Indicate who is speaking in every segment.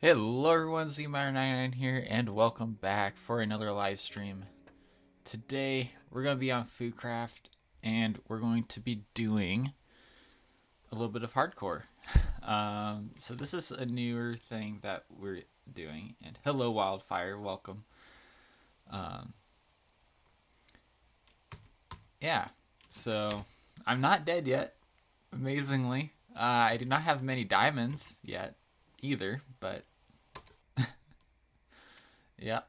Speaker 1: Hello everyone, ZMatter99 here, and welcome back for another live stream. Today, we're going to be on FooCraft, and we're going to be doing a little bit of hardcore. So this is a newer thing that we're doing, and hello Wildfire, welcome. Yeah, so I'm not dead yet, amazingly. I do not have many diamonds yet, either, but yeah.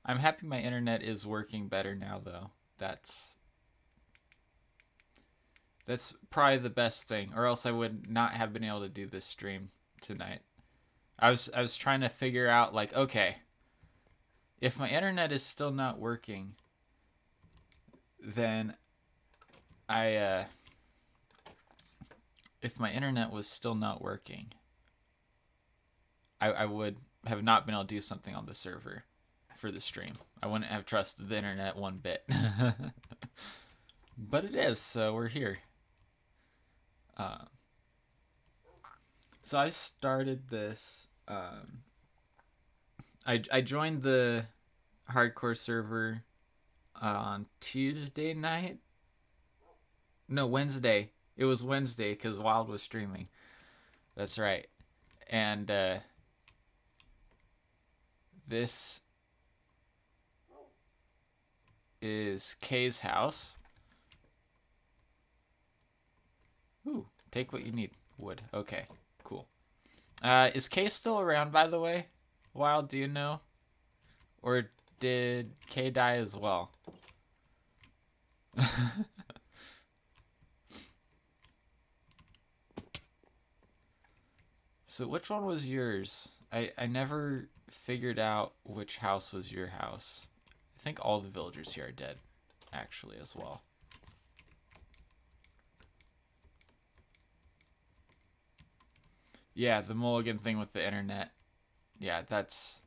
Speaker 1: I'm happy my internet is working better now, though. That's probably the best thing, or else I would not have been able to do this stream tonight. I was trying to figure out, like, okay, if my internet is still not working, then if my internet was still not working, I would have not been able to do something on the server for the stream. I wouldn't have trusted the internet one bit. But it is, so we're here. So I started this. I joined the hardcore server on Tuesday night. No, Wednesday. It was Wednesday because Wild was streaming. That's right. And this is Kay's house. Ooh, take what you need. Wood. Okay, cool. Is Kay still around, by the way? Wild, do you know? Or did Kay die as well? So which one was yours? I never figured out which house was your house. I think all the villagers here are dead, actually, as well. Yeah, the mulligan thing with the internet. Yeah, that's...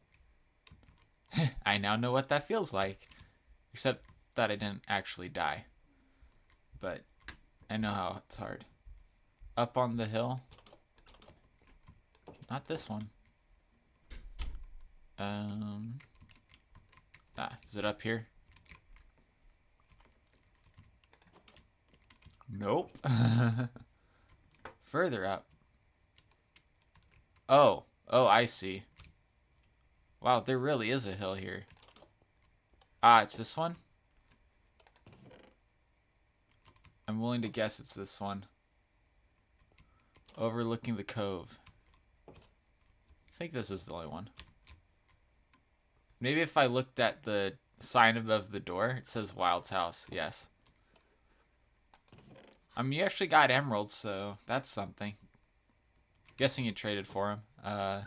Speaker 1: I now know what that feels like. Except that I didn't actually die. But I know how it's hard. Up on the hill. Not this one. Is it up here? Nope. Further up. Oh, I see. Wow, there really is a hill here. Ah, it's this one? I'm willing to guess it's this one. Overlooking the cove. I think this is the only one. Maybe if I looked at the sign above the door, it says Wild's house. Yes. You actually got emeralds, so that's something. Guessing you traded for them.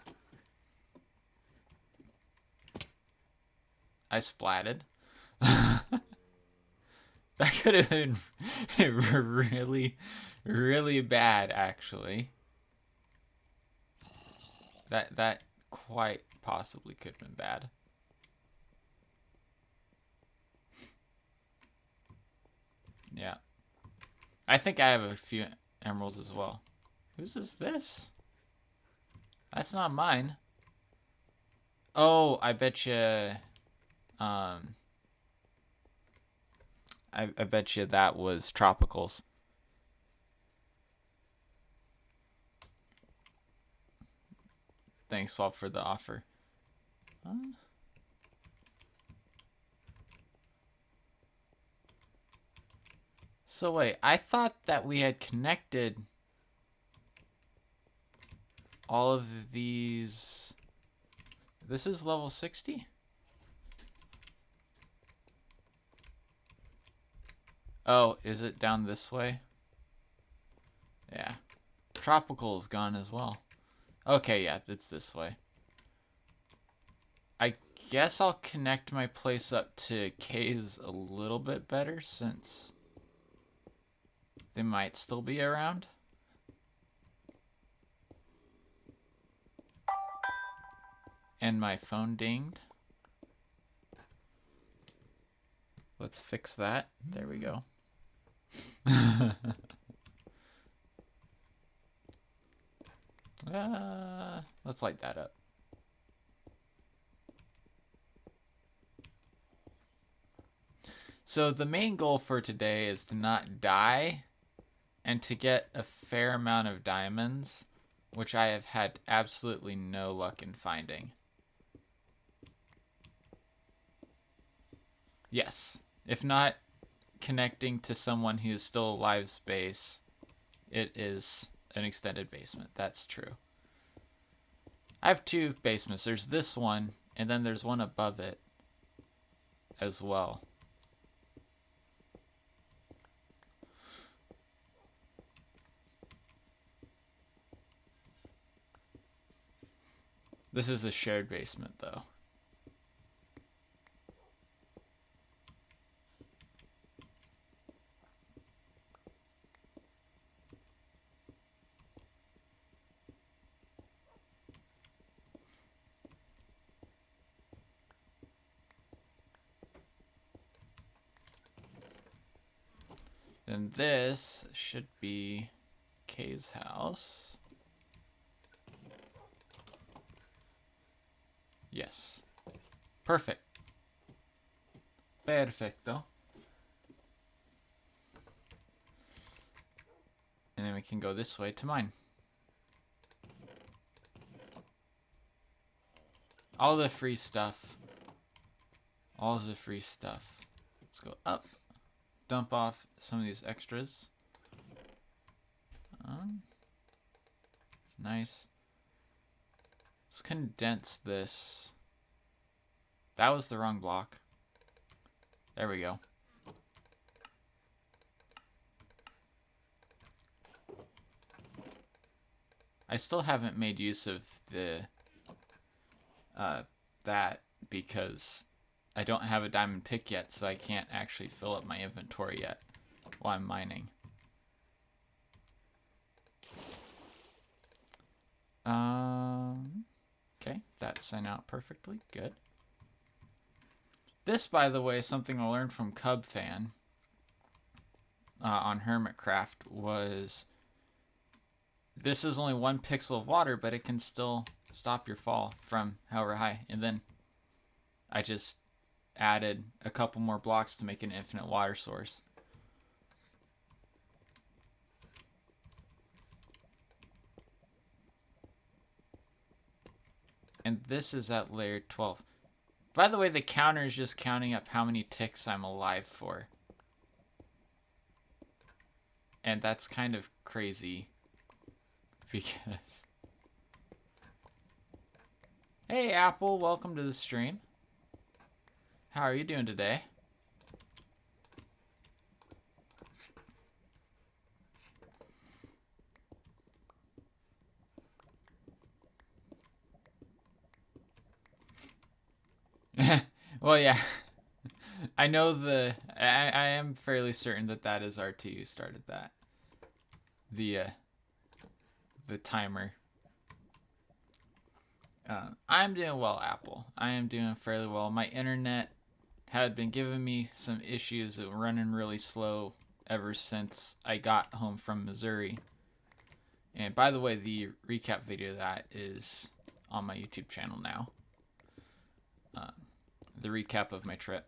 Speaker 1: I splatted. That could have been really, really bad, actually. That quite possibly could have been bad. Yeah. I think I have a few emeralds as well. Whose is this? That's not mine. Oh, I bet you... I bet you that was Tropical's. Thanks, Swap, for the offer. So wait, I thought that we had connected all of these... This is level 60? Oh, is it down this way? Yeah. Tropical is gone as well. Okay, yeah, it's this way. I guess I'll connect my place up to K's a little bit better since they might still be around. And my phone dinged. Let's fix that. There we go. Let's light that up. So the main goal for today is to not die and to get a fair amount of diamonds, which I have had absolutely no luck in finding. Yes. If not connecting to someone who is still alive space, it is an extended basement. That's true. I have two basements. There's this one, and then there's one above it as well. This is the shared basement, though. Then this should be Kay's house. Yes. Perfect. Perfecto. And then we can go this way to mine. All the free stuff. All the free stuff. Let's go up. Dump off some of these extras. Nice. Let's condense this. That was the wrong block. There we go. I still haven't made use of the that because I don't have a diamond pick yet, so I can't actually fill up my inventory yet while I'm mining. Okay, that sent out perfectly. Good. This, by the way, is something I learned from Cub Fan on Hermitcraft. Was this is only 1 pixel of water, but it can still stop your fall from however high. And then I just added a couple more blocks to make an infinite water source. And this is at layer 12. By the way, the counter is just counting up how many ticks I'm alive for. And that's kind of crazy because... Hey Apple, welcome to the stream. How are you doing today? Well, yeah. I know I am fairly certain that that is RT who started that. The timer. I'm doing well, Apple. I am doing fairly well. My internet had been giving me some issues. It was running really slow ever since I got home from Missouri. And by the way, the recap video of that is on my YouTube channel now. The recap of my trip.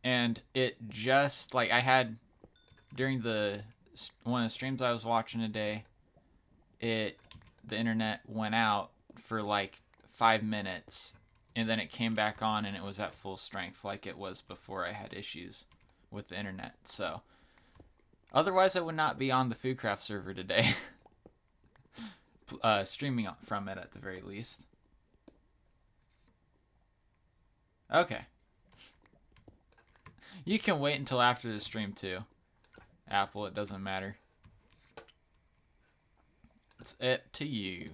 Speaker 1: And it just, like, I had, during one of the streams I was watching today, the internet went out for like 5 minutes, and then it came back on and it was at full strength like it was before I had issues with the internet. So otherwise I would not be on the FooCraft server today. Streaming from it at the very least. Okay. You can wait until after the stream too, Apple. It doesn't matter. It's up to you.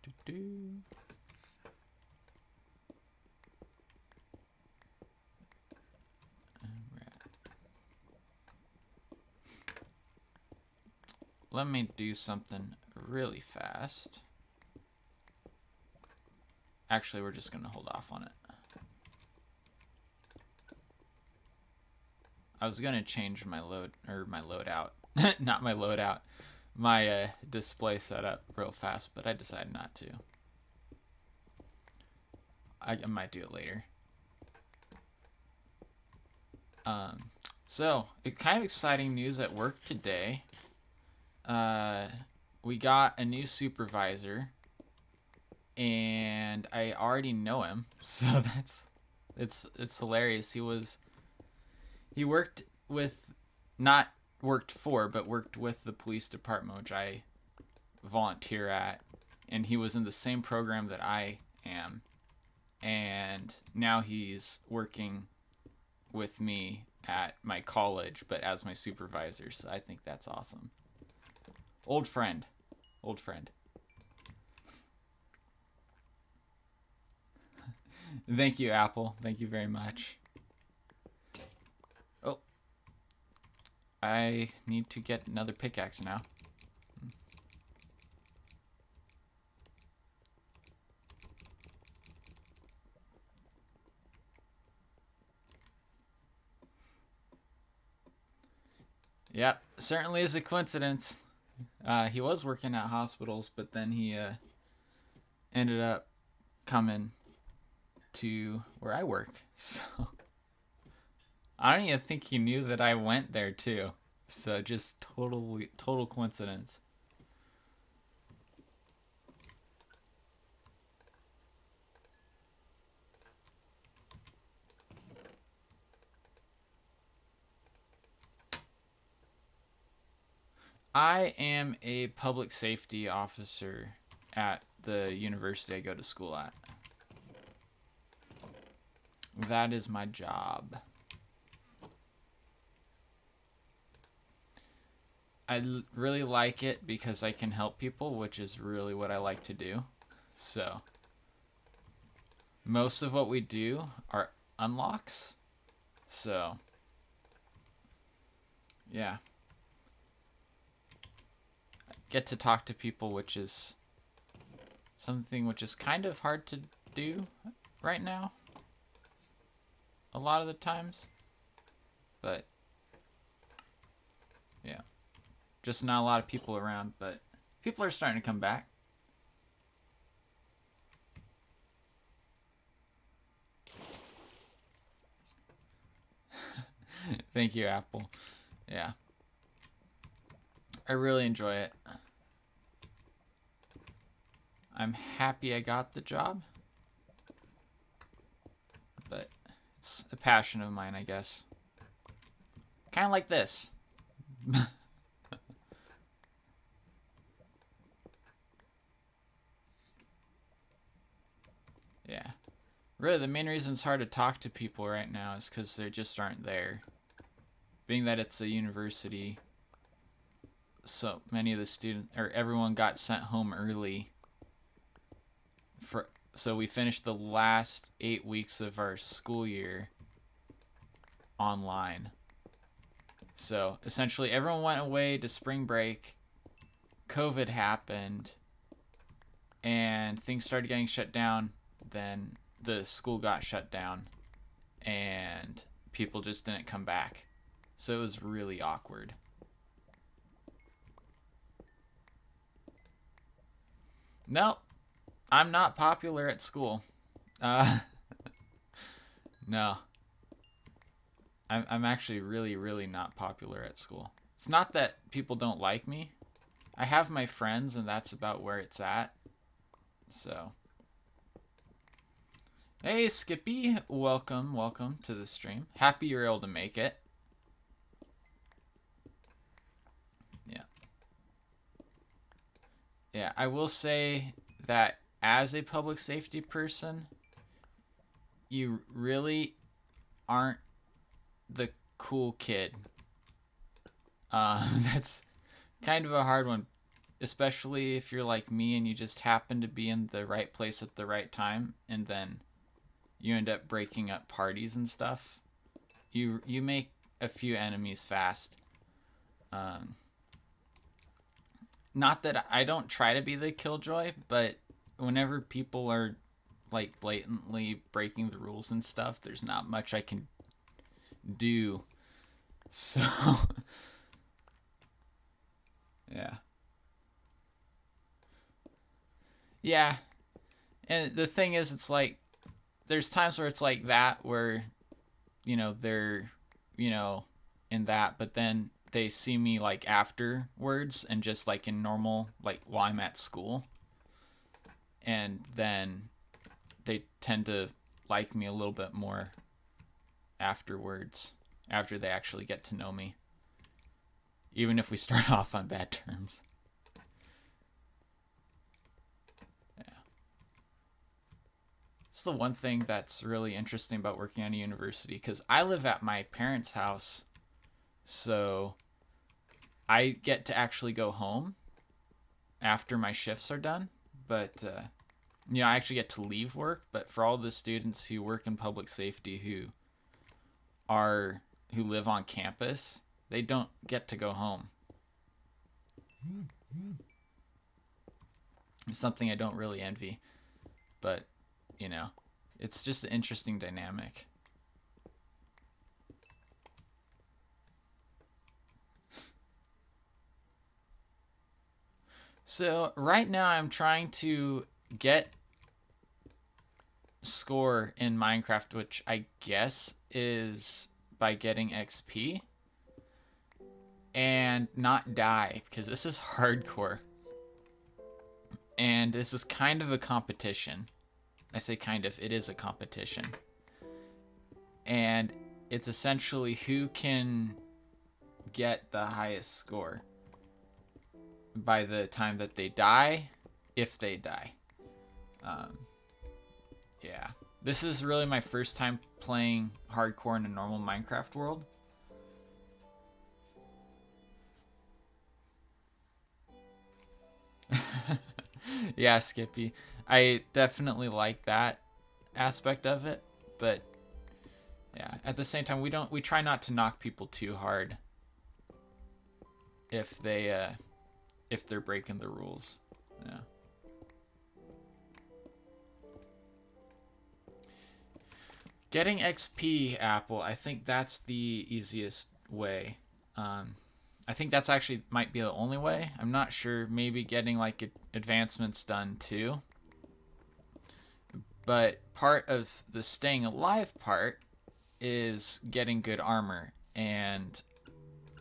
Speaker 1: Doo-doo. Let me do something really fast. Actually, we're just gonna hold off on it. I was gonna change my loadout, not my loadout, my display setup real fast, but I decided not to. I might do it later. So, kind of exciting news at work today. We got a new supervisor, and I already know him, so it's hilarious. He worked with, not worked for, but worked with the police department, which I volunteer at, and he was in the same program that I am, and now he's working with me at my college, but as my supervisor, so I think that's awesome. Old friend. Thank you, Apple. Thank you very much. Oh. I need to get another pickaxe now. Yep, certainly is a coincidence. He was working at hospitals, but then he ended up coming to where I work. So I don't even think he knew that I went there too. So just total coincidence. I am a public safety officer at the university I go to school at. That is my job. I really like it because I can help people, which is really what I like to do. So, most of what we do are unlocks. So, yeah. Get to talk to people, which is something which is kind of hard to do right now. A lot of the times. But, yeah. Just not a lot of people around, but people are starting to come back. Thank you, Apple. Yeah. I really enjoy it. I'm happy I got the job. But it's a passion of mine, I guess. Kind of like this. Yeah. Really, the main reason it's hard to talk to people right now is because they just aren't there. Being that it's a university, so many of the students, or everyone got sent home early. So we finished the last 8 weeks of our school year online. So essentially everyone went away to spring break, COVID happened, and things started getting shut down. Then the school got shut down, and people just didn't come back. So it was really awkward. Nope. I'm not popular at school. No. I'm actually really not popular at school. It's not that people don't like me. I have my friends, and that's about where it's at. So. Hey, Skippy. Welcome to the stream. Happy you're able to make it. Yeah. Yeah, I will say that as a public safety person, you really aren't the cool kid. That's kind of a hard one, especially if you're like me and you just happen to be in the right place at the right time, and then you end up breaking up parties and stuff. You make a few enemies fast. Not that I don't try to be the killjoy, but whenever people are like blatantly breaking the rules and stuff, there's not much I can do. So yeah. Yeah. And the thing is, it's like there's times where it's like that where, they're, you know, in that, but then they see me like afterwards and just like in normal, like while I'm at school. And then they tend to like me a little bit more afterwards, after they actually get to know me. Even if we start off on bad terms. Yeah. It's the one thing that's really interesting about working at a university, because I live at my parents' house, so I get to actually go home after my shifts are done. But, I actually get to leave work. But for all the students who work in public safety who live on campus, they don't get to go home. It's something I don't really envy. But, it's just an interesting dynamic. So right now I'm trying to get score in Minecraft, which I guess is by getting XP and not die, because this is hardcore. And this is kind of a competition. I say kind of, it is a competition. And it's essentially who can get the highest score by the time that they die, if they die. Yeah. This is really my first time playing hardcore in a normal Minecraft world. Yeah, Skippy. I definitely like that aspect of it, but yeah, at the same time we try not to knock people too hard if they're breaking the rules. Yeah. Getting XP, Apple, I think that's the easiest way. I think that's actually might be the only way. I'm not sure. Maybe getting like advancements done too. But part of the staying alive part is getting good armor. And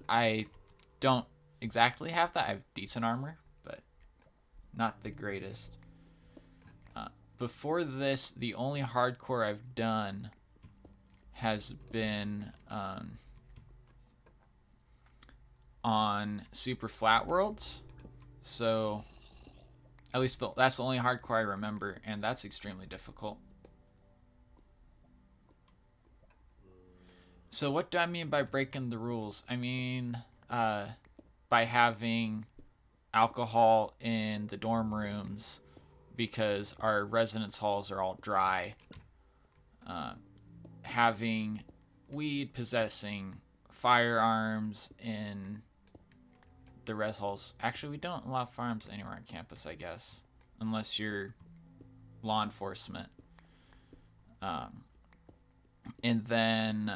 Speaker 1: I don't exactly have that. I have decent armor, but not the greatest. Before this, the only hardcore I've done has been on super flat worlds. So at least that's the only hardcore I remember, and that's extremely difficult. So what do I mean by breaking the rules? I mean by having alcohol in the dorm rooms because our residence halls are all dry. Having weed, possessing firearms in the res halls. Actually, we don't allow firearms anywhere on campus, I guess, unless you're law enforcement. And then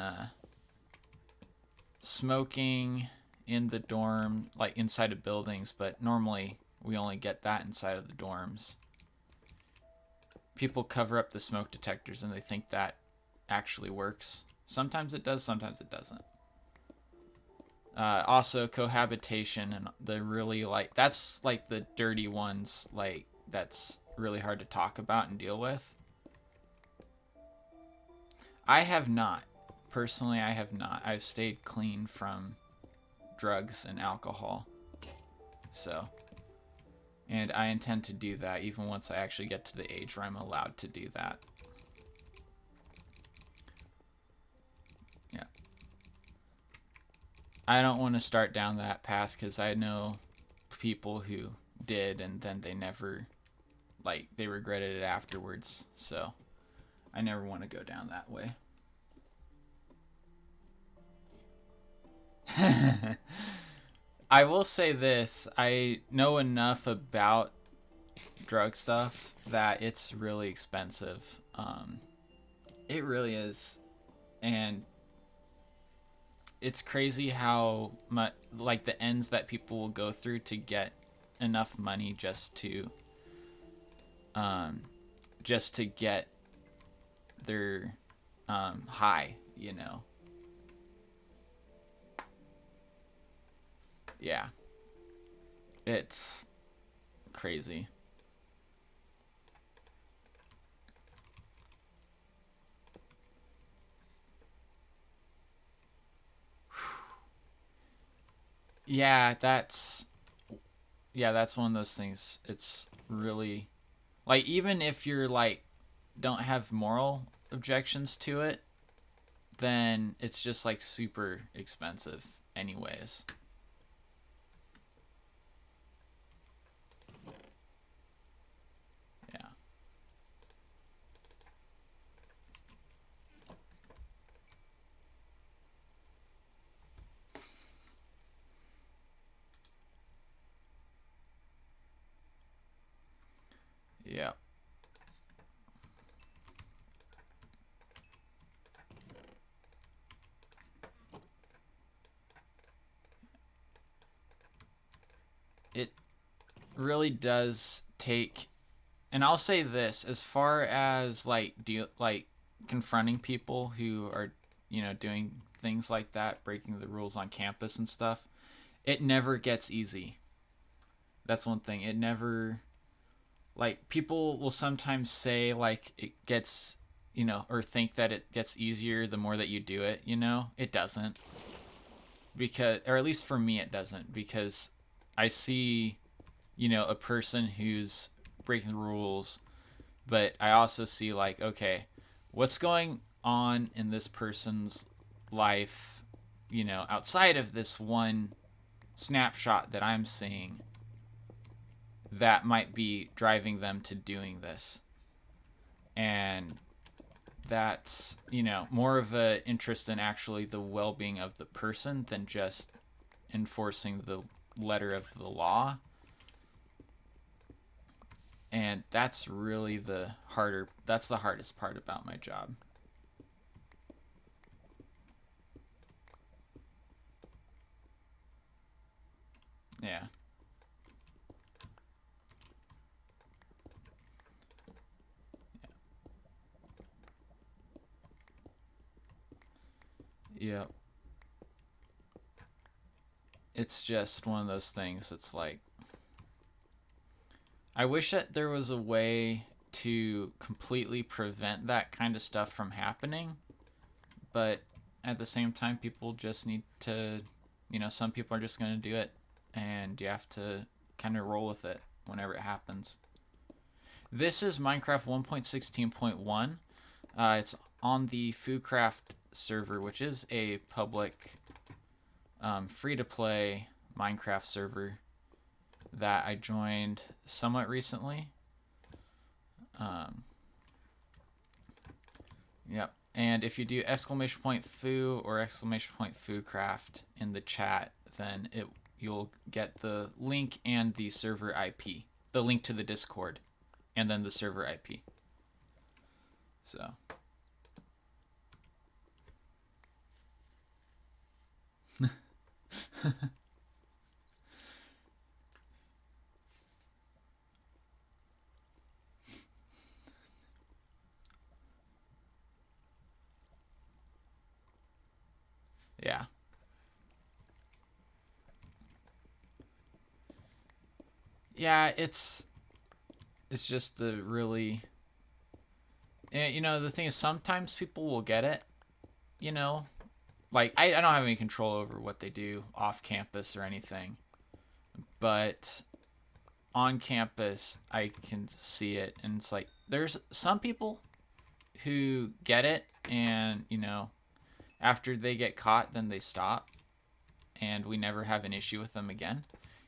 Speaker 1: smoking in the dorm, like inside of buildings, but normally we only get that inside of the dorms. People cover up the smoke detectors and they think that actually works. Sometimes it does, sometimes it doesn't. Also cohabitation and the really that's like the dirty ones, like that's really hard to talk about and deal with. I have not. Personally, I have not. I've stayed clean from drugs and alcohol. So, and I intend to do that even once I actually get to the age where I'm allowed to do that. Yeah. I don't want to start down that path because I know people who did and then they never, they regretted it afterwards. So, I never want to go down that way. I will say this. I know enough about drug stuff that it's really expensive. It really is. And it's crazy how much, like, the ends that people will go through to get enough money just to get their high, you know. Yeah, it's crazy. Yeah, that's one of those things. It's really, like, even if you're like don't have moral objections to it, then it's just like super expensive anyways. Yeah. Yeah. It really does take, and I'll say this, as far as like confronting people who are, you know, doing things like that, breaking the rules on campus and stuff, it never gets easy. That's one thing. It never, like, people will sometimes say like it gets, you know, or think that it gets easier the more that you do it, you know. It doesn't. Because, or at least for me it doesn't, because I see, you know, a person who's breaking the rules, but I also see like, okay, what's going on in this person's life, you know, outside of this one snapshot that I'm seeing that might be driving them to doing this. And that's, you know, more of a interest in actually the well-being of the person than just enforcing the letter of the law. And that's really that's the hardest part about my job. Yeah. Yeah. It's just one of those things. It's like, I wish that there was a way to completely prevent that kind of stuff from happening, but at the same time, people just need to, you know, some people are just going to do it, and you have to kind of roll with it whenever it happens. This is Minecraft 1.16.1. It's on the FooCraft server, which is a public, free-to-play Minecraft server that I joined somewhat recently. Yep. And if you do !foo or !foocraft in the chat, then you'll get the link and the server IP, the link to the Discord, and then the server IP. So. Yeah. Yeah, it's just a really, you know, the thing is, sometimes people will get it, you know, like, I don't have any control over what they do off campus or anything, but on campus I can see it, and it's like, there's some people who get it, and, you know, after they get caught, then they stop, and we never have an issue with them again.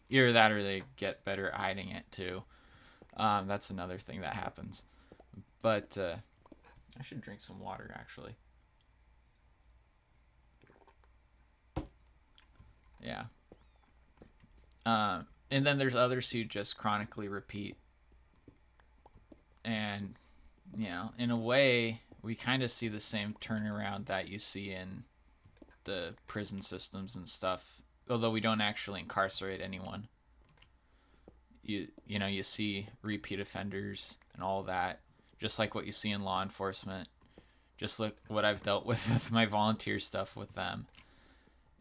Speaker 1: Either that or they get better at hiding it too. That's another thing that happens. But I should drink some water, actually. Yeah. And then there's others who just chronically repeat And, you know, in a way, we kind of see the same turnaround that you see in the prison systems and stuff, although we don't actually incarcerate anyone. You know, you see repeat offenders and all that, just like what you see in law enforcement. Just like what I've dealt with my volunteer stuff with them.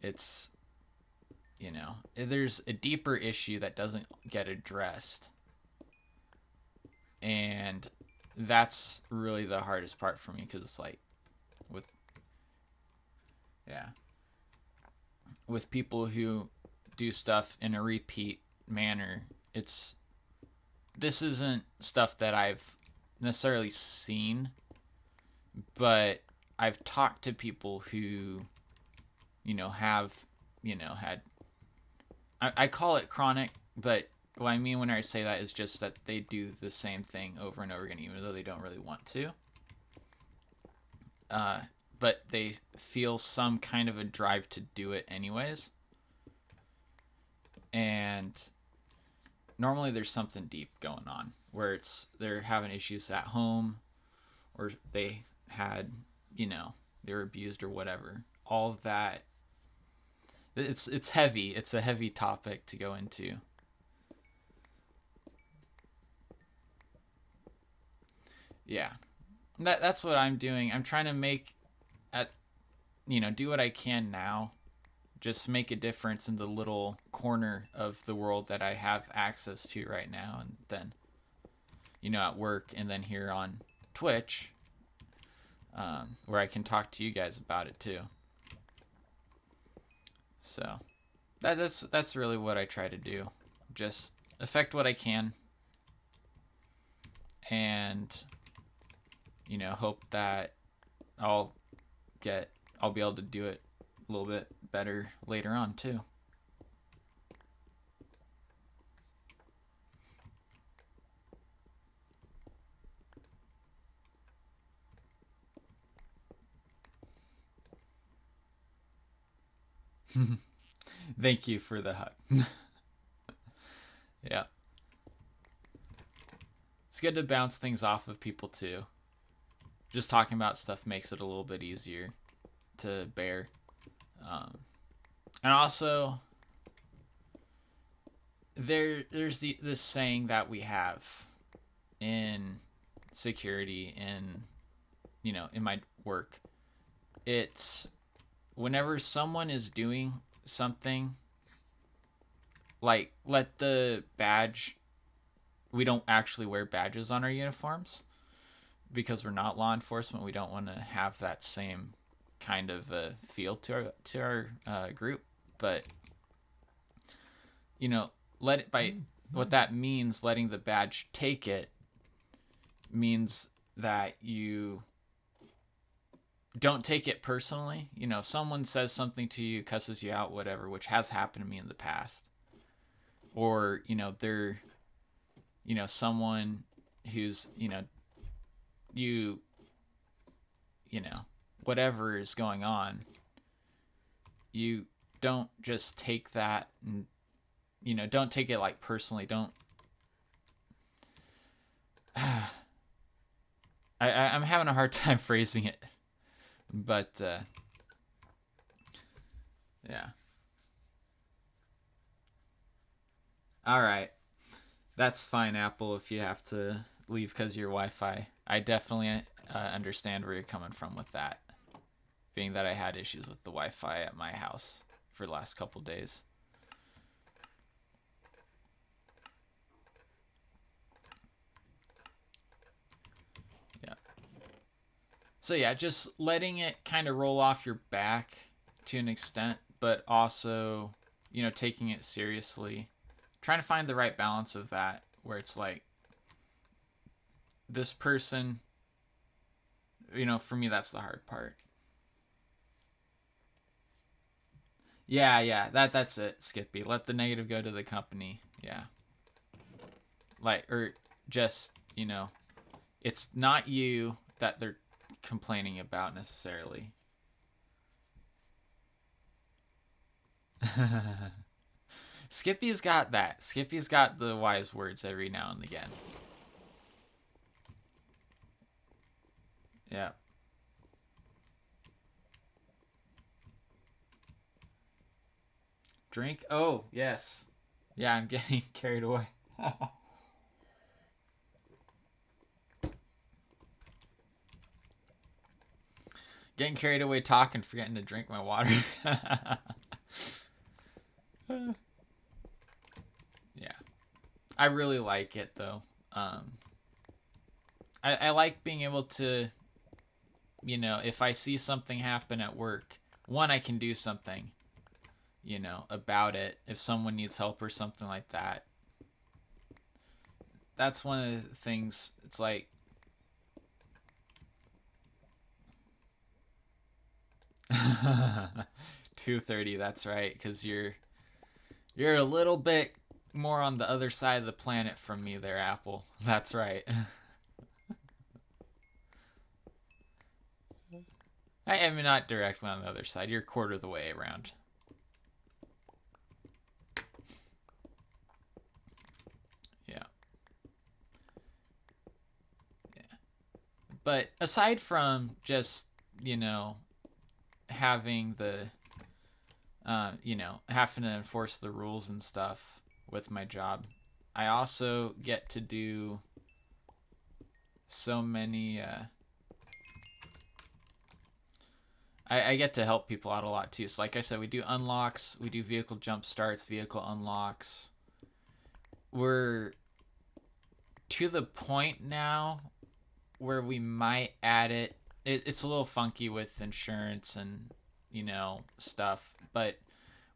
Speaker 1: It's, you know, there's a deeper issue that doesn't get addressed. And that's really the hardest part for me, because it's like with, yeah, with people who do stuff in a repeat manner, this isn't stuff that I've necessarily seen, but I've talked to people who, you know, have, you know, had, I call it chronic, but what I mean when I say that is just that they do the same thing over and over again, even though they don't really want to. But they feel some kind of a drive to do it anyways. And normally there's something deep going on, where they're having issues at home, or they had, you know, they were abused or whatever. All of that. It's heavy. It's a heavy topic to go into. Yeah. That's what I'm doing. I'm trying to do what I can now. Just make a difference in the little corner of the world that I have access to right now. And then, you know, at work, and then here on Twitch, where I can talk to you guys about it too. So that's really what I try to do. Just affect what I can, and, you know, hope that I'll be able to do it a little bit better later on too. Thank you for the hug. Yeah. It's good to bounce things off of people too. Just talking about stuff makes it a little bit easier to bear. And also, there's this saying that we have in security, in, you know, in my work. It's whenever someone is doing something, like, let the badge, we don't actually wear badges on our uniforms because we're not law enforcement. We don't want to have that same kind of feel to our group. But, you know, what that means, letting the badge take it, means that you don't take it personally. You know, someone says something to you, cusses you out, whatever, which has happened to me in the past. Or, you know, they're, you know, someone who's, you know, you know, whatever is going on, you don't just take that and, you know, don't take it like personally. Don't. I'm having a hard time phrasing it, but yeah. All right, that's fine, Apple. If you have to leave because of your Wi-Fi, I definitely understand where you're coming from with that. Being that I had issues with the Wi-Fi at my house for the last couple days. Yeah. So yeah, just letting it kind of roll off your back to an extent, but also, you know, taking it seriously. Trying to find the right balance of that, where it's like, this person, you know, for me, that's the hard part. Yeah, that's it, Skippy. Let the negative go to the company. Yeah. Like, or just, you know, it's not you that they're complaining about necessarily. Skippy's got that. Skippy's got the wise words every now and again. Yeah. Drink? Oh, yes. Yeah, I'm getting carried away. Getting carried away talking, forgetting to drink my water. Yeah. I really like it, though. Um, I like being able to, if I see something happen at work, one, I can do something, about it if someone needs help or something like that. That's one of the things. It's like 2:30. That's right, because you're a little bit more on the other side of the planet from me there, Apple. That's right. I am not directly on the other side. You're a quarter of the way around. Yeah. Yeah. But aside from just, you know, having having to enforce the rules and stuff with my job, I also get to do so many, I get to help people out a lot too. So like I said, we do unlocks, we do vehicle jump starts, vehicle unlocks. We're to the point now where we might add it's a little funky with insurance and stuff, but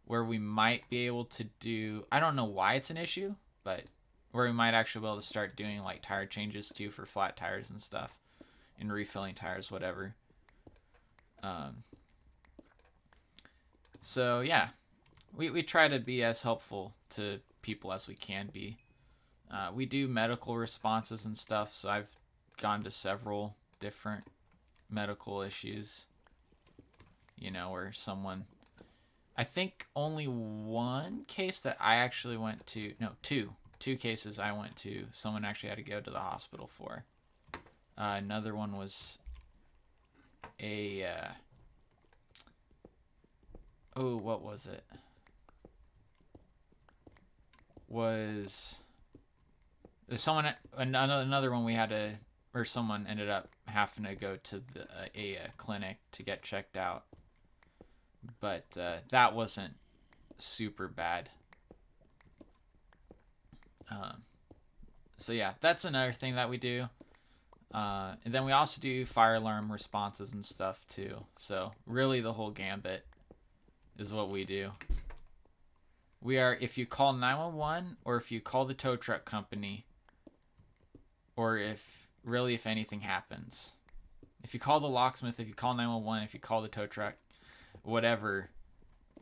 Speaker 1: where we might be able to do, I don't know why it's an issue, but where we might actually be able to start doing like tire changes too for flat tires and stuff, and refilling tires, whatever. um, so yeah, we try to be as helpful to people as we can be. We do medical responses and stuff, so I've gone to several different medical issues, where someone, I think only one case that I actually went to, no, two cases I went to, someone actually had to go to the hospital for. Another one was what was it? Was someone, another one we had to, or someone ended up having to go to a clinic to get checked out, but that wasn't super bad. So yeah, that's another thing that we do. And then we also do fire alarm responses and stuff too. So really the whole gambit is what we do. We are, if you call 911 or if you call the tow truck company, or if anything happens. If you call the locksmith, if you call 911, if you call the tow truck, whatever,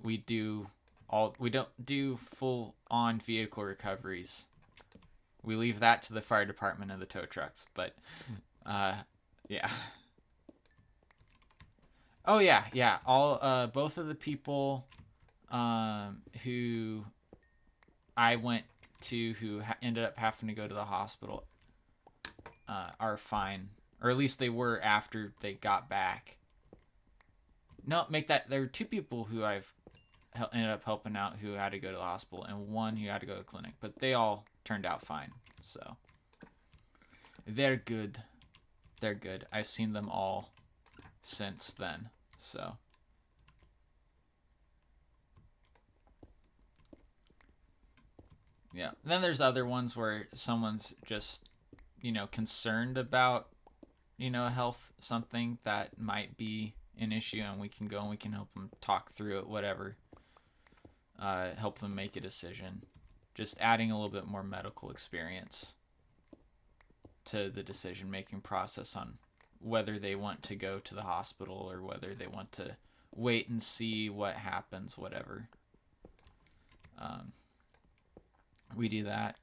Speaker 1: we don't do full on vehicle recoveries. We leave that to the fire department and the tow trucks, but yeah. Oh yeah. All both of the people who I went to who ended up having to go to the hospital are fine, or at least they were after they got back. No, there were two people who I've ended up helping out who had to go to the hospital, and one who had to go to the clinic, but they all turned out fine. So they're good. I've seen them all since then. So yeah. Then there's other ones where someone's just, concerned about, health, something that might be an issue, and we can go and we can help them talk through it, whatever. Help them make a decision. Just adding a little bit more medical experience to the decision making process on whether they want to go to the hospital or whether they want to wait and see what happens, whatever. We do that.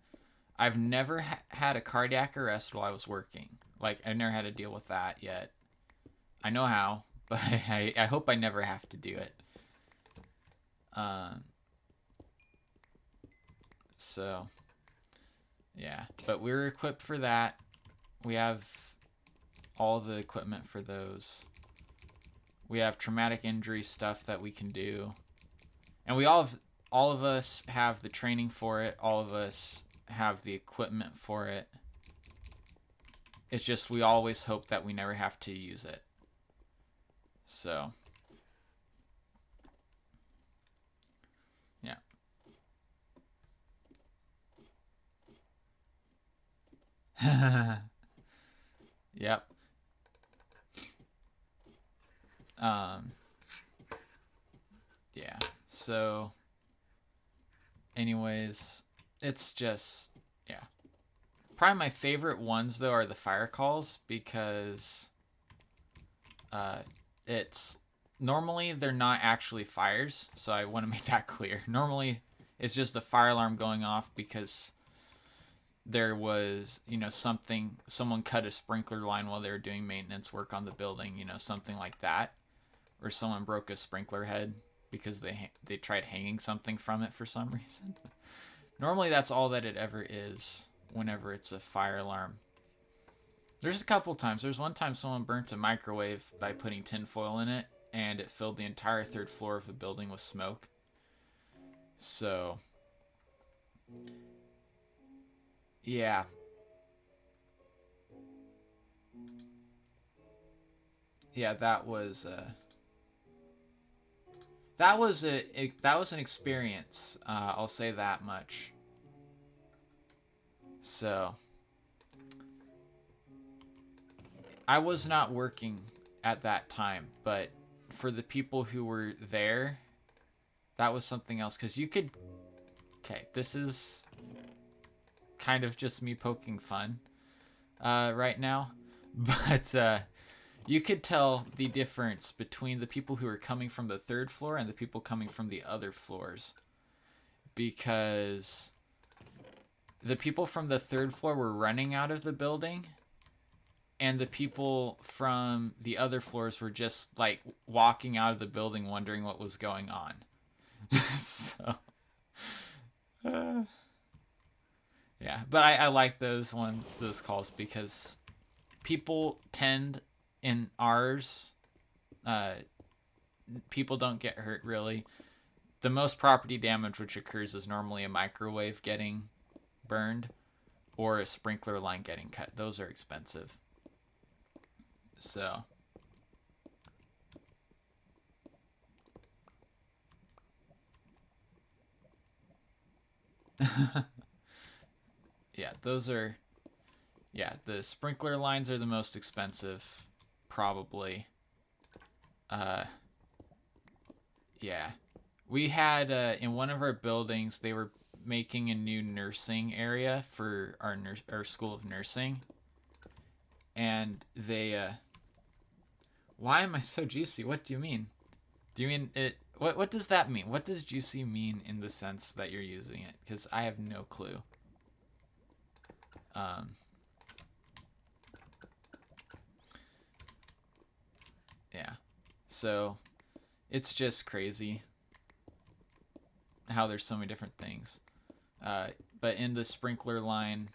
Speaker 1: I've never had a cardiac arrest while I was working. Like, I've never had to deal with that yet. I know how, but I hope I never have to do it. So, yeah. But we're equipped for that. We have all the equipment for those. We have traumatic injury stuff that we can do. And all of us have the training for it. All of us have the equipment for it. It's just we always hope that we never have to use it. So, yeah. Yep. Yeah. So, anyways, it's just, yeah. Probably my favorite ones, though, are the fire calls because it's normally they're not actually fires. So I want to make that clear. Normally, it's just a fire alarm going off because there was, someone cut a sprinkler line while they were doing maintenance work on the building, something like that. Or someone broke a sprinkler head because they tried hanging something from it for some reason. Normally that's all that it ever is whenever it's a fire alarm. There's a couple times. There's one time someone burnt a microwave by putting tinfoil in it, and it filled the entire 3rd floor of a building with smoke. So, yeah. Yeah, that was an experience. I'll say that much. So, I was not working at that time, but for the people who were there, that was something else. Because you could... Okay, this is kind of just me poking fun right now. But you could tell the difference between the people who were coming from the 3rd floor and the people coming from the other floors. Because the people from the 3rd floor were running out of the building, and the people from the other floors were just like walking out of the building wondering what was going on. So, yeah, but I like those calls because people tend in ours, people don't get hurt really. The most property damage which occurs is normally a microwave getting burned or a sprinkler line getting cut. Those are expensive. So, yeah, the sprinkler lines are the most expensive, probably. Yeah. We had, in one of our buildings, they were making a new nursing area for our school of nursing. And they, why am I so juicy? What do you mean? Do you mean it? What does that mean? What does juicy mean in the sense that you're using it? Because I have no clue. Yeah. So, it's just crazy how there's so many different things. But in the sprinkler line,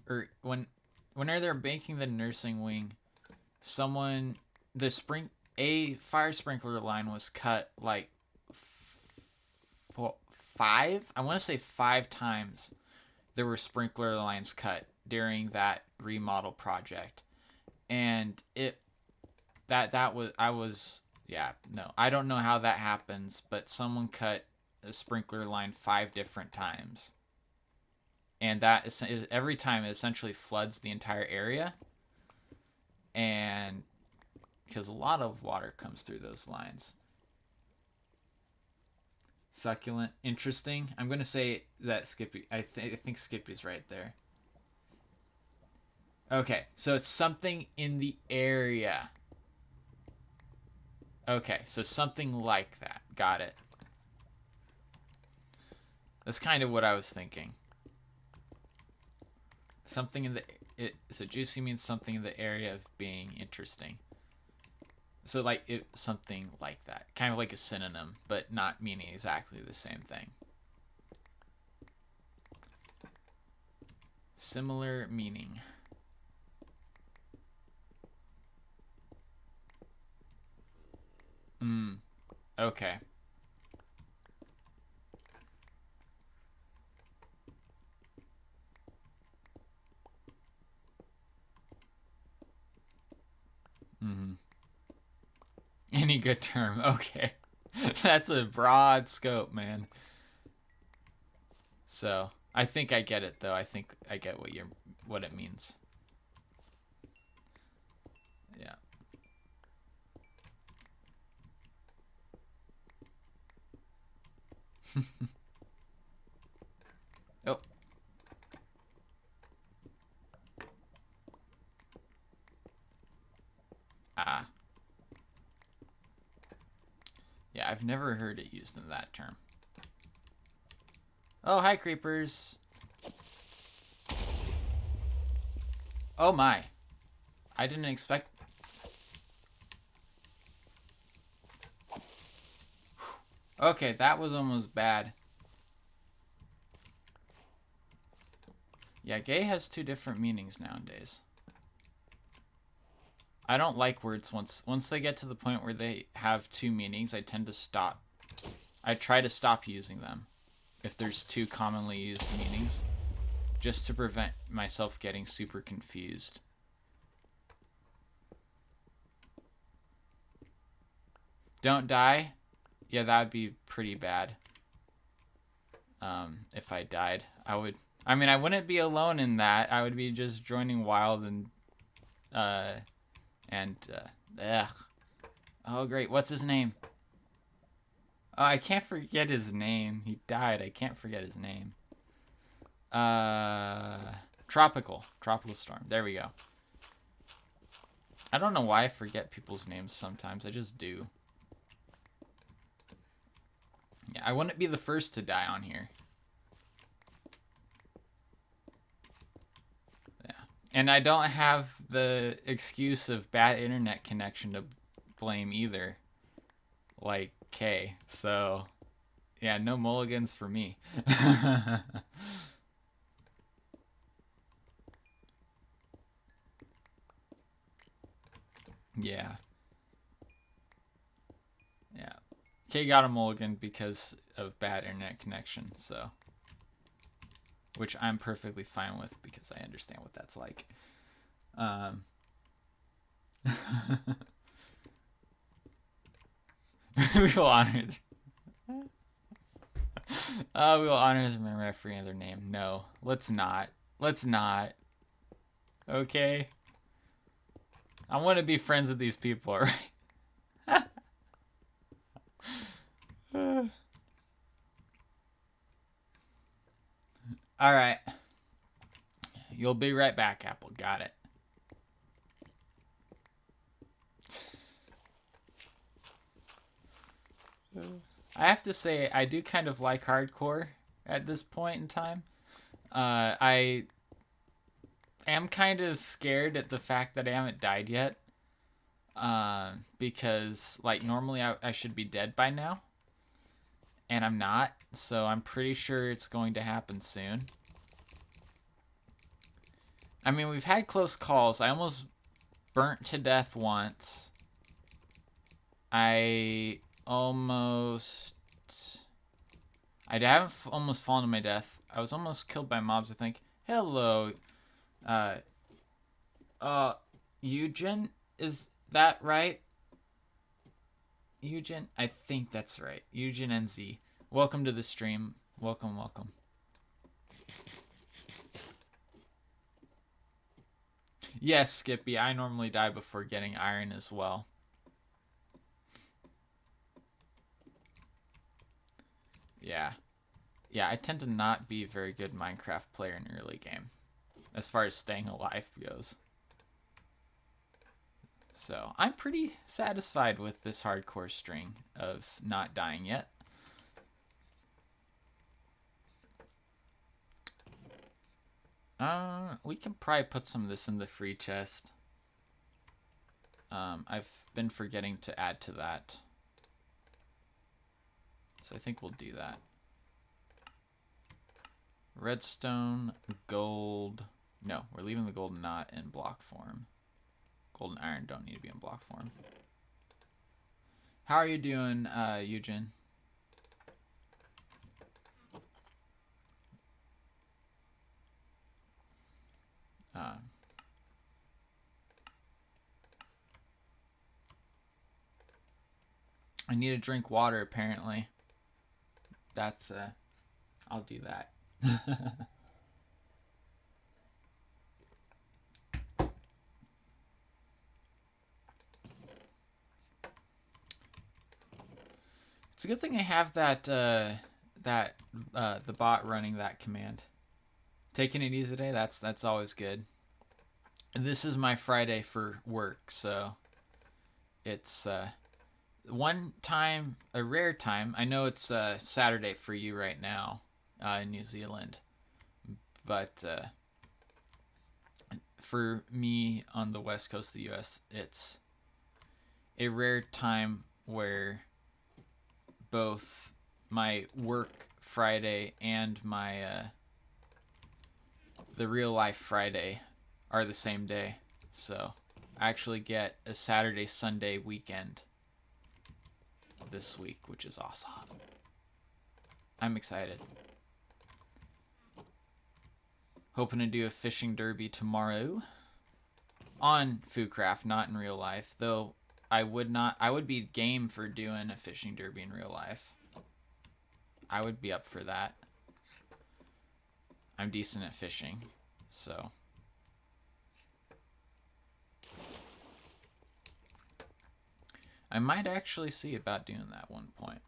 Speaker 1: or whenever they're making the nursing wing, a fire sprinkler line was cut like 5. I want to say 5 times. There were sprinkler lines cut during that remodel project, and I don't know how that happens, but someone cut a sprinkler line 5 different times, and that is every time it essentially floods the entire area, and because a lot of water comes through those lines. Succulent, interesting. I'm gonna say that Skippy. I think Skippy's right there. Okay, so it's something in the area. Okay, so something like that. Got it. That's kind of what I was thinking. Something in so juicy means something in the area of being interesting. So like something like that, kind of like a synonym, but not meaning exactly the same thing. Similar meaning. Okay. Mm-hmm. Any good term. Okay. That's a broad scope, man. So, I think I get it though. I think I get what it means. Yeah. Oh. Ah. Yeah, I've never heard it used in that term. Oh, hi, creepers. Oh, my. I didn't expect... Okay, that was almost bad. Yeah, gay has two different meanings nowadays. I don't like words once they get to the point where they have two meanings, I tend to stop. I try to stop using them if there's two commonly used meanings, just to prevent myself getting super confused. Don't die? Yeah, that would be pretty bad. If I died, I wouldn't be alone in that. I would be just joining wild ugh. Oh, great. What's his name? Oh, I can't forget his name. He died. I can't forget his name. Tropical Storm. There we go. I don't know why I forget people's names sometimes. I just do. Yeah, I wouldn't be the first to die on here. Yeah. And I don't have the excuse of bad internet connection to blame either. Like K. So, yeah, no mulligans for me. Yeah. Yeah. Kay got a mulligan because of bad internet connection, so. Which I'm perfectly fine with because I understand what that's like. We will honor. We will honor the memory of forgetting their name. No, let's not. Let's not. Okay. I want to be friends with these people, right? All right. You'll be right back, Apple. Got it. I have to say, I do kind of like hardcore at this point in time. I am kind of scared at the fact that I haven't died yet. Because, like, normally I should be dead by now. And I'm not, so I'm pretty sure it's going to happen soon. I mean, we've had close calls. I almost burnt to death once. I haven't almost fallen to my death. I was almost killed by mobs, I think. Hello. Eugen? Is that right? Eugen? I think that's right. Eugen NZ. Welcome to the stream. Welcome, welcome. Yes, Skippy, I normally die before getting iron as well. Yeah. Yeah, I tend to not be a very good Minecraft player in early game, as far as staying alive goes. So, I'm pretty satisfied with this hardcore string of not dying yet. We can probably put some of this in the free chest. I've been forgetting to add to that. So I think we'll do that. Redstone, gold. No, we're leaving the gold not in block form. Gold and iron don't need to be in block form. How are you doing, Eugen? Uh, I need to drink water, apparently. That's, I'll do that. It's a good thing I have that, the bot running that command. Taking it easy today, that's always good. This is my Friday for work, so it's, one time, a rare time. I know it's Saturday for you right now in New Zealand, but for me on the west coast of the U.S., it's a rare time where both my work Friday and my the real life Friday are the same day. So I actually get a Saturday Sunday weekend this week, which is awesome. I'm excited. Hoping to do a fishing derby tomorrow on FooCraft, not in real life. Though I would be game for doing a fishing derby in real life. I would be up for that. I'm decent at fishing, so. I might actually see about doing that one point.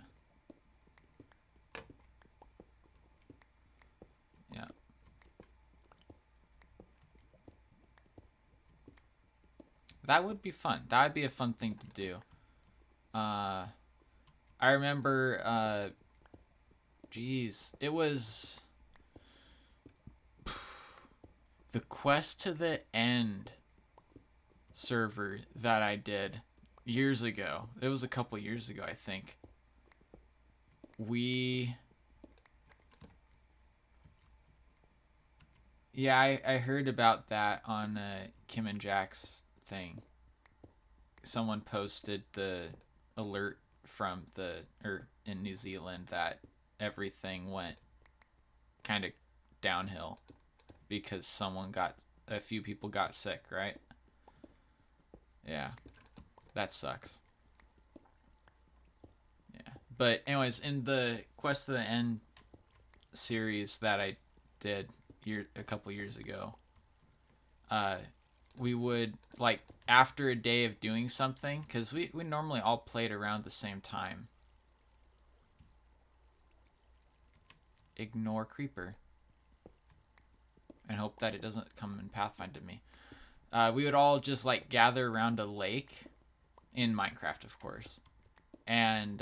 Speaker 1: Yeah. That would be fun. That would be a fun thing to do. I remember, geez, it was the Quest to the End server that I did years ago. It was a couple years ago, I think. Yeah, I heard about that on Kim and Jack's thing. Someone posted the alert from in New Zealand that everything went kind of downhill because a few people got sick, right? Yeah, that sucks. Yeah, but anyways, in the Quest to the End series that I did a couple years ago, we would, like, after a day of doing something, because we normally all played around the same time. Ignore creeper. And hope that it doesn't come and pathfind me. We would all just, like, gather around a lake in Minecraft, of course, and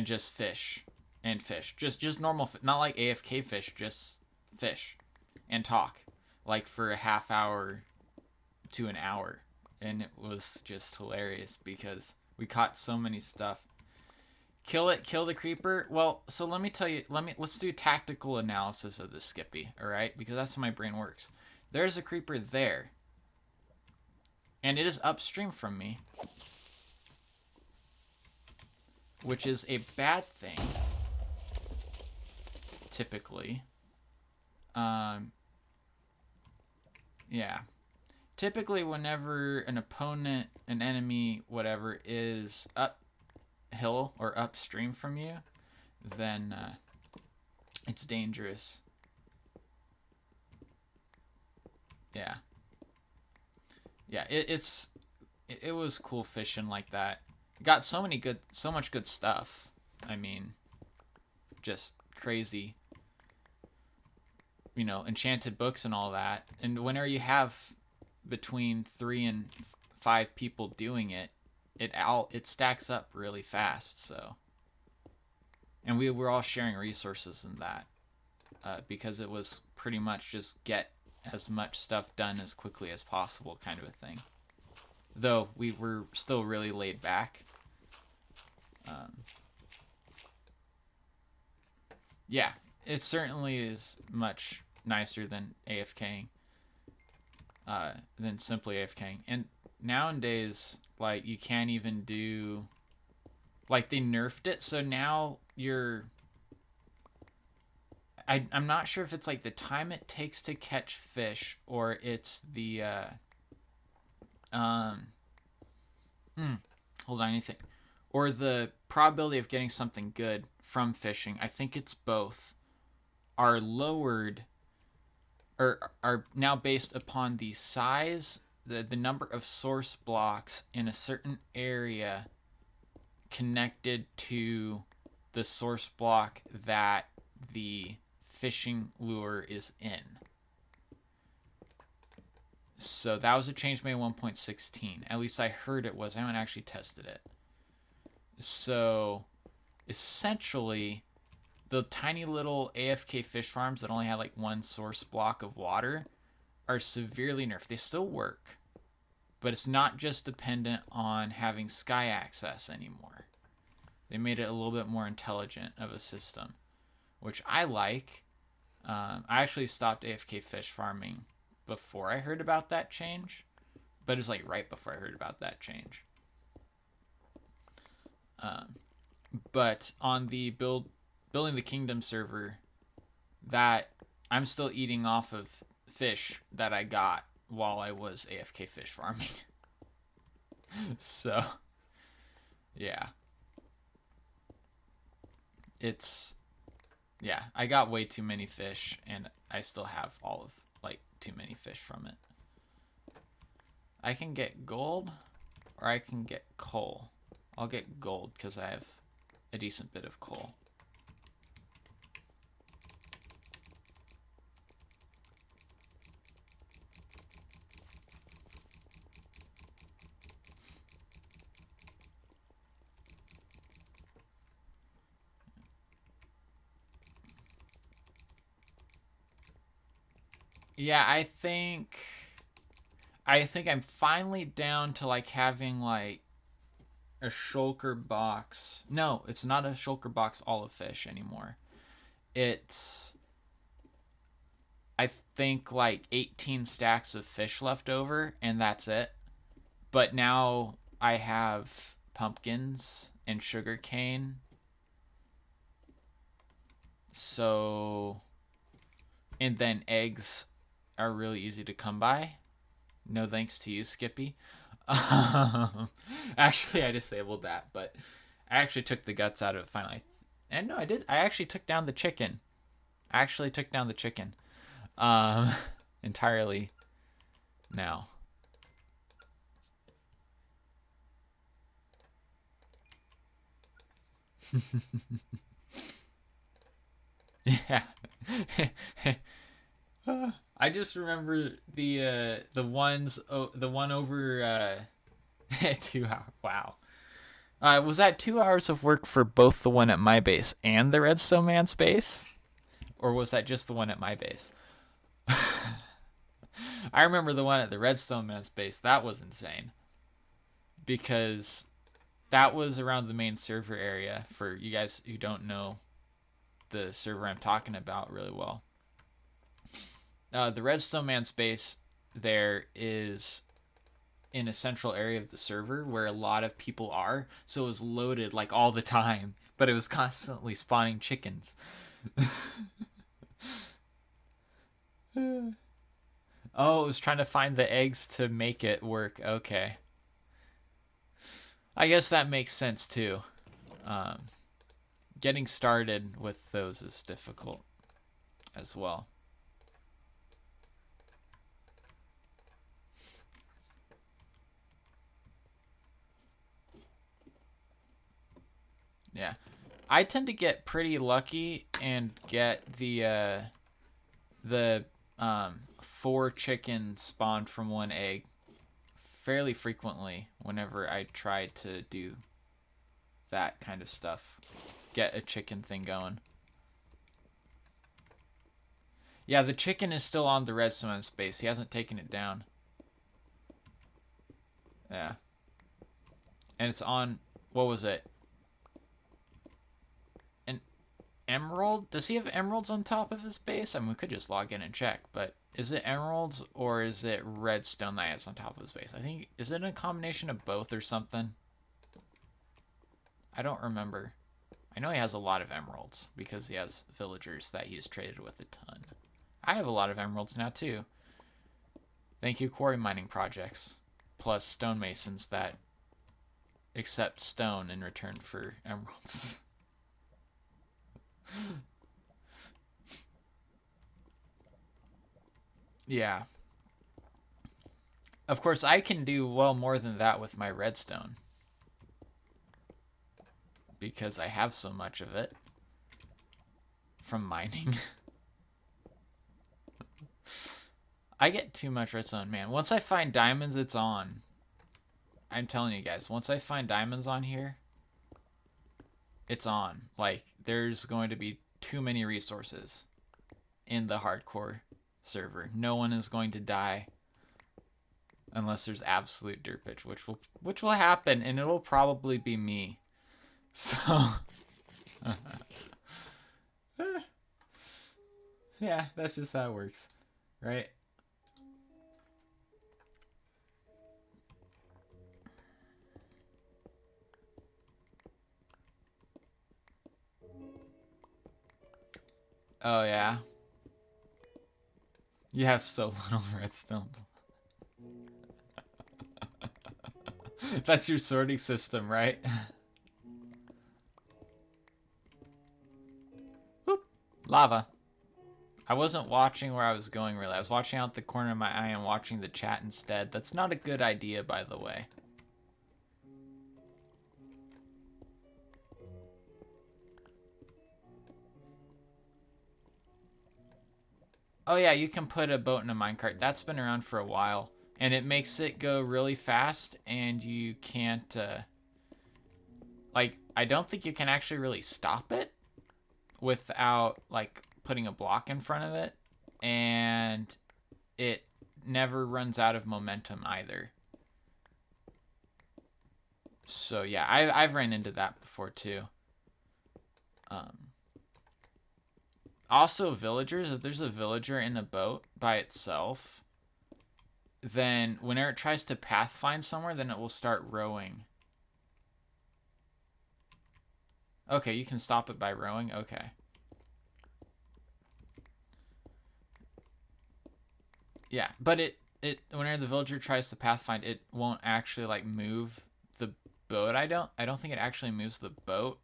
Speaker 1: just fish and fish, just normal, not like AFK fish, just fish and talk, like, for a half hour to an hour, and it was just hilarious because we caught so many stuff. Kill the creeper. Well, so let me tell you, let's do tactical analysis of the Skippy, all right? Because that's how my brain works. There's a creeper there, and it is upstream from me, which is a bad thing, typically. Yeah. Typically, whenever an opponent, an enemy, whatever, is uphill or upstream from you, then it's dangerous. Yeah. Yeah, it was cool fishing like that. Got so much good stuff. I mean, just crazy. You know, enchanted books and all that. And whenever you have between 3 and 5 people doing it, it stacks up really fast. So, and we were all sharing resources in that because it was pretty much just get as much stuff done as quickly as possible kind of a thing. Though we were still really laid back. Yeah, it certainly is much nicer than AFKing, than simply AFKing. And nowadays, like, you can't even do, like, they nerfed it, so now I'm not sure if it's like the time it takes to catch fish, or it's the um hold on, anything, or the probability of getting something good from fishing. I think it's both, are lowered, or are now based upon the size, the number of source blocks in a certain area connected to the source block that the fishing lure is in. So that was a change made in 1.16. At least I heard it was. I haven't actually tested it. So essentially, the tiny little AFK fish farms that only had like one source block of water are severely nerfed. They still work, but it's not just dependent on having sky access anymore. They made it a little bit more intelligent of a system, which I like. I actually stopped AFK fish farming before I heard about that change, but it's like right before I heard about that change. But on the building the kingdom server, that I'm still eating off of fish that I got while I was AFK fish farming. So, yeah. I got way too many fish, and I still have all of, like, too many fish from it. I can get gold, or I can get coal. I'll get gold, because I have a decent bit of coal. Yeah, I think I'm finally down to like having like a shulker box. No, it's not a shulker box olive fish anymore. It's, I think, like 18 stacks of fish left over, and that's it. But now I have pumpkins and sugar cane. So, and then eggs are really easy to come by. No thanks to you, Skippy. Actually, I disabled that, but I actually took the guts out of it finally. And no, I did. I actually took down the chicken. Um, entirely now. Yeah. I just remember the one over 2 hours. Wow. Was that 2 hours of work for both the one at my base and the Redstone Man's base? Or was that just the one at my base? I remember the one at the Redstone Man's base. That was insane. Because that was around the main server area, for you guys who don't know the server I'm talking about really well. The Redstone Man's base there is in a central area of the server where a lot of people are, so it was loaded like all the time, but it was constantly spawning chickens. Oh, it was trying to find the eggs to make it work. Okay. I guess that makes sense too. Getting started with those is difficult as well. Yeah. I tend to get pretty lucky and get the 4 chickens spawned from 1 egg fairly frequently whenever I try to do that kind of stuff. Get a chicken thing going. Yeah, the chicken is still on the redstone space. He hasn't taken it down. Yeah. And it's on, what was it? emerald? Does he have emeralds on top of his base? I mean, we could just log in and check, but is it emeralds or is it redstone that he has on top of his base? I think, is it a combination of both or something? I don't remember. I know he has a lot of emeralds because he has villagers that he's traded with a ton. I have a lot of emeralds now too. Thank you, quarry mining projects. Plus stonemasons that accept stone in return for emeralds. Yeah. Of course, I can do well more than that with my redstone. Because I have so much of it. From mining. I get too much redstone, man. Once I find diamonds, it's on. I'm telling you guys, once I find diamonds on here, it's on. Like, there's going to be too many resources in the hardcore server. No one is going to die unless there's absolute dirt pitch, which will happen, and it'll probably be me. So yeah, that's just how it works, right? Oh yeah, you have so little redstone. That's your sorting system, right? Whoop, lava. I wasn't watching where I was going, really. I was watching out the corner of my eye and watching the chat instead. That's not a good idea, by the way. Oh yeah, you can put a boat in a minecart. That's been around for a while. And it makes it go really fast, and you can't, like, I don't think you can actually really stop it without, like, putting a block in front of it. And it never runs out of momentum either. So yeah, I've ran into that before too. Also, villagers, if there's a villager in a boat by itself, then whenever it tries to pathfind somewhere, then it will start rowing. Okay, you can stop it by rowing? Okay. Yeah, but it whenever the villager tries to pathfind, it won't actually like move the boat. I don't think it actually moves the boat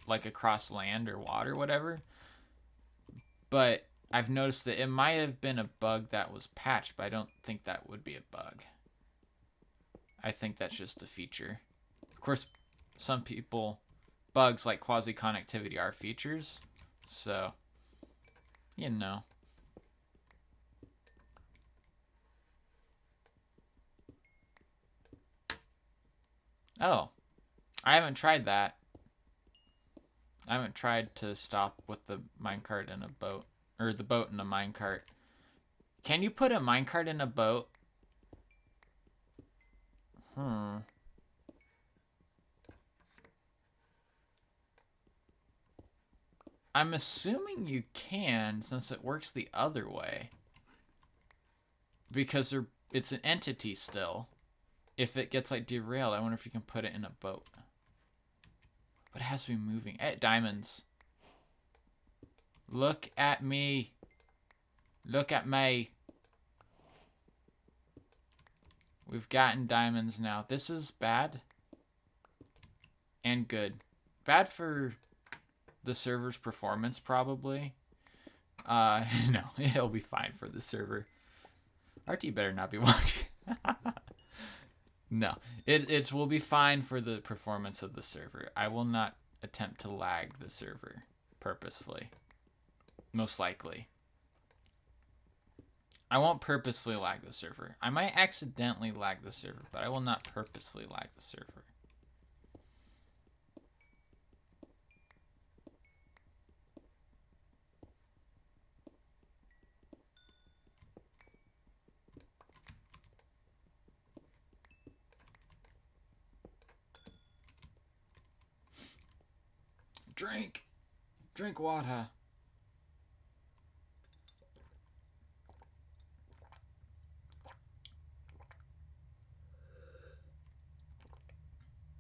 Speaker 1: like across land or water, whatever. But I've noticed that it might have been a bug that was patched, but I don't think that would be a bug. I think that's just a feature. Of course, some people, bugs like quasi-connectivity are features, so, you know. Oh, I haven't tried that. I haven't tried to stop with the minecart in a boat, or the boat in a minecart. Can you put a minecart in a boat? I'm assuming you can, since it works the other way. Because it's an entity still. If it gets like derailed, I wonder if you can put it in a boat. But it has to be moving. Diamonds. Look at me. Look at me. We've gotten diamonds now. This is bad. And good. Bad for the server's performance, probably. No. It'll be fine for the server. RT better not be watching. No. It will be fine for the performance of the server. I will not attempt to lag the server purposely. Most likely. I won't purposely lag the server. I might accidentally lag the server, but I will not purposely lag the server. Drink. Drink water.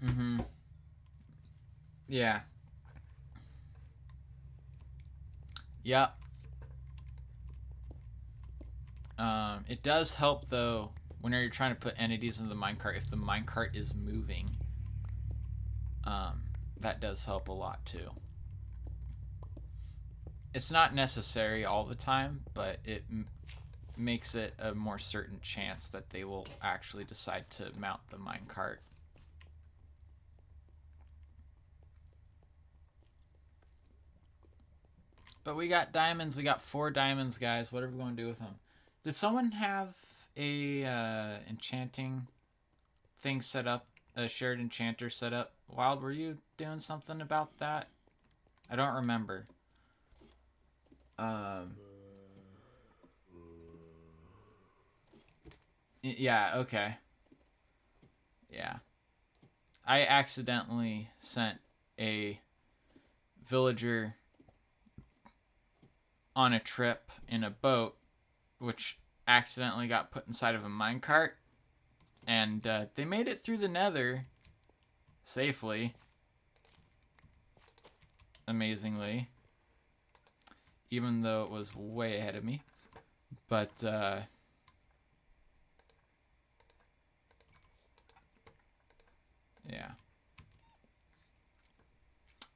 Speaker 1: Mm-hmm. Yeah. Yep. It does help though whenever you're trying to put entities in the minecart. If the minecart is moving, that does help a lot too. It's not necessary all the time, but it makes it a more certain chance that they will actually decide to mount the minecart. But we got diamonds. We got 4 diamonds, guys. What are we going to do with them? Did someone have a enchanting thing set up? A shared enchanter set up? Wild, were you doing something about that? I don't remember. Yeah, okay. Yeah. I accidentally sent a villager on a trip in a boat, which accidentally got put inside of a minecart, and they made it through the nether safely, amazingly, even though it was way ahead of me. But yeah,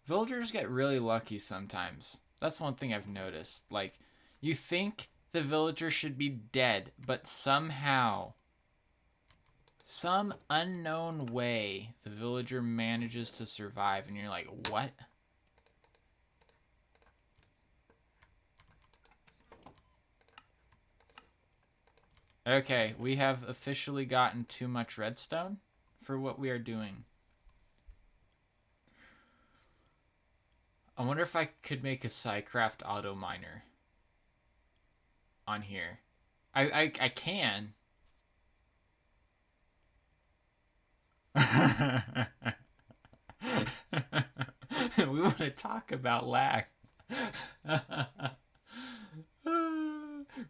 Speaker 1: villagers get really lucky sometimes. That's one thing I've noticed. Like, you think the villager should be dead, but somehow, some unknown way, the villager manages to survive, and you're like, what? Okay, we have officially gotten too much redstone for what we are doing. I wonder if I could make a FooCraft auto miner on here. I can. We want to talk about lag.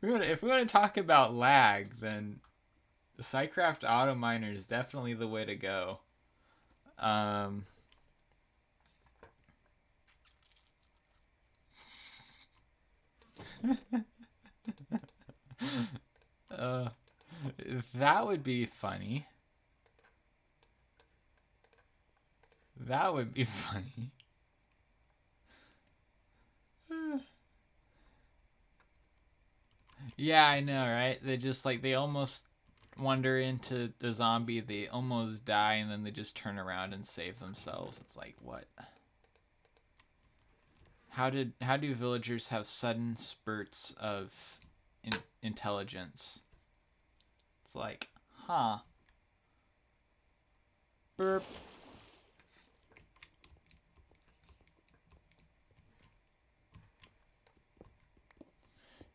Speaker 1: If we want to talk about lag, then the FooCraft auto miner is definitely the way to go. That would be funny. That would be funny. Yeah, I know, right? They just like they almost wander into the zombie, they almost die, and then they just turn around and save themselves. It's like, what? How do villagers have sudden spurts of intelligence? It's like, huh? Burp.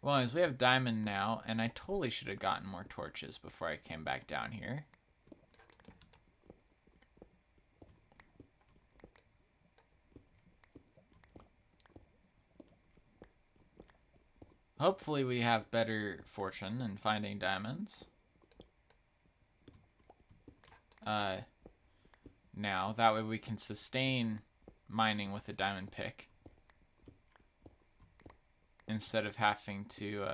Speaker 1: Well, as we have diamond now, and I totally should have gotten more torches before I came back down here. Hopefully we have better fortune in finding diamonds. Now, that way we can sustain mining with a diamond pick instead of having to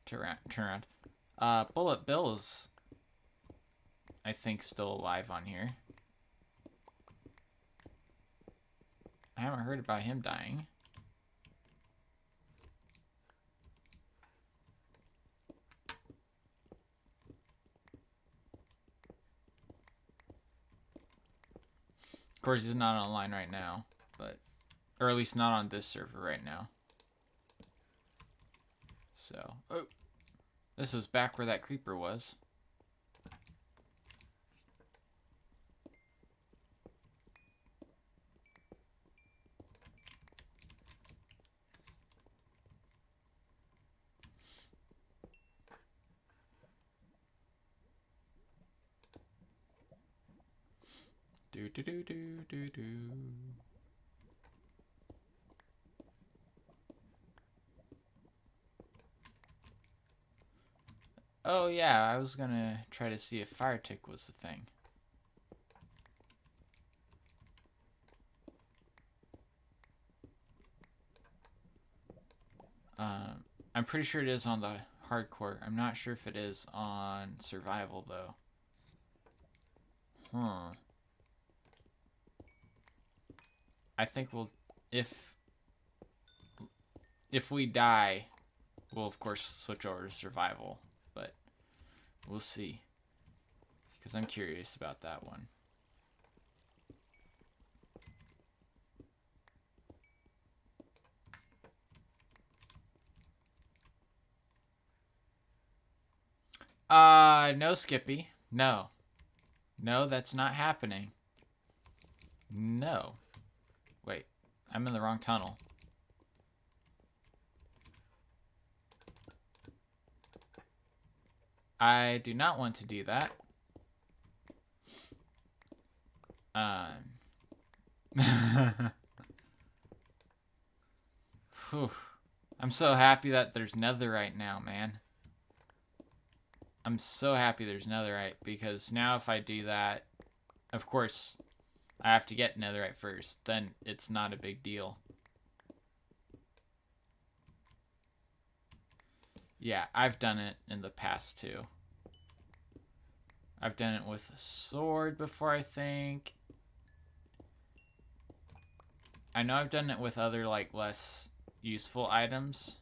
Speaker 1: turn around. Bullet Bill is, I think, still alive on here. I haven't heard about him dying. Of course, he's not online right now, but, or at least not on this server right now. So, oh, this is back where that creeper was. Do do do do do do. Oh yeah, I was gonna try to see if fire tick was the thing. I'm pretty sure it is on the hardcore. I'm not sure if it is on survival though. I think we'll, if we die, we'll of course switch over to survival, but we'll see. Because I'm curious about that one. No, Skippy. No. No, that's not happening. No. Wait, I'm in the wrong tunnel. I do not want to do that. Whew. I'm so happy that there's netherite now, man. I'm so happy there's netherite, because now if I do that, of course, I have to get netherite first. Then it's not a big deal. Yeah, I've done it in the past too. I've done it with a sword before, I think. I know I've done it with other, like, less useful items.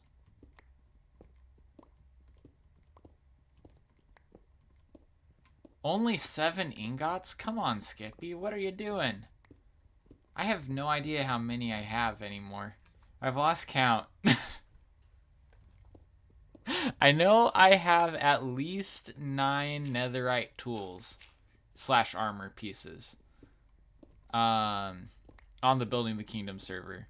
Speaker 1: Only 7 ingots? Come on, Skippy, what are you doing? I have no idea how many I have anymore. I've lost count. I know I have at least 9 netherite tools / armor pieces on the Building the Kingdom server.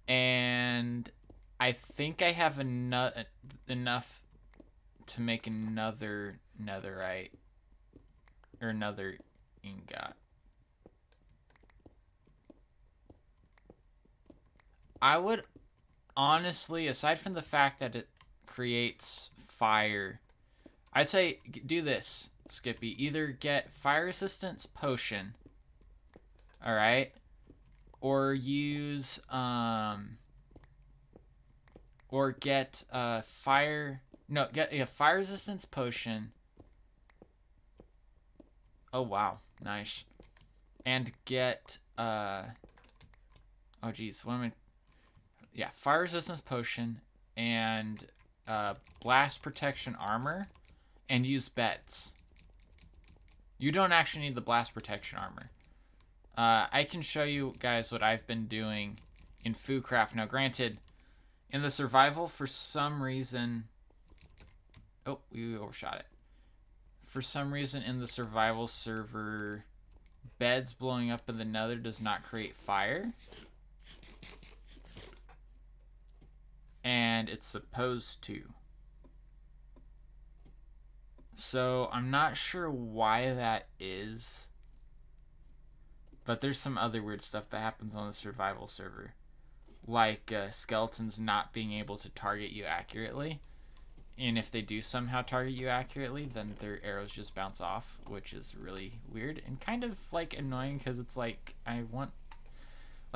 Speaker 1: And I think I have enough to make another netherite or another ingot. I would honestly, aside from the fact that it creates fire, I'd say do this, Skippy. Either get fire resistance potion, all right, or use or get get a fire resistance potion. Oh wow, nice. And get oh geez, what am I? Yeah, fire resistance potion and blast protection armor, and use beds. You don't actually need the blast protection armor. I can show you guys what I've been doing in FooCraft. Now, granted, in the survival, for some reason... Oh, we overshot it. For some reason, in the survival server, beds blowing up in the nether does not create fire. And it's supposed to. So, I'm not sure why that is. But there's some other weird stuff that happens on the survival server. Like skeletons not being able to target you accurately. And if they do somehow target you accurately, then their arrows just bounce off, which is really weird and kind of like annoying, because it's like,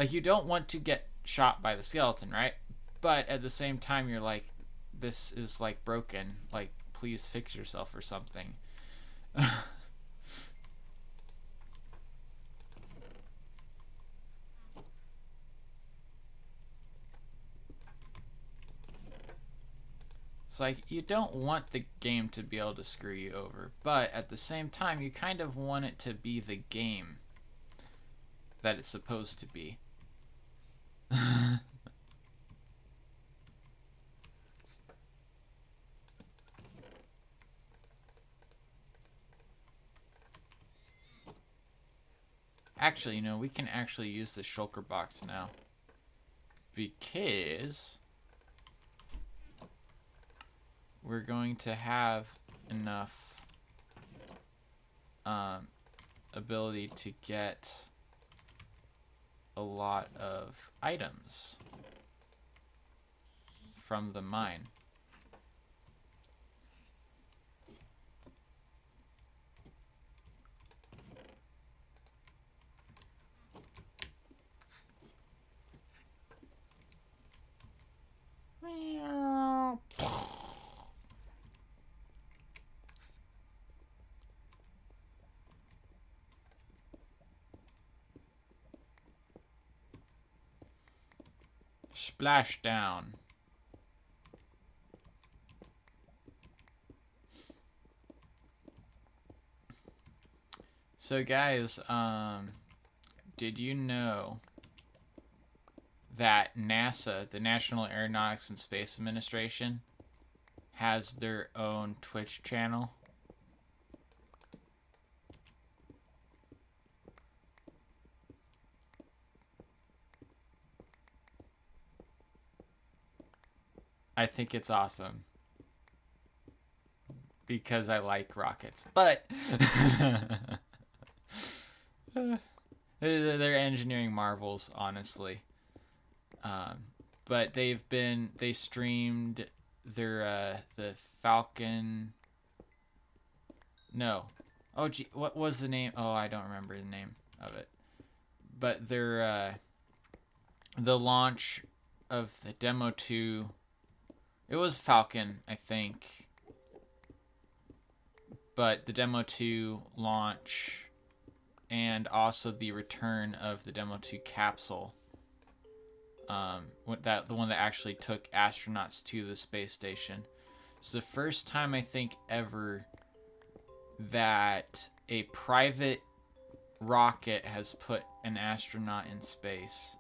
Speaker 1: you don't want to get shot by the skeleton, right? But at the same time, you're like, this is like broken, like please fix yourself or something. It's like, you don't want the game to be able to screw you over, but at the same time, you kind of want it to be the game that it's supposed to be. Actually, we can actually use the shulker box now, because we're going to have enough ability to get a lot of items from the mine. Splashdown. So guys, did you know that NASA, the National Aeronautics and Space Administration, has their own Twitch channel? I think it's awesome because I like rockets, but they're engineering marvels, honestly. But they streamed their the Falcon. No, oh gee, what was the name? Oh, I don't remember the name of it. But their the launch of the Demo 2. It was Falcon, I think. But the Demo 2 launch and also the return of the Demo 2 capsule. The one that actually took astronauts to the space station. It's the first time, I think, ever that a private rocket has put an astronaut in space.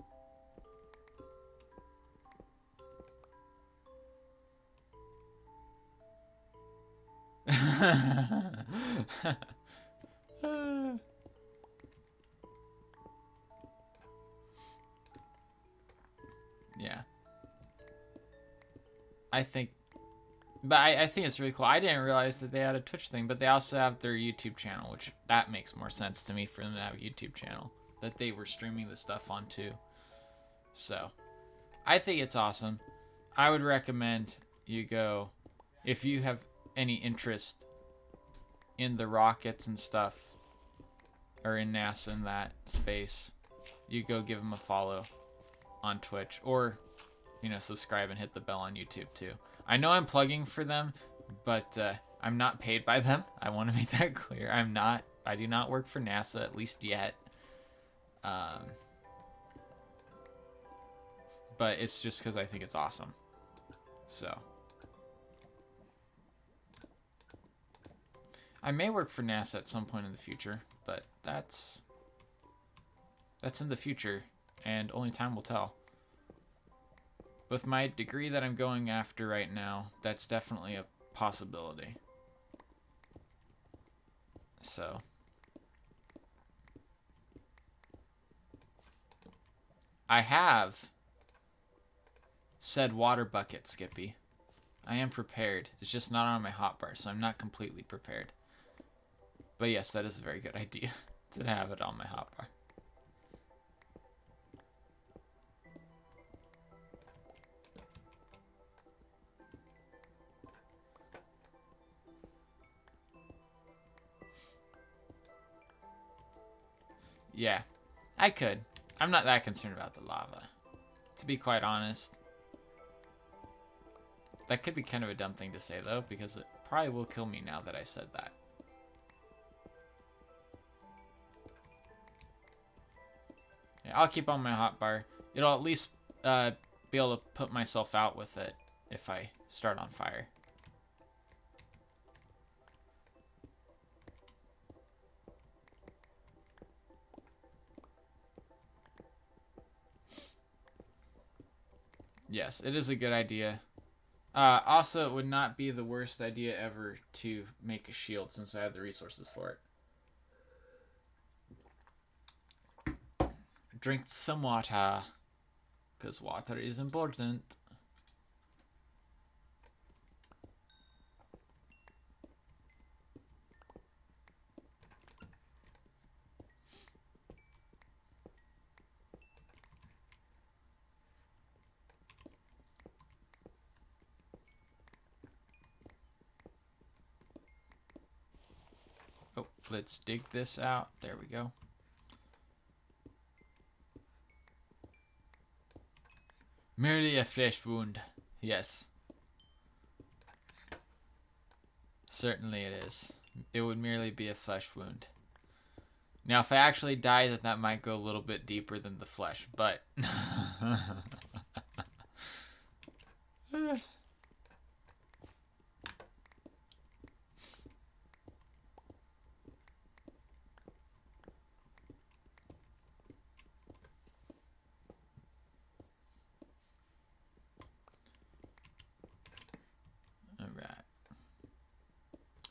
Speaker 1: Yeah. I think it's really cool. I didn't realize that they had a Twitch thing, but they also have their YouTube channel, which that makes more sense to me for them to have a YouTube channel that they were streaming the stuff on too. So, I think it's awesome. I would recommend you go if you have any interest in the rockets and stuff, or in NASA in that space. You go give them a follow on Twitch, or subscribe and hit the bell on YouTube too. I know I'm plugging for them, but I'm not paid by them. I want to make that clear. I do not work for NASA, at least yet. But it's just because I think it's awesome. So I may work for NASA at some point in the future, but that's in the future, and only time will tell. With my degree that I'm going after right now, that's definitely a possibility. So I have said water bucket, Skippy. I am prepared. It's just not on my hotbar, so I'm not completely prepared. But yes, that is a very good idea to have it on my hotbar. Yeah, I could. I'm not that concerned about the lava, to be quite honest. That could be kind of a dumb thing to say, though, because it probably will kill me now that I said that. Yeah, I'll keep on my hotbar. It'll at least be able to put myself out with it if I start on fire. Yes, it is a good idea. Also, it would not be the worst idea ever to make a shield since I have the resources for it. Drink some water, because water is important. Oh, let's dig this out. There we go. Merely a flesh wound. Yes. Certainly it is. It would merely be a flesh wound. Now, if I actually die, that might go a little bit deeper than the flesh, but...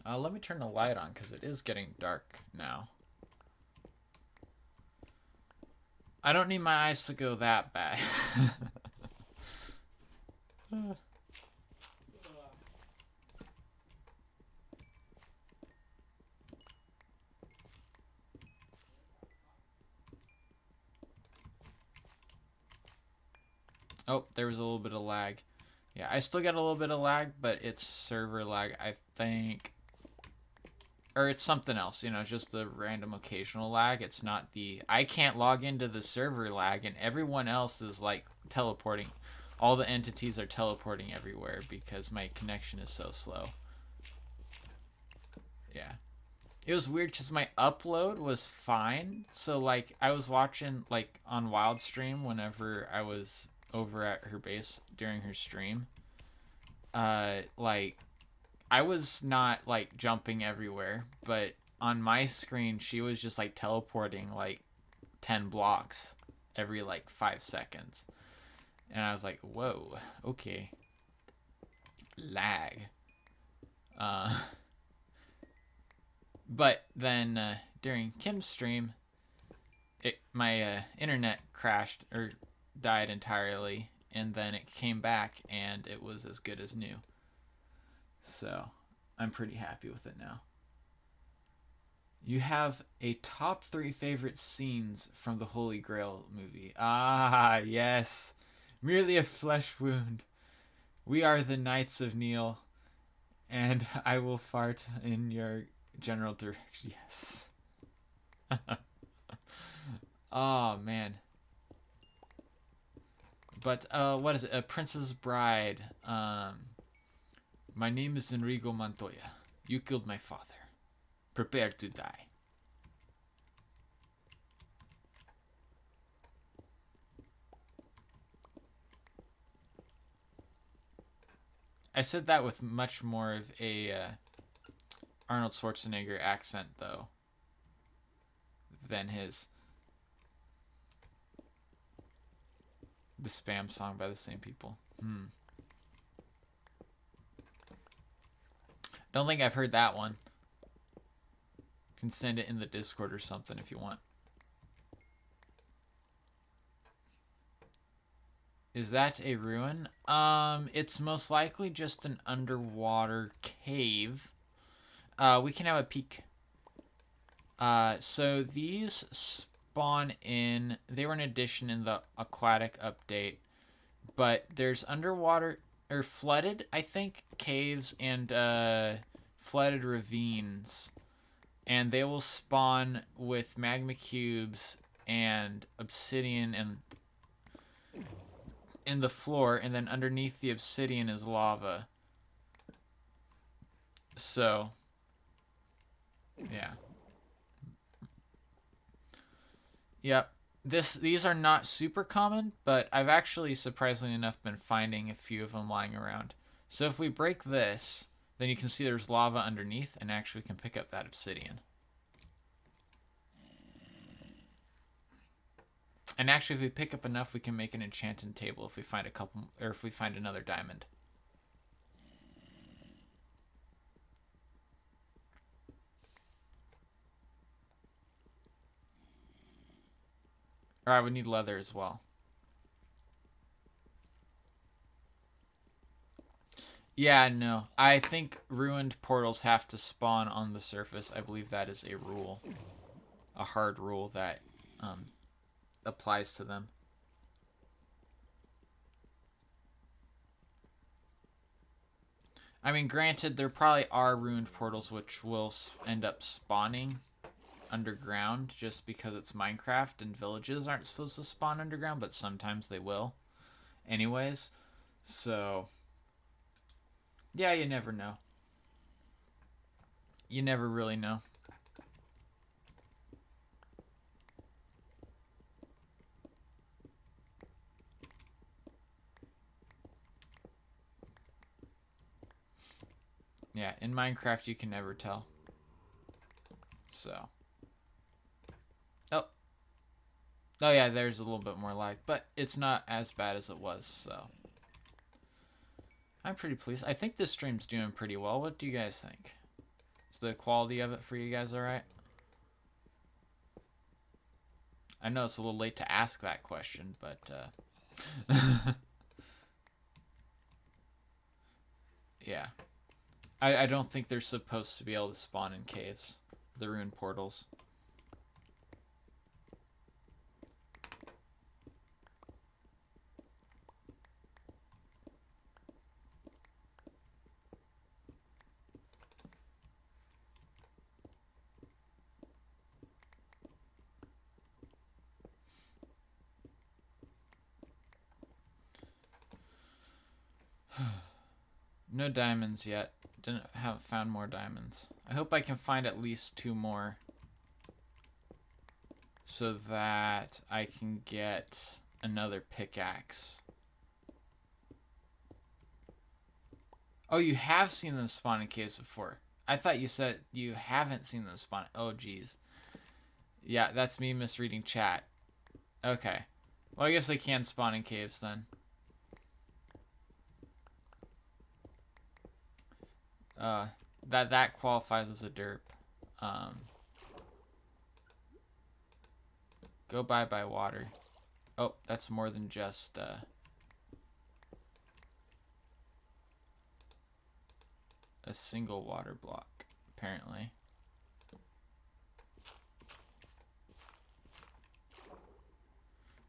Speaker 1: Let me turn the light on because it is getting dark now. I don't need my eyes to go that bad. Oh, there was a little bit of lag. Yeah, I still get a little bit of lag, but it's server lag, I think. Or it's something else, you know, just the random occasional lag. It's not the... I can't log into the server lag, and everyone else is, like, teleporting. All the entities are teleporting everywhere because my connection is so slow. Yeah. It was weird because my upload was fine. So, like, I was watching, like, on Wild Stream whenever I was over at her base during her stream. Like, I was not, like, jumping everywhere, but on my screen, she was just, like, teleporting, like, 10 blocks every, like, 5 seconds. And I was like, whoa, okay. Lag. But then during Kim's stream, my internet crashed or died entirely, and then it came back and it was as good as new. So I'm pretty happy with it now. You have a top 3 favorite scenes from the Holy Grail movie. Ah, yes. Merely a flesh wound. We are the Knights of Neil, and I will fart in your general direction. Yes. Oh, man. But, what is it? A Princess Bride. My name is Enrico Montoya. You killed my father. Prepare to die. I said that with much more of a Arnold Schwarzenegger accent, though, than his. The Spam song by the same people. Don't think I've heard that one. Can send it in the Discord or something if you want. Is that a ruin? It's most likely just an underwater cave. We can have a peek. So these spawn in... They were an addition in the aquatic update. But there's underwater... Or flooded, I think, caves and flooded ravines. And they will spawn with magma cubes and obsidian and in the floor, and then underneath the obsidian is lava. So, yeah. Yep. These are not super common, but I've actually, surprisingly enough, been finding a few of them lying around. So if we break this, then you can see there's lava underneath, and actually can pick up that obsidian. And actually, if we pick up enough, we can make an enchanted table if we find a couple, or if we find another diamond. Alright, we need leather as well. Yeah, no. I think ruined portals have to spawn on the surface. I believe that is a rule. A hard rule that applies to them. I mean, granted, there probably are ruined portals which will end up spawning underground just because it's Minecraft and villages aren't supposed to spawn underground, but sometimes they will anyways. So, yeah, you never know. You never really know. Yeah, in Minecraft you can never tell. So. Oh yeah, there's a little bit more lag, but it's not as bad as it was, so. I'm pretty pleased. I think this stream's doing pretty well. What do you guys think? Is the quality of it for you guys alright? I know it's a little late to ask that question, but yeah. I don't think they're supposed to be able to spawn in caves, the rune portals. No diamonds yet. Haven't found more diamonds. I hope I can find at least 2 more so that I can get another pickaxe. Oh, you have seen them spawn in caves before. I thought you said you haven't seen them spawn. Oh, geez. Yeah, that's me misreading chat. Okay. Well, I guess they can spawn in caves then. That qualifies as a derp. Go by water. Oh, that's more than just a single water block, apparently.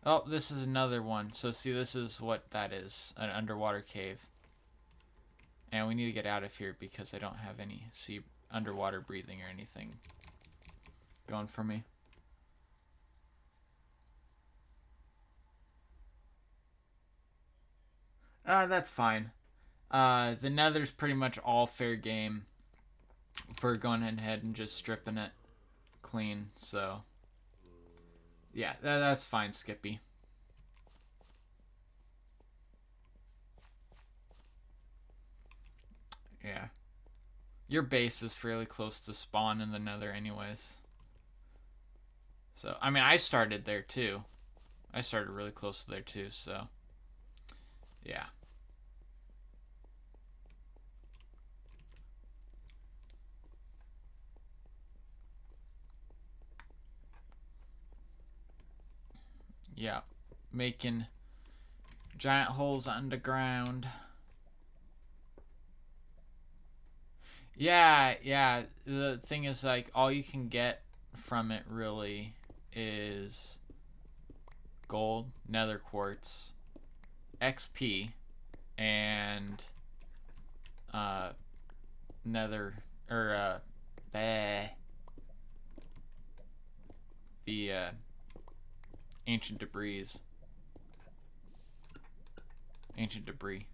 Speaker 1: Oh, this is another one. So see, this is what that is, an underwater cave. And we need to get out of here because I don't have any underwater breathing or anything going for me. That's fine. The nether's pretty much all fair game for going ahead and just stripping it clean, so yeah, that's fine, Skippy. Yeah. Your base is fairly close to spawn in the nether anyways. So, I mean, I started there too. I started really close to there too, so yeah. Yeah. Making giant holes underground. Yeah. The thing is, like, all you can get from it really is gold, nether quartz, XP, and nether or the ancient debris. Ancient debris.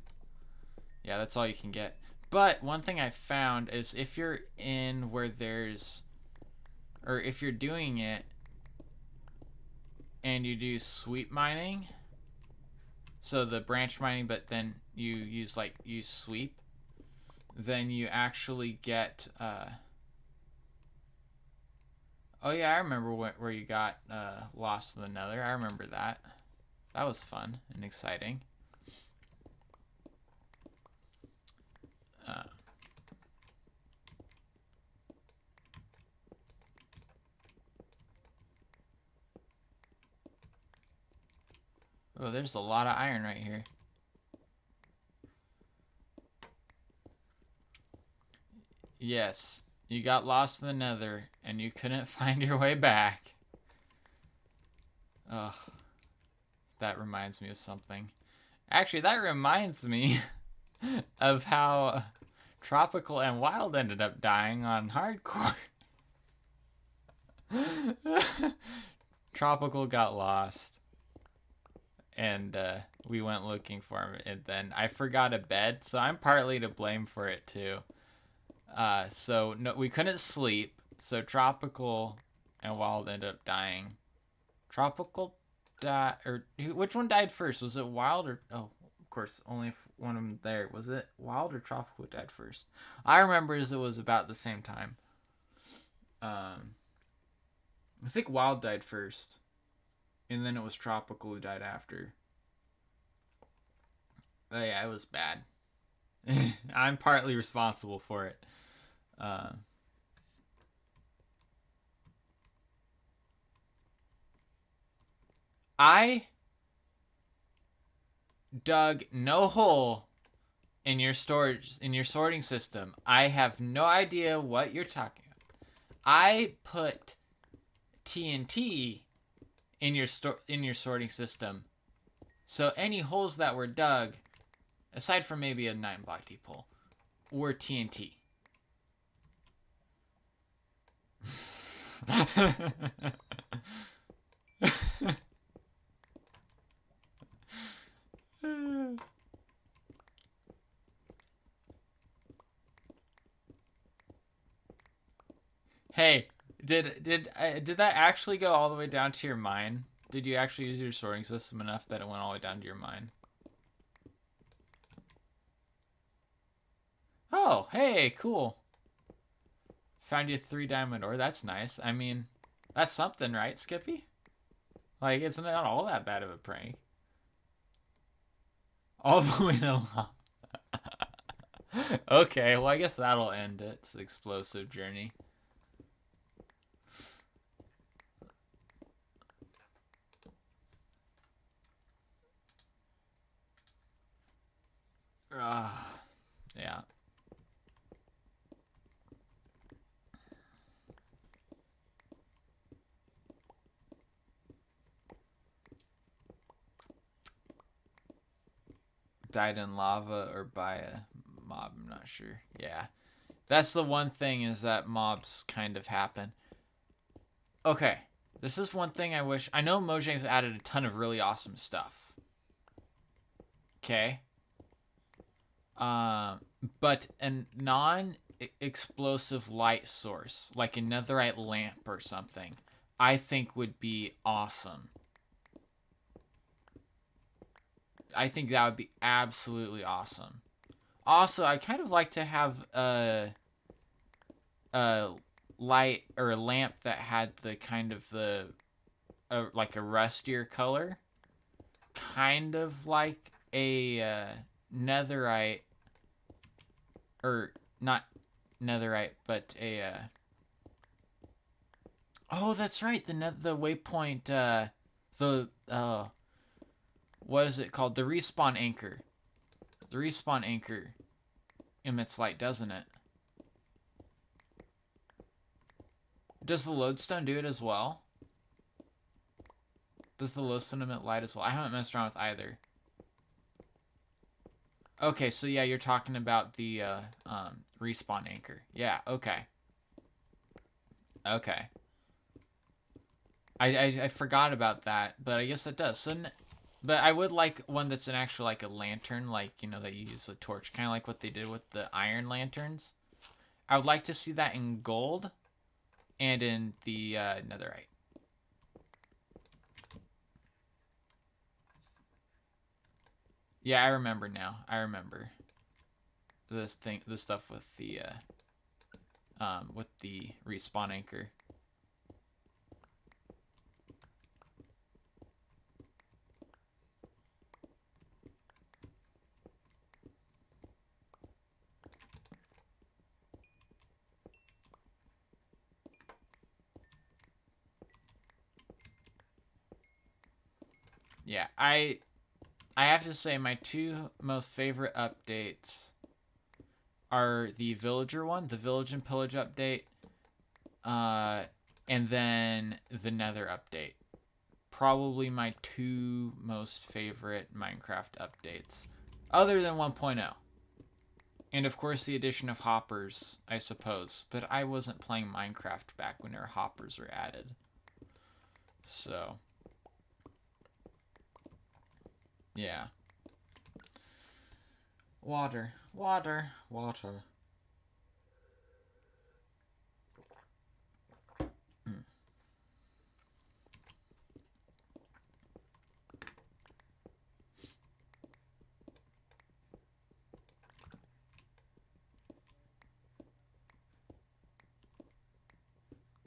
Speaker 1: Yeah, that's all you can get. But one thing I found is if you're in where there's, or if you're doing it and you do sweep mining, so the branch mining, but then you use sweep, then you actually get oh yeah, I remember where you got lost in the nether. I remember that. That was fun and exciting. Oh, there's a lot of iron right here. Yes, you got lost in the nether and you couldn't find your way back. Ugh. That reminds me of something. Actually, that reminds me of how Tropical and Wild ended up dying on hardcore. Tropical got lost. And we went looking for him. And then I forgot a bed, so I'm partly to blame for it too. So no, we couldn't sleep. So Tropical and Wild ended up dying. Tropical died, or which one died first? Was it Wild or of course only one of them there. Was it Wild or Tropical died first? I remember as it was about the same time. I think Wild died first, and then it was Tropical who died after. Oh yeah, it was bad. I'm partly responsible for it. I dug no hole in your sorting system. I have no idea what you're talking about. I put TNT in your sorting system. So any holes that were dug, aside from maybe a 9-block deep hole, were TNT. Hey, did that actually go all the way down to your mine? Did you actually use your sorting system enough that it went all the way down to your mine? Oh, hey, cool. Found you 3 diamond ore. That's nice. I mean, that's something, right, Skippy? Like, it's not all that bad of a prank. All the way to lava. Okay, well, I guess that'll end its explosive journey. Yeah. Died in lava or by a mob, I'm not sure. Yeah. That's the one thing, is that mobs kind of happen. Okay. This is one thing I wish. I know Mojang's added a ton of really awesome stuff. Okay. But a non-explosive light source, like a netherite lamp or something, I think would be awesome. I think that would be absolutely awesome. Also, I kind of like to have a light or a lamp that had the kind of like a rustier color, kind of like a netherite, or not netherite, but a oh, that's right, the waypoint, the what is it called? The respawn anchor. The respawn anchor emits light, doesn't it? Does the lodestone do it as well? Does the lodestone emit light as well? I haven't messed around with either. Okay, so yeah, you're talking about the respawn anchor. Yeah, okay. Okay. I forgot about that, but I guess that does. So, but I would like one that's an actual, like, a lantern, like, you know, that you use a torch, kind of like what they did with the iron lanterns. I would like to see that in gold and in the netherite. Yeah, I remember now. I remember this stuff with the respawn anchor. Yeah, I have to say my 2 most favorite updates are the villager one, the village and pillage update, and then the nether update. Probably my 2 most favorite Minecraft updates, other than 1.0. And of course the addition of hoppers, I suppose. But I wasn't playing Minecraft back when our hoppers were added. So, yeah. Water, water, water.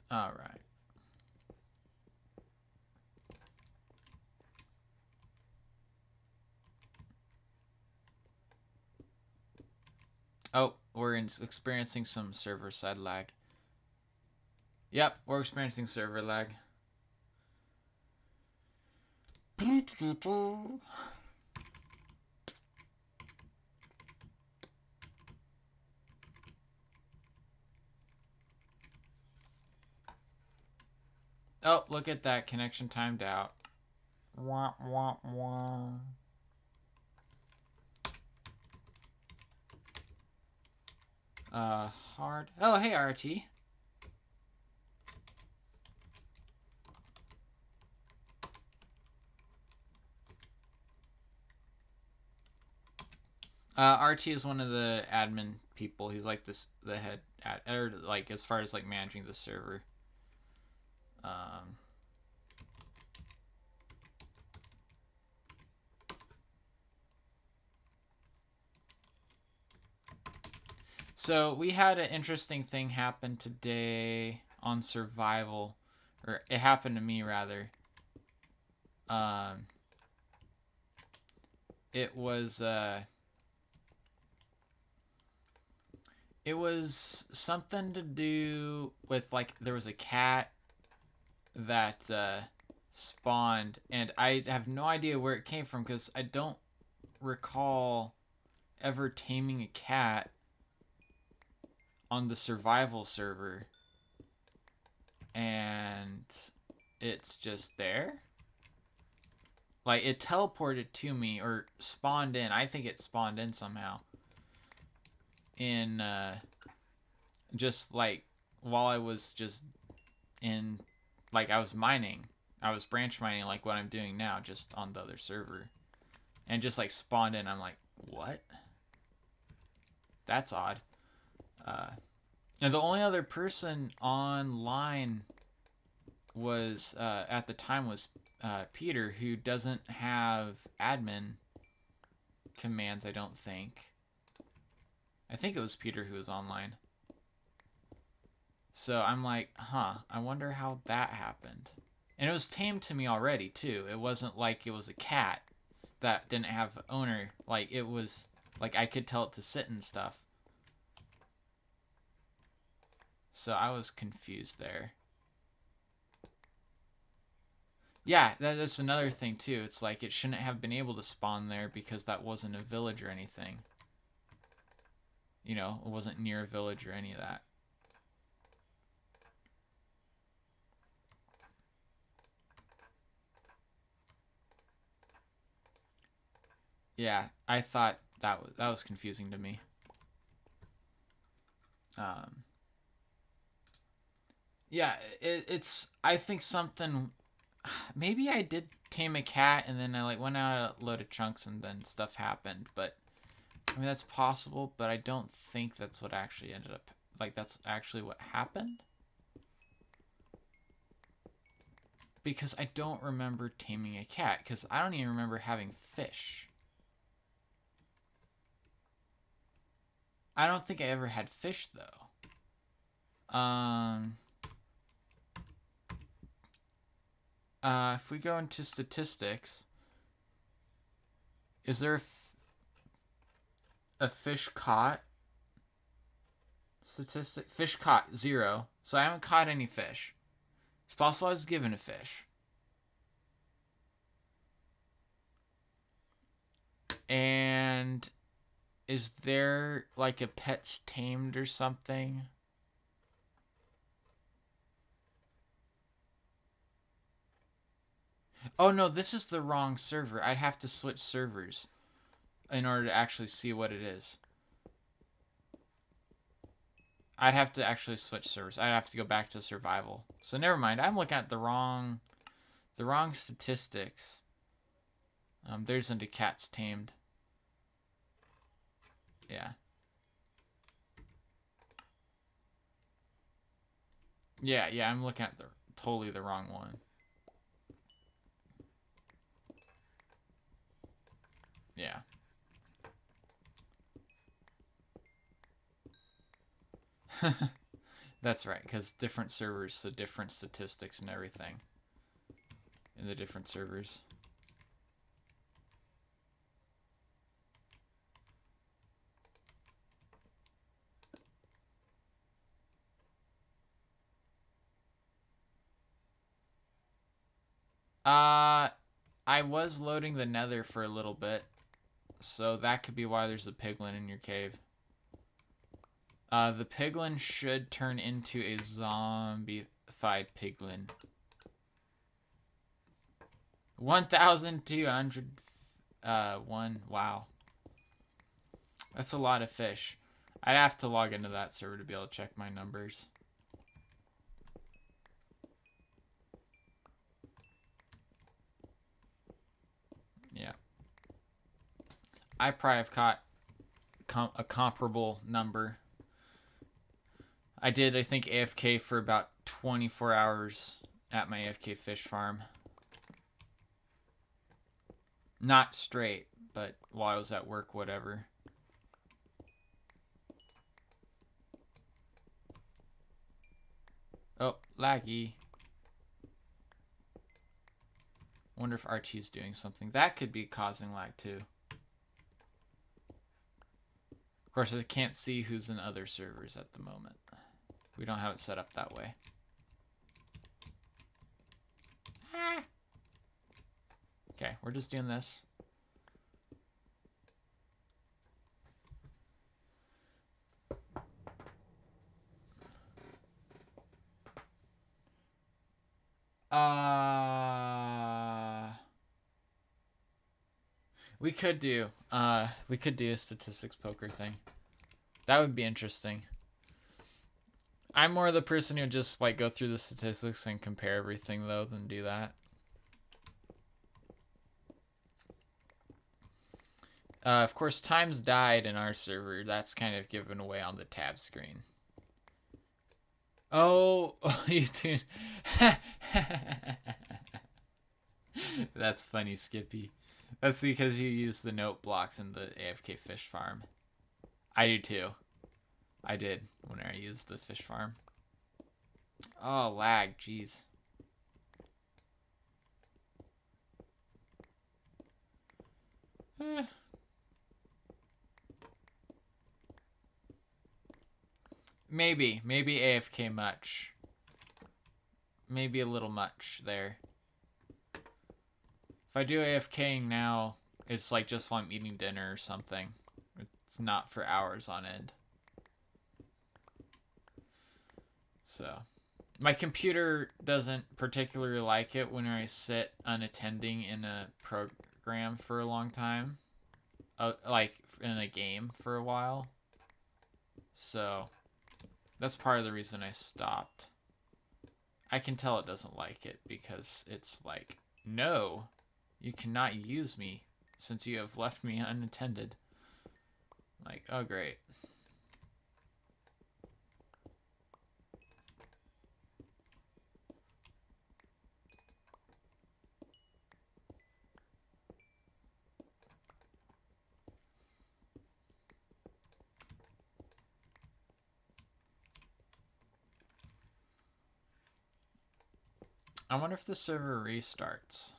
Speaker 1: All right. Oh, we're experiencing some server side lag. Yep, we're experiencing server lag. Oh, look at that. Connection timed out. Wah, wah, wah. Hard. Oh, hey, RT. RT is one of the admin people. He's like the head, or like as far as like managing the server. So we had an interesting thing happen today on survival, or it happened to me rather. It was something to do with like there was a cat that spawned, and I have no idea where it came from because I don't recall ever taming a cat on the survival server, and it's just there. Like it teleported to me or spawned in. I think it spawned in somehow. In just like while I was just in, like I was mining. I was branch mining like what I'm doing now, just on the other server. And just like spawned in. I'm like, what? That's odd. And the only other person online was at the time was Peter, who doesn't have admin commands, I don't think. I think it was Peter who was online. So I'm like, huh, I wonder how that happened. And it was tamed to me already, too. It wasn't like it was a cat that didn't have owner. Like, it was, like, I could tell it to sit and stuff. So I was confused there. Yeah, that's another thing, too. It's like, it shouldn't have been able to spawn there because that wasn't a village or anything. You know, it wasn't near a village or any of that. Yeah, I thought that was confusing to me. Yeah, it's I think something. Maybe I did tame a cat and then I like went out a load of chunks and then stuff happened. But I mean that's possible, but I don't think that's what actually ended up. Like that's actually what happened. Because I don't remember taming a cat. Because I don't even remember having fish. I don't think I ever had fish though. If we go into statistics, is there a fish caught statistic? Fish caught 0. So I haven't caught any fish. It's possible I was given a fish. And is there like a pet's tamed or something? Oh no, this is the wrong server. I'd have to switch servers in order to actually see what it is. I'd have to actually switch servers. I'd have to go back to survival. So never mind. I'm looking at the wrong statistics. There's into cats tamed. Yeah. Yeah, I'm looking at totally the wrong one. Yeah. That's right, because different servers, so different statistics and everything in the different servers. I was loading the nether for a little bit, so that could be why there's a piglin in your cave. The piglin should turn into a zombified piglin. 1,200. Wow. That's a lot of fish. I'd have to log into that server to be able to check my numbers. Yeah. I probably have caught a comparable number. I did, I think, AFK for about 24 hours at my AFK fish farm. Not straight, but while I was at work, whatever. Oh, laggy. Wonder if Archie's doing something. That could be causing lag too. Of course, I can't see who's in other servers at the moment. We don't have it set up that way. Okay, we're just doing this. We could do a statistics poker thing. That would be interesting. I'm more the person who just like go through the statistics and compare everything though than do that. Of course, times died in our server. That's kind of given away on the tab screen. Oh, you do. That's funny, Skippy. That's because you use the note blocks in the AFK fish farm. I do too. I did when I used the fish farm. Oh, lag, jeez. Maybe AFK much. Maybe a little much there. If I do AFKing now, it's like just while I'm eating dinner or something. It's not for hours on end. So, my computer doesn't particularly like it when I sit unattending in a program for a long time. Like in a game for a while. So, that's part of the reason I stopped. I can tell it doesn't like it because it's like, no, you cannot use me since you have left me unattended. Like, oh great. I wonder if the server restarts.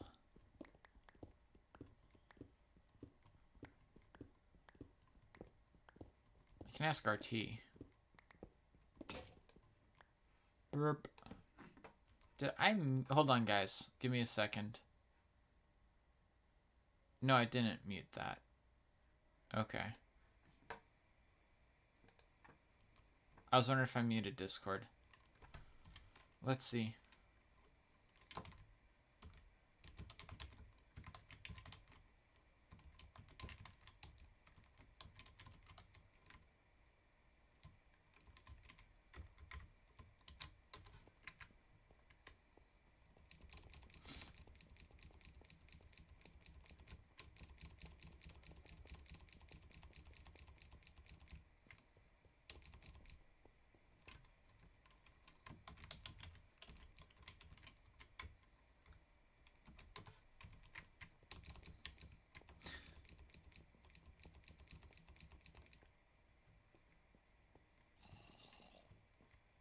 Speaker 1: I can ask RT. Burp. Hold on, guys. Give me a second. No, I didn't mute that. Okay. I was wondering if I muted Discord. Let's see.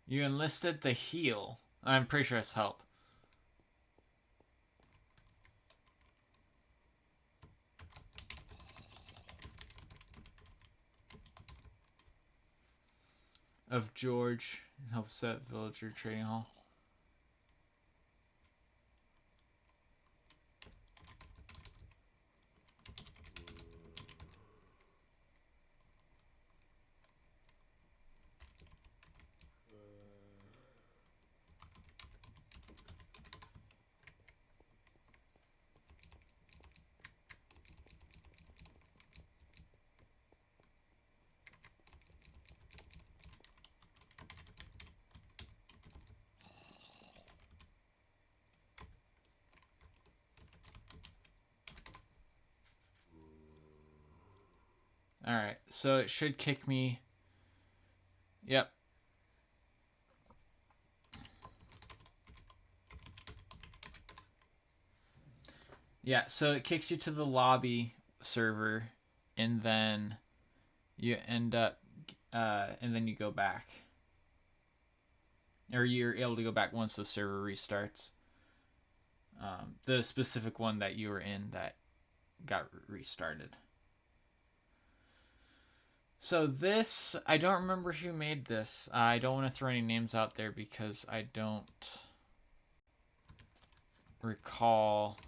Speaker 1: You enlisted the heal. I'm pretty sure it's help. Of George. Help set villager trading hall. Alright, so it should kick me. Yep. Yeah, so it kicks you to the lobby server, and then you end up, and then you go back. Or you're able to go back once the server restarts. The specific one that you were in that got restarted. So this, I don't remember who made this. I don't want to throw any names out there because I don't recall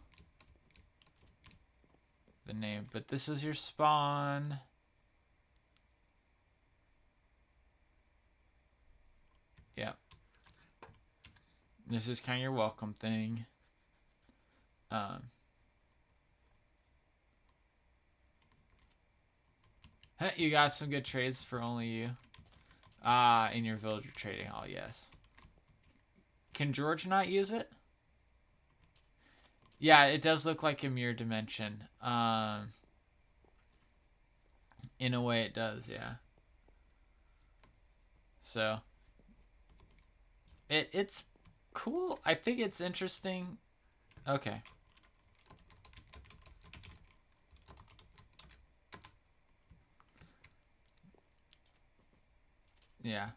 Speaker 1: the name. But this is your spawn. Yeah. This is kind of your welcome thing. You got some good trades for only you. In your villager trading hall, yes. Can George not use it? Yeah, it does look like a mirror dimension. In a way it does, yeah. So it's cool. I think it's interesting. Okay. Yeah.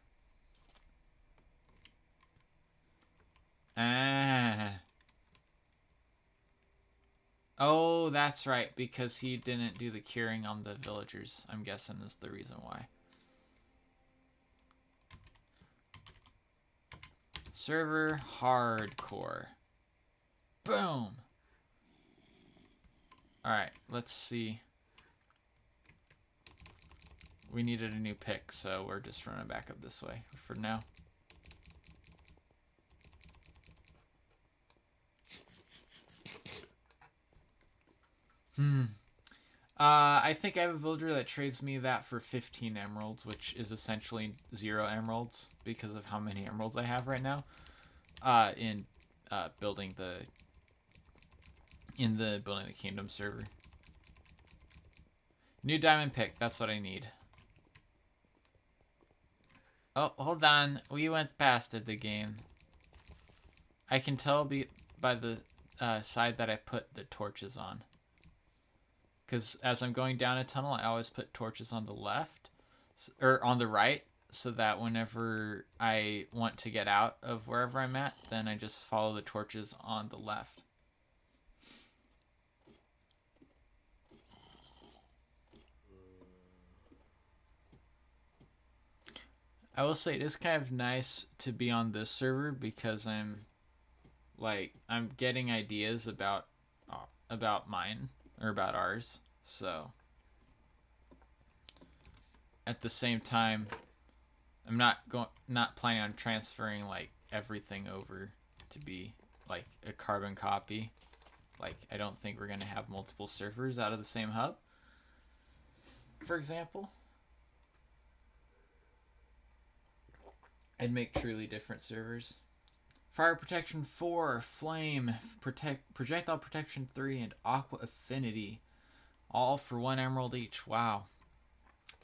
Speaker 1: Ah. Oh, that's right, because he didn't do the curing on the villagers, I'm guessing is the reason why. Server hardcore. Boom. Alright, let's see. We needed a new pick, so we're just running back up this way for now. I think I have a villager that trades me that for 15 emeralds, which is essentially 0 emeralds because of how many emeralds I have right now. In building the kingdom server. New diamond pick, that's what I need. Oh, hold on. We went past it, the game. I can tell by the side that I put the torches on. Because as I'm going down a tunnel, I always put torches on the left, or on the right, so that whenever I want to get out of wherever I'm at, then I just follow the torches on the left. I will say it is kind of nice to be on this server because I'm getting ideas about mine or about ours. So at the same time, I'm not planning on transferring like everything over to be like a carbon copy. Like I don't think we're gonna have multiple servers out of the same hub, for example. I'd make truly different servers. Fire protection 4, flame, projectile protection 3, and aqua affinity. All for 1 emerald each. Wow.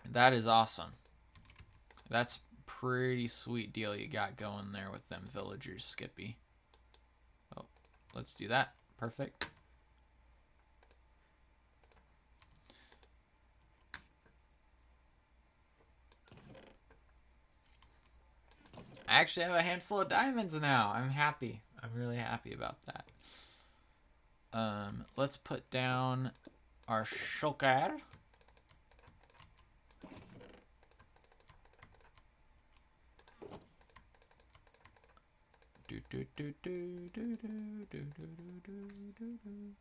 Speaker 1: That is awesome. That's pretty sweet deal you got going there with them villagers, Skippy. Oh, let's do that. Perfect. I actually have a handful of diamonds now. I'm happy. I'm really happy about that. Let's put down our shulker. Do do do do do do do do do do.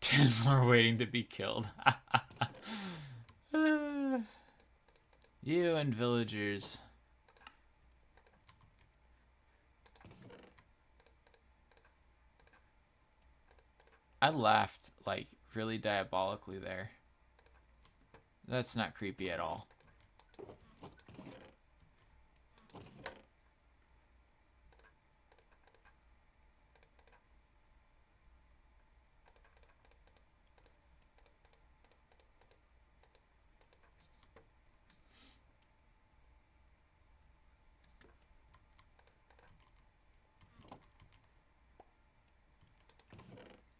Speaker 1: 10 more waiting to be killed. You and villagers. I laughed like really diabolically there. That's not creepy at all.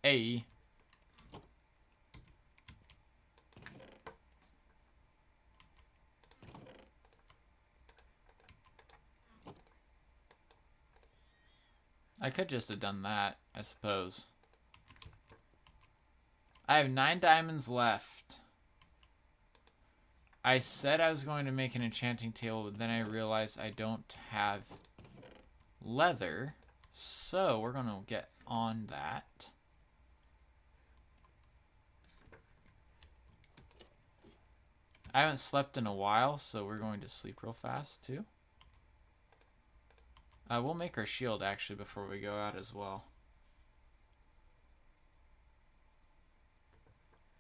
Speaker 1: Hey. I could just have done that, I suppose. I have 9 diamonds left. I said I was going to make an enchanting table, but then I realized I don't have leather. So we're going to get on that. I haven't slept in a while, so we're going to sleep real fast too. We'll make our shield actually before we go out as well.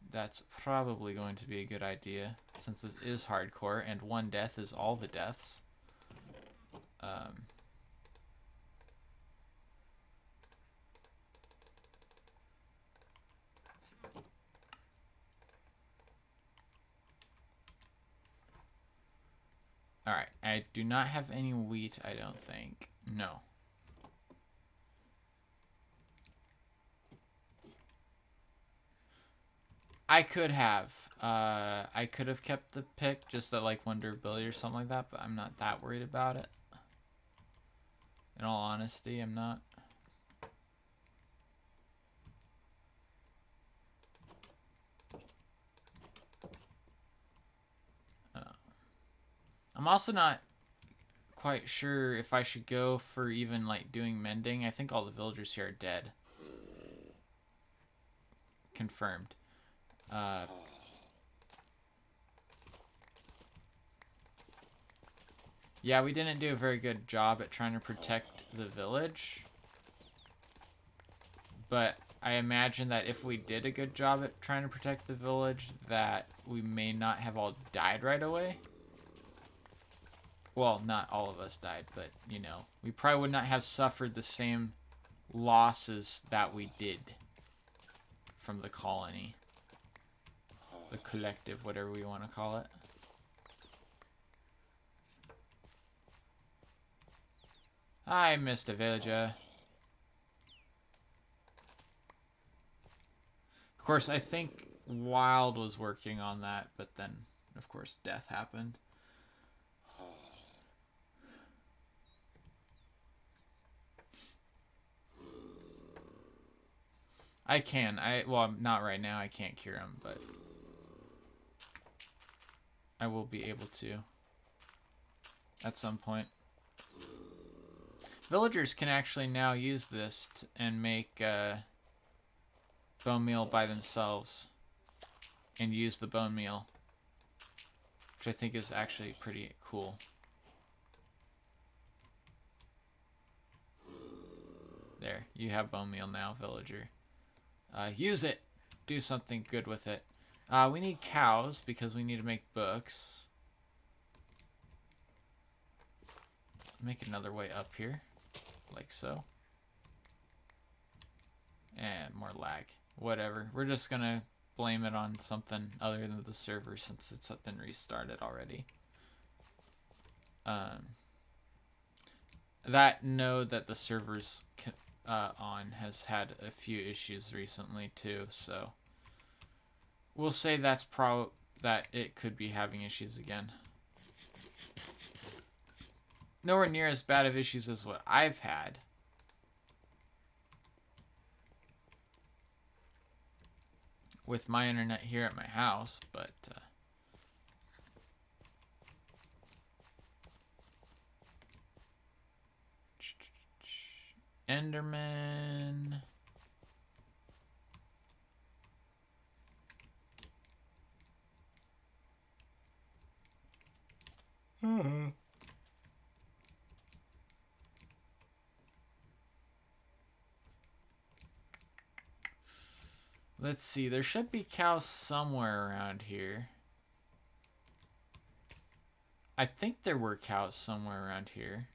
Speaker 1: That's probably going to be a good idea since this is hardcore and 1 death is all the deaths. Alright, I do not have any wheat, I don't think. No. I could have. I could have kept the pick just at like 1 durability or something like that, but I'm not that worried about it. In all honesty, I'm not. I'm also not quite sure if I should go for even like doing mending. I think all the villagers here are dead. Confirmed. Yeah, we didn't do a very good job at trying to protect the village. But I imagine that if we did a good job at trying to protect the village, that we may not have all died right away. Well, not all of us died, but, you know, we probably would not have suffered the same losses that we did from the colony. The collective, whatever we want to call it. I missed a villager. Of course, I think Wild was working on that, but then, of course, death happened. I can. Well, not right now. I can't cure him, but I will be able to at some point. Villagers can actually now use this and make bone meal by themselves and use the bone meal, which I think is actually pretty cool. There, you have bone meal now, villager. Use it. Do something good with it. We need cows because we need to make books. Make another way up here, like so. And more lag. Whatever. We're just gonna blame it on something other than the server since it's been restarted already. That node that the server's on has had a few issues recently too, so we'll say that's that it could be having issues again. Nowhere near as bad of issues as what I've had. With my internet here at my house, but Enderman. Let's see, there should be cows somewhere around here. I think there were cows somewhere around here.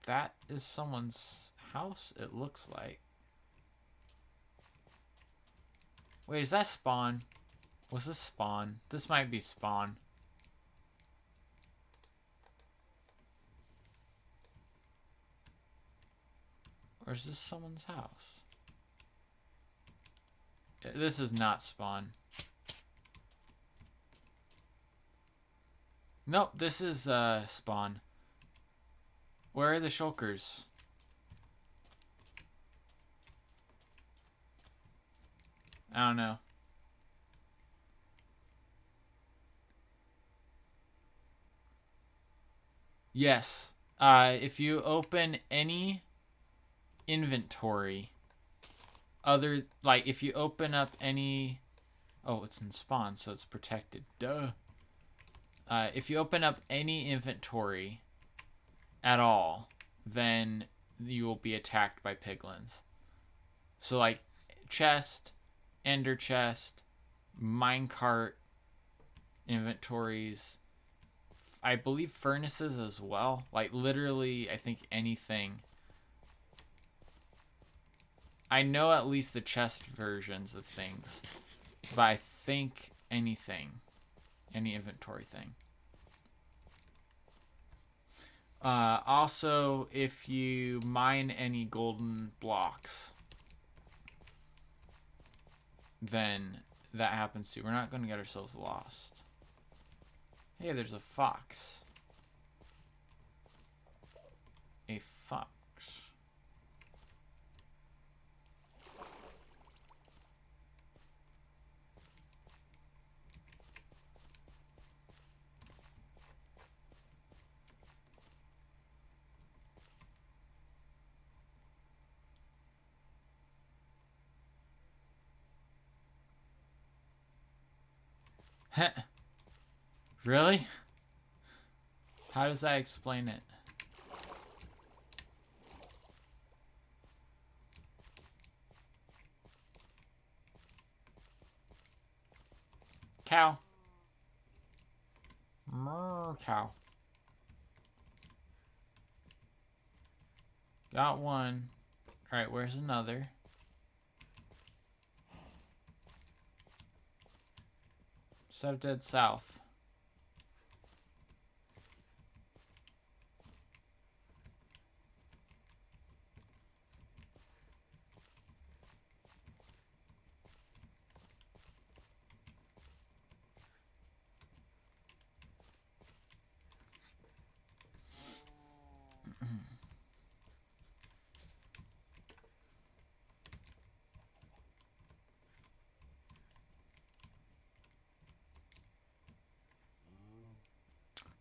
Speaker 1: That is someone's house, it looks like. Wait, is that spawn? Was this spawn? This might be spawn. Or is this someone's house? This is not spawn. Nope, this is spawn. Where are the shulkers? I don't know. Yes. If you open any inventory, if you open up any... Oh, it's in spawn, so it's protected. Duh. If you open up any inventory at all, then you will be attacked by piglins. So, like, chest, ender chest, minecart, inventories... I believe furnaces as well. Like, literally, I think anything. I know at least the chest versions of things. But I think anything. Any inventory thing. Also, if you mine any golden blocks, then that happens too. We're not going to get ourselves lost. Hey, there's a fox. A fox. Really? How does that explain it? Cow. Cow. Got one. Alright, where's another? Just out dead south.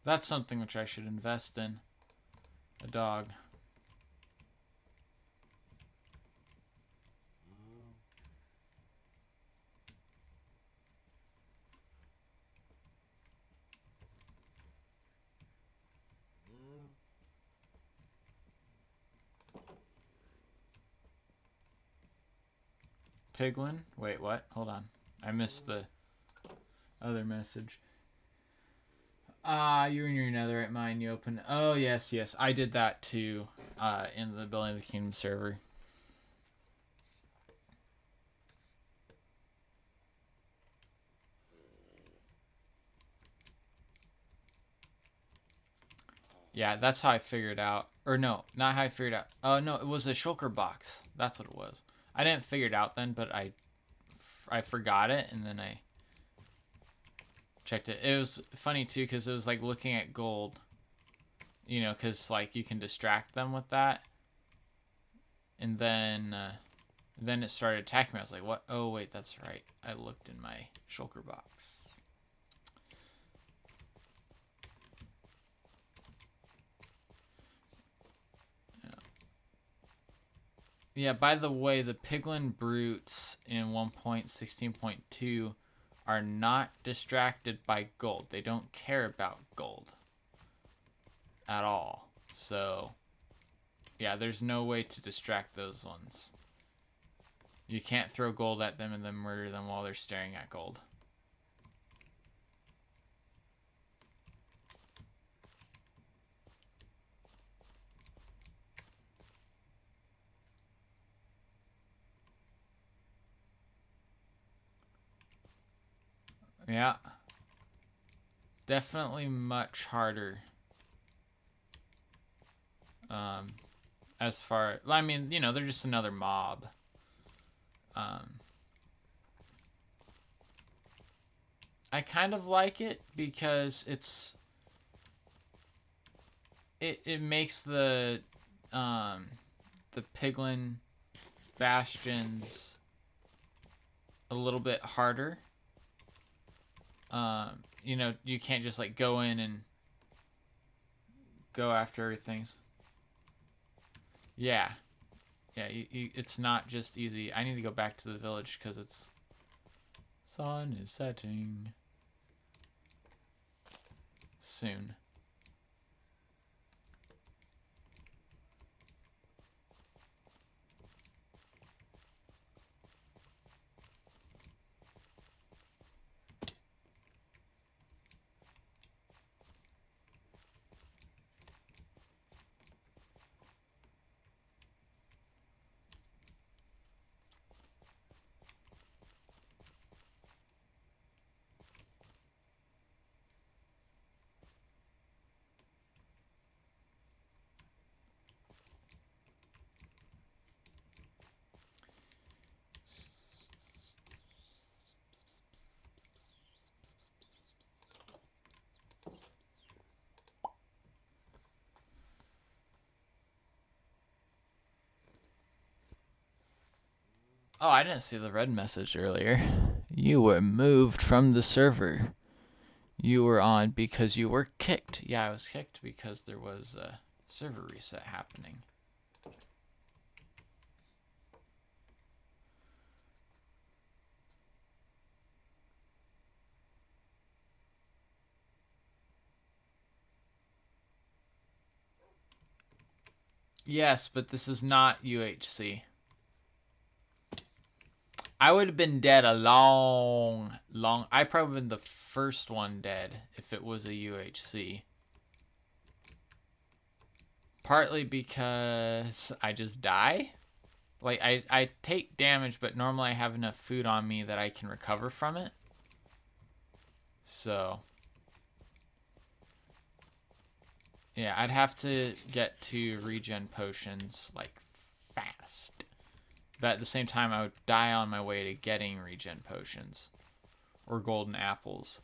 Speaker 1: That's something which I should invest in. A dog. Piglin? Wait, what? Hold on. I missed the other message. You're in your netherite mine. You open... Oh, yes, yes. I did that too in the Building of the Kingdom server. Yeah, that's how I figured out. Or no, not how I figured out. Oh, no, it was a shulker box. That's what it was. I didn't figure it out then, but I forgot it, and then I checked it. It was funny, too, because it was like looking at gold. You know, because like you can distract them with that. And then it started attacking me. I was like, what? Oh, wait, that's right. I looked in my shulker box. Yeah, by the way, the Piglin Brutes in 1.16.2 are not distracted by gold. They don't care about gold at all. So, yeah, there's no way to distract those ones. You can't throw gold at them and then murder them while they're staring at gold. Yeah. Definitely much harder as far, I mean, you know, they're just another mob. I kind of like it because it makes the piglin bastions a little bit harder. You know, you can't just like go in and go after everything. Yeah. Yeah, it's not just easy. I need to go back to the village because it's sun is setting soon. Oh, I didn't see the red message earlier. You were moved from the server. You were on because you were kicked. Yeah, I was kicked because there was a server reset happening. Yes, but this is not UHC. I would have been dead a long. I'd probably been the first one dead if it was a UHC. Partly because I just die. Like, I take damage, but normally I have enough food on me that I can recover from it. So, yeah, I'd have to get to regen potions, like, fast. But at the same time, I would die on my way to getting regen potions. Or golden apples.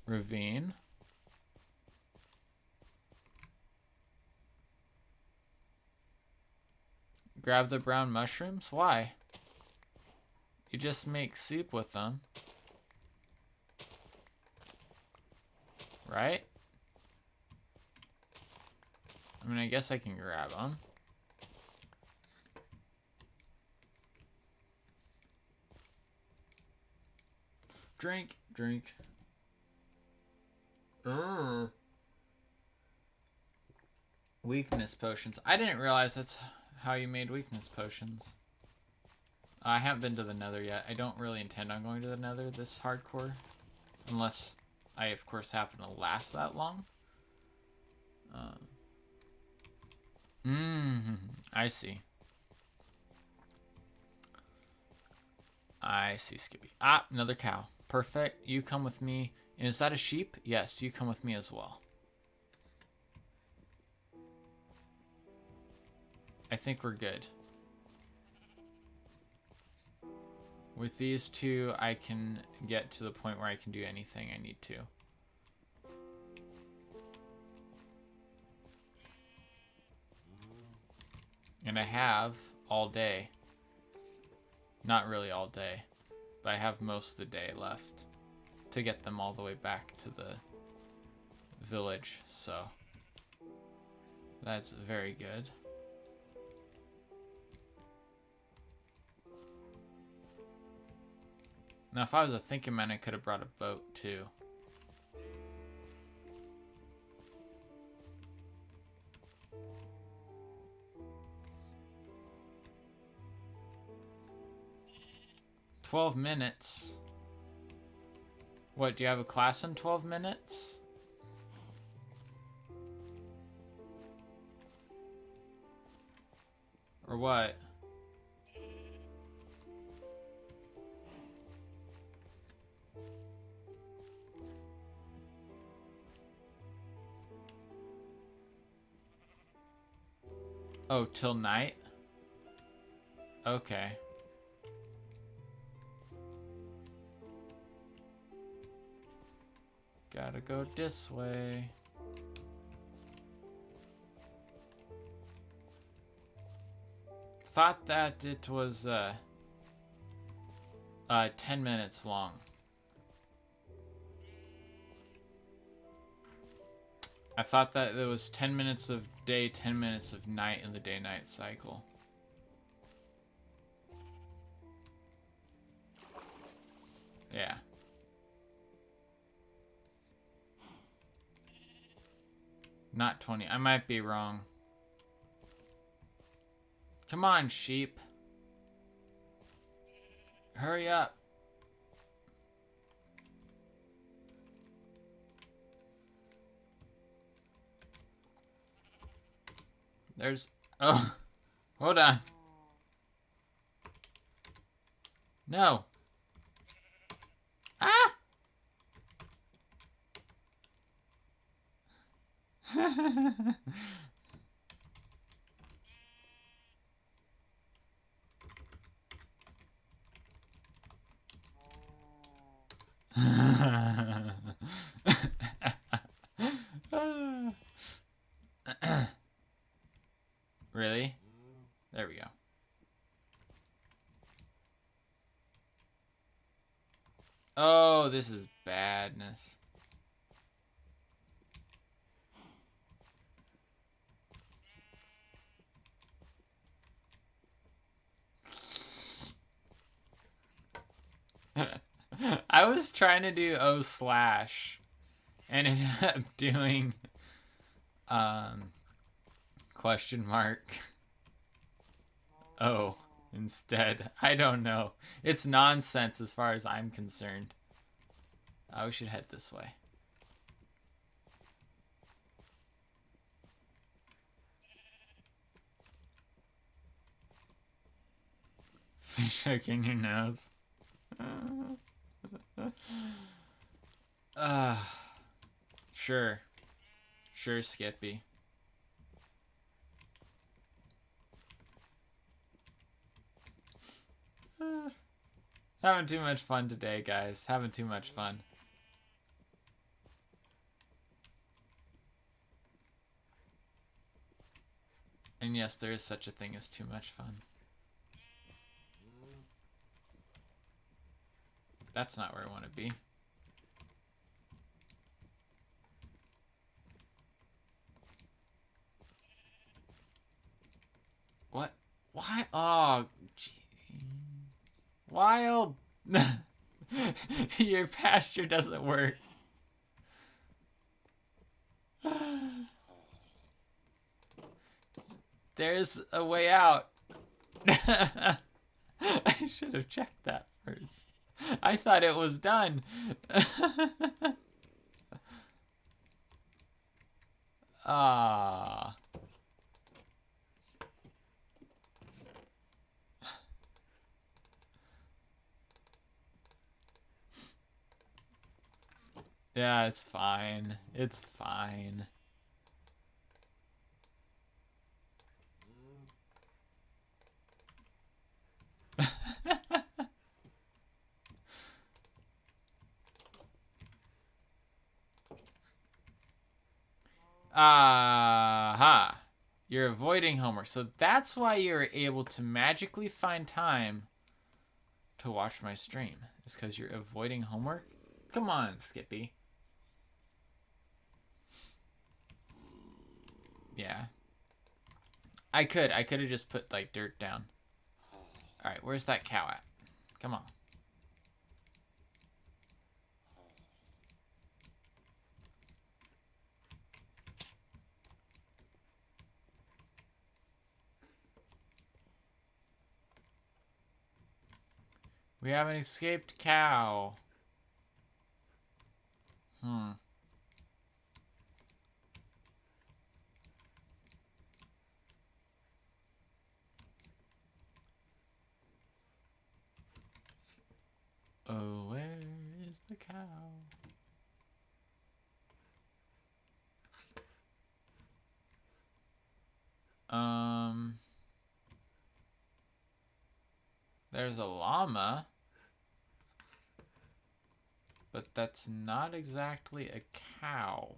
Speaker 1: Ravine. Grab the brown mushrooms? Why? You just make soup with them. Right? I mean, I guess I can grab them. Drink. Weakness potions. I didn't realize that's how you made weakness potions. I haven't been to the Nether yet. I don't really intend on going to the Nether this hardcore. Unless I, of course, happen to last that long. I see. I see, Skippy. Ah, another cow. Perfect. You come with me. And is that a sheep? Yes, you come with me as well. I think we're good. With these two, I can get to the point where I can do anything I need to. And I have all day. Not really all day, but I have most of the day left to get them all the way back to the village, so that's very good. Now, if I was a thinking man, I could have brought a boat too. $12 minutes. What, do you have a class in 12 minutes? Or what? Oh, till night? Okay. Gotta go this way. Thought that it was 10 minutes long. I thought that it was 10 minutes of day, 10 minutes of night in the day-night cycle. Yeah. Not 20. I might be wrong. Come on, sheep. Hurry up. There's... Oh. Hold on. No. Ah! Really? There we go. Oh, this is badness. I was trying to do O slash and ended up doing question mark O instead. I don't know. It's nonsense as far as I'm concerned. We should head this way. Fish hook in your nose. Sure. Sure, Skippy. Having too much fun today, guys. Having too much fun. And yes, there is such a thing as too much fun. That's not where I want to be. What? Why? Oh, geez. Wild. Your pasture doesn't work. There's a way out. I should have checked that first. I thought it was done. Ah. Yeah, it's fine. It's fine. Aha. You're avoiding homework. So that's why you're able to magically find time to watch my stream. It's because you're avoiding homework? Come on, Skippy. Yeah. I could have just put, like, dirt down. Alright, where's that cow at? Come on. We have an escaped cow. Oh, where is the cow? There's a llama, but that's not exactly a cow.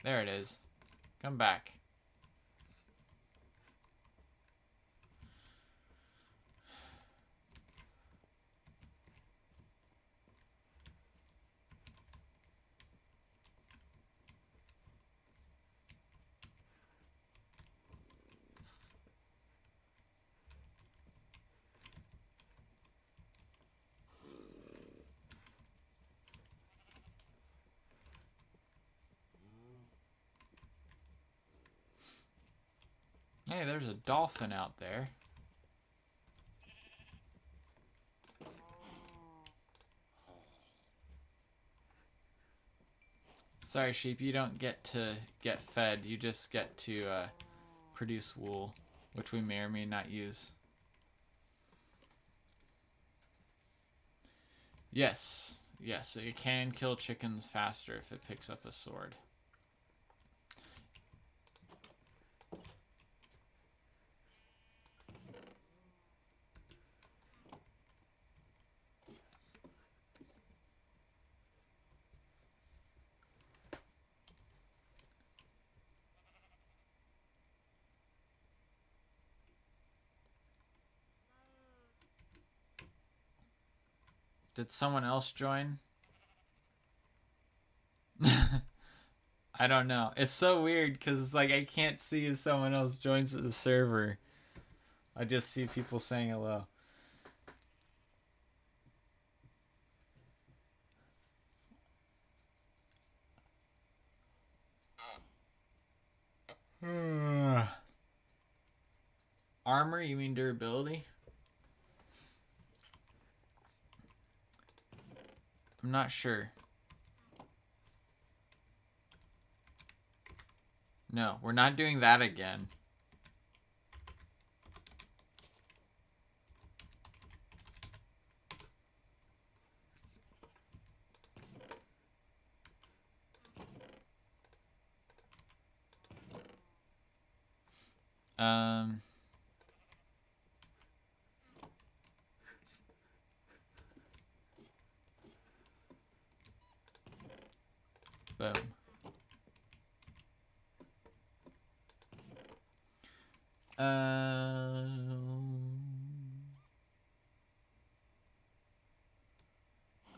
Speaker 1: There it is. Come back. Hey, there's a dolphin out there. Sorry, sheep, you don't get to get fed. You just get to produce wool, which we may or may not use. Yes, yes, it can kill chickens faster if it picks up a sword. Did someone else join? I don't know. It's so weird because it's like I can't see if someone else joins the server. I just see people saying hello. Armor? You mean durability? I'm not sure. No, we're not doing that again. Boom.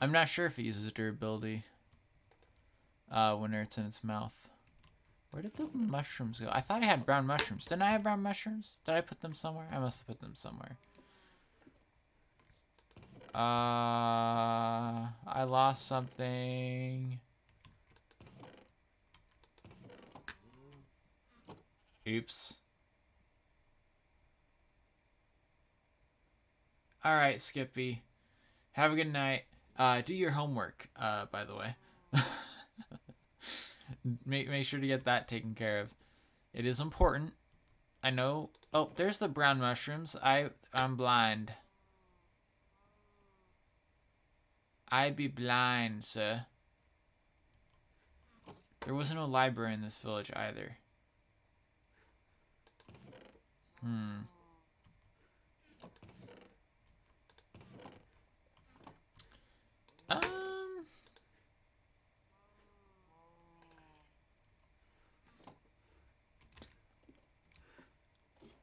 Speaker 1: I'm not sure if it uses durability when it's in its mouth. Where did the mushrooms go? I thought I had brown mushrooms. Didn't I have brown mushrooms? Did I put them somewhere? I must have put them somewhere. I lost something. Oops. Alright, Skippy. Have a good night. Do your homework, by the way. Make sure to get that taken care of. It is important. I know. Oh, there's the brown mushrooms. I'm blind. I be blind, sir. There was no library in this village either.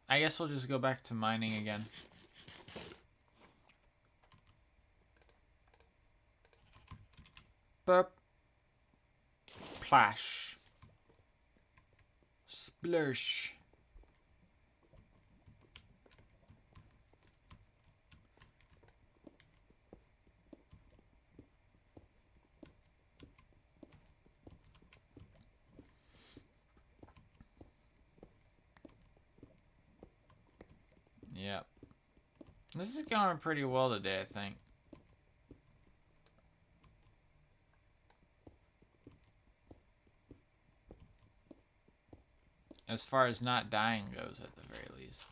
Speaker 1: I guess we'll just go back to mining again. Burp. Plash. Splursh. Yep. This is going pretty well today, I think. As far as not dying goes, at the very least.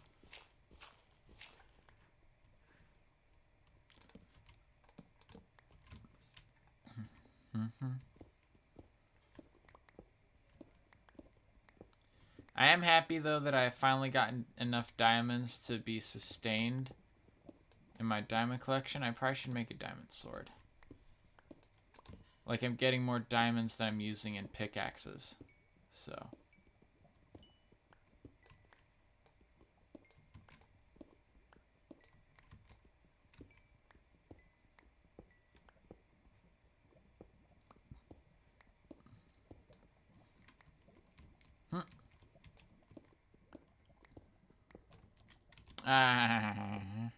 Speaker 1: I am happy, though, that I finally gotten enough diamonds to be sustained in my diamond collection. I probably should make a diamond sword. Like, I'm getting more diamonds than I'm using in pickaxes. So. Ah.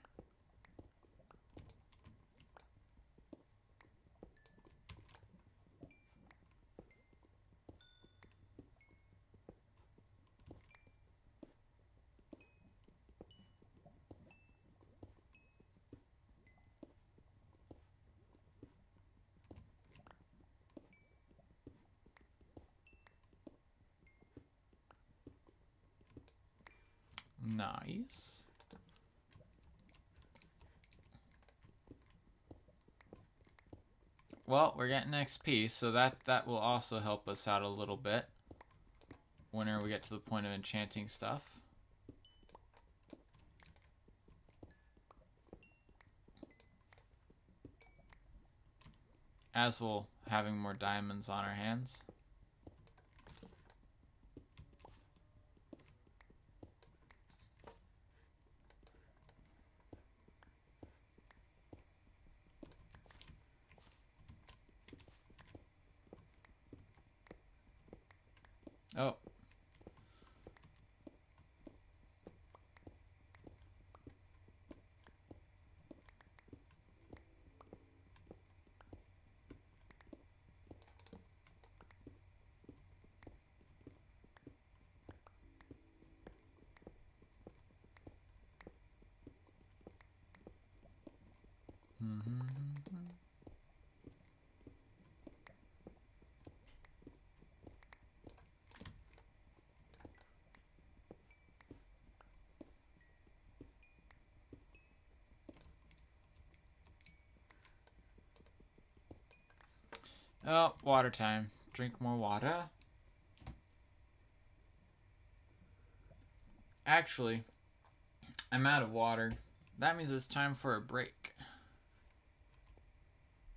Speaker 1: Nice. Well, we're getting XP, so that will also help us out a little bit whenever we get to the point of enchanting stuff. As well, having more diamonds on our hands. Oh. Oh, water time. Drink more water. Actually, I'm out of water. That means it's time for a break.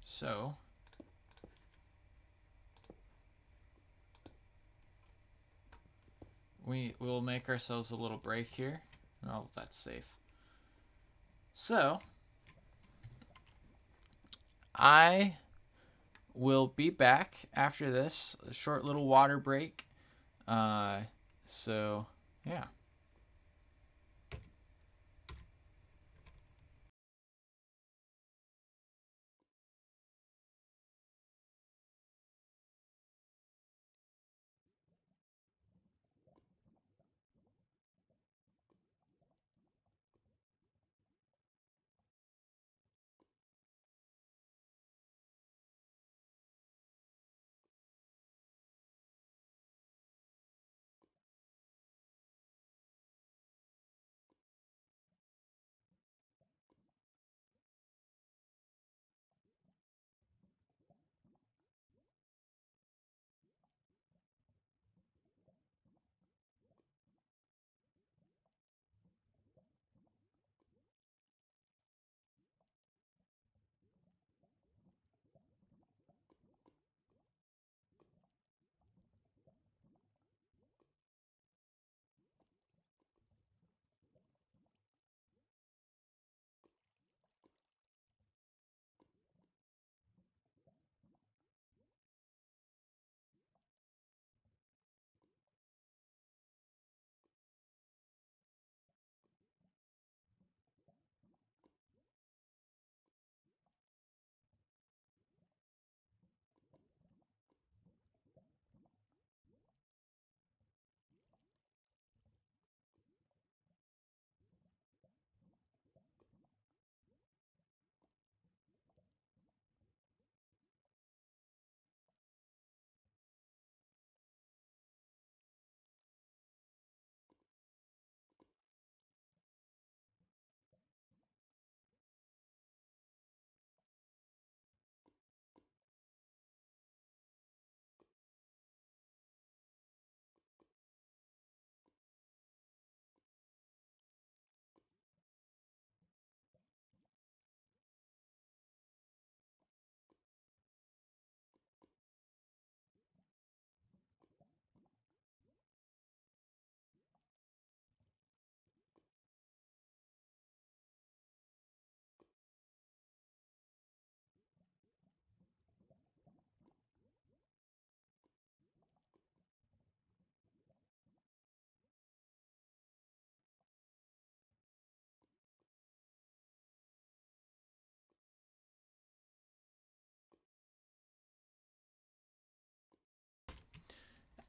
Speaker 1: So, we will make ourselves a little break here. Oh, that's safe. So, I will be back after this, a short little water break. So, yeah.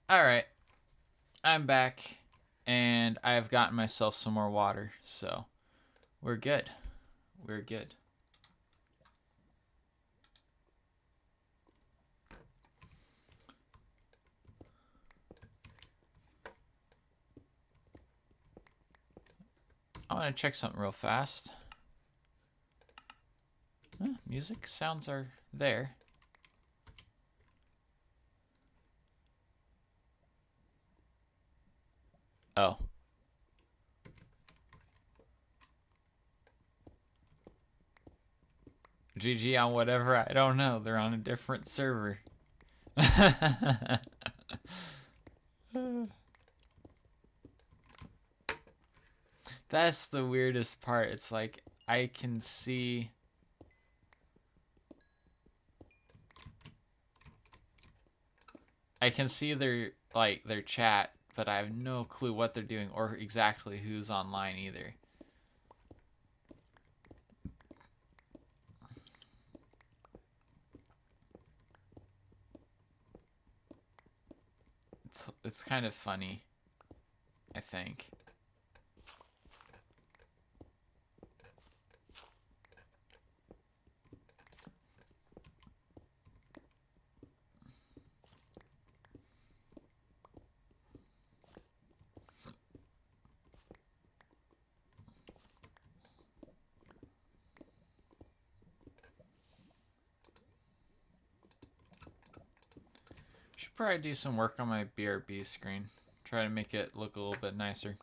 Speaker 1: Alright, I'm back, and I've gotten myself some more water, so we're good. We're good. I want to check something real fast. Music sounds are there. Oh. GG on whatever, I don't know. They're on a different server. That's the weirdest part. It's like I can see their chat, but I have no clue what they're doing or exactly who's online either. It's kind of funny, I think. Should probably do some work on my BRB screen. Try to make it look a little bit nicer.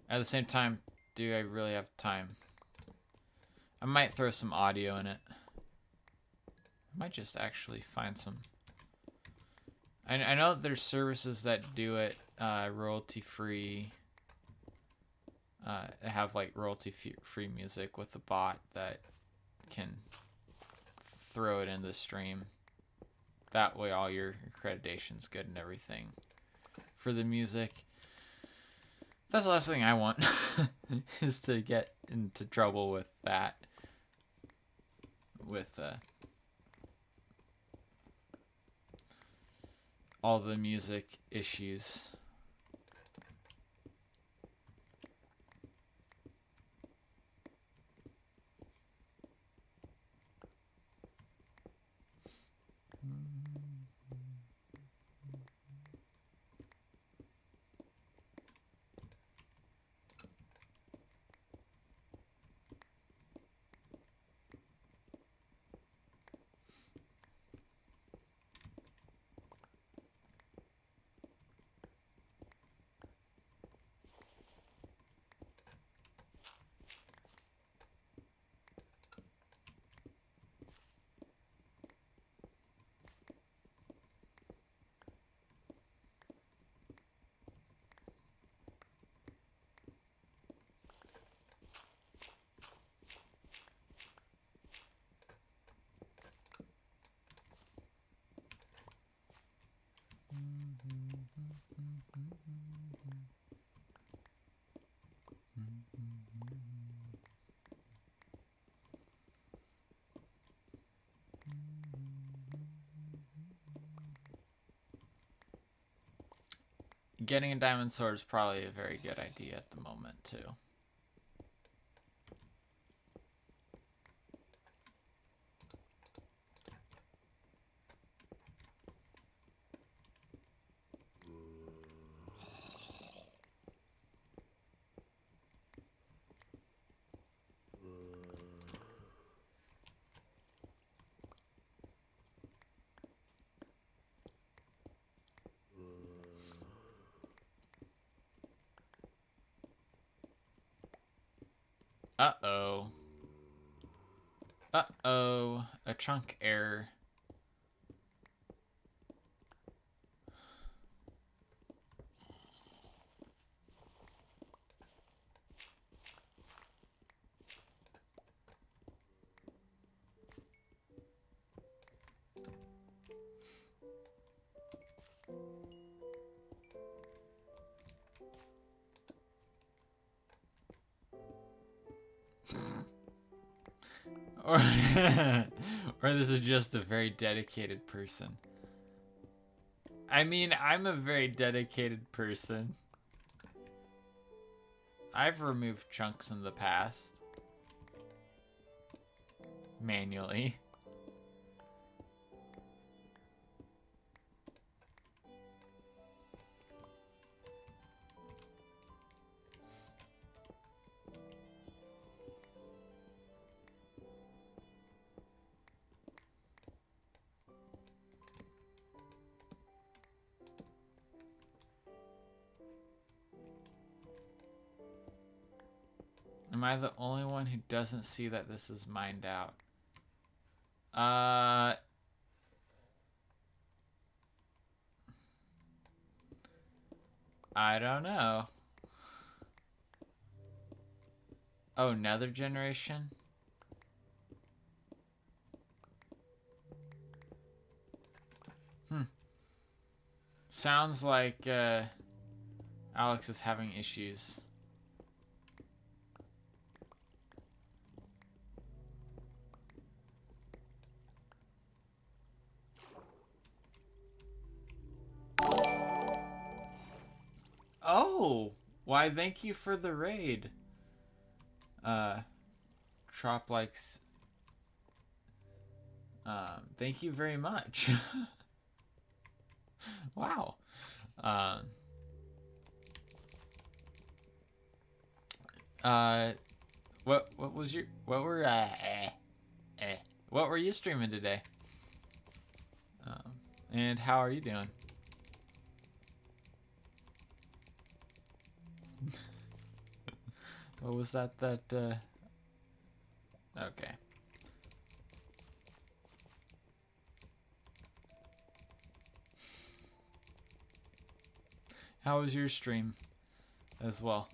Speaker 1: At the same time, do I really have time? I might throw some audio in it. I might just actually find some. I know there's services that do it royalty free. Have like royalty free music with a bot that can throw it in the stream. That way all your accreditation's good and everything. For the music, that's the last thing I want is to get into trouble with that. With all the music issues. Getting a diamond sword is probably a very good idea at the moment, too. Uh-oh. Uh-oh. A chunk error. or Or this is just a very dedicated person. I mean, I'm a very dedicated person. I've removed chunks in the past. Manually. Am I the only one who doesn't see that this is mined out? I don't know. Oh, another generation? Sounds like Alex is having issues. Oh, why thank you for the raid. Trop likes. Thank you very much. Wow. What was your what were you streaming today? And how are you doing? What was that? Okay. How was your stream as well?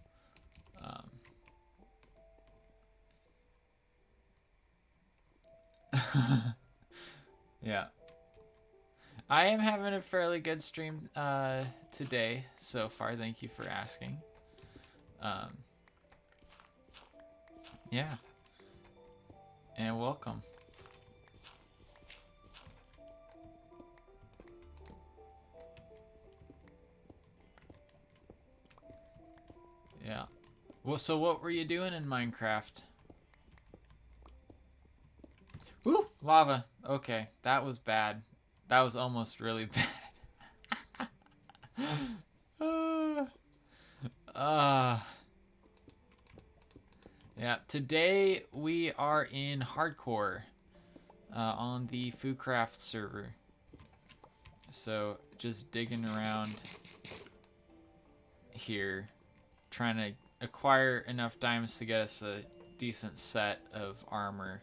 Speaker 1: Yeah. I am having a fairly good stream today so far. Thank you for asking. Yeah. And welcome. Yeah. Well, so what were you doing in Minecraft? Woo! Lava. Okay, that was bad. That was almost really bad. Yeah, today we are in hardcore on the FooCraft server. So just digging around here, trying to acquire enough diamonds to get us a decent set of armor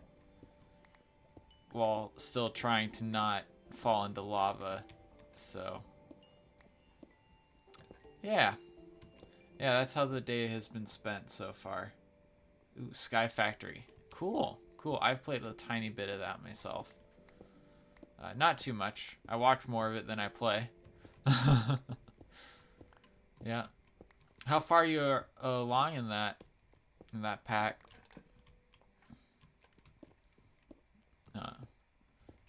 Speaker 1: while still trying to not fall into lava. So yeah, that's how the day has been spent so far. Ooh, Sky Factory, cool. I've played a tiny bit of that myself. Not too much. I watch more of it than I play. Yeah. How far are you along in that pack?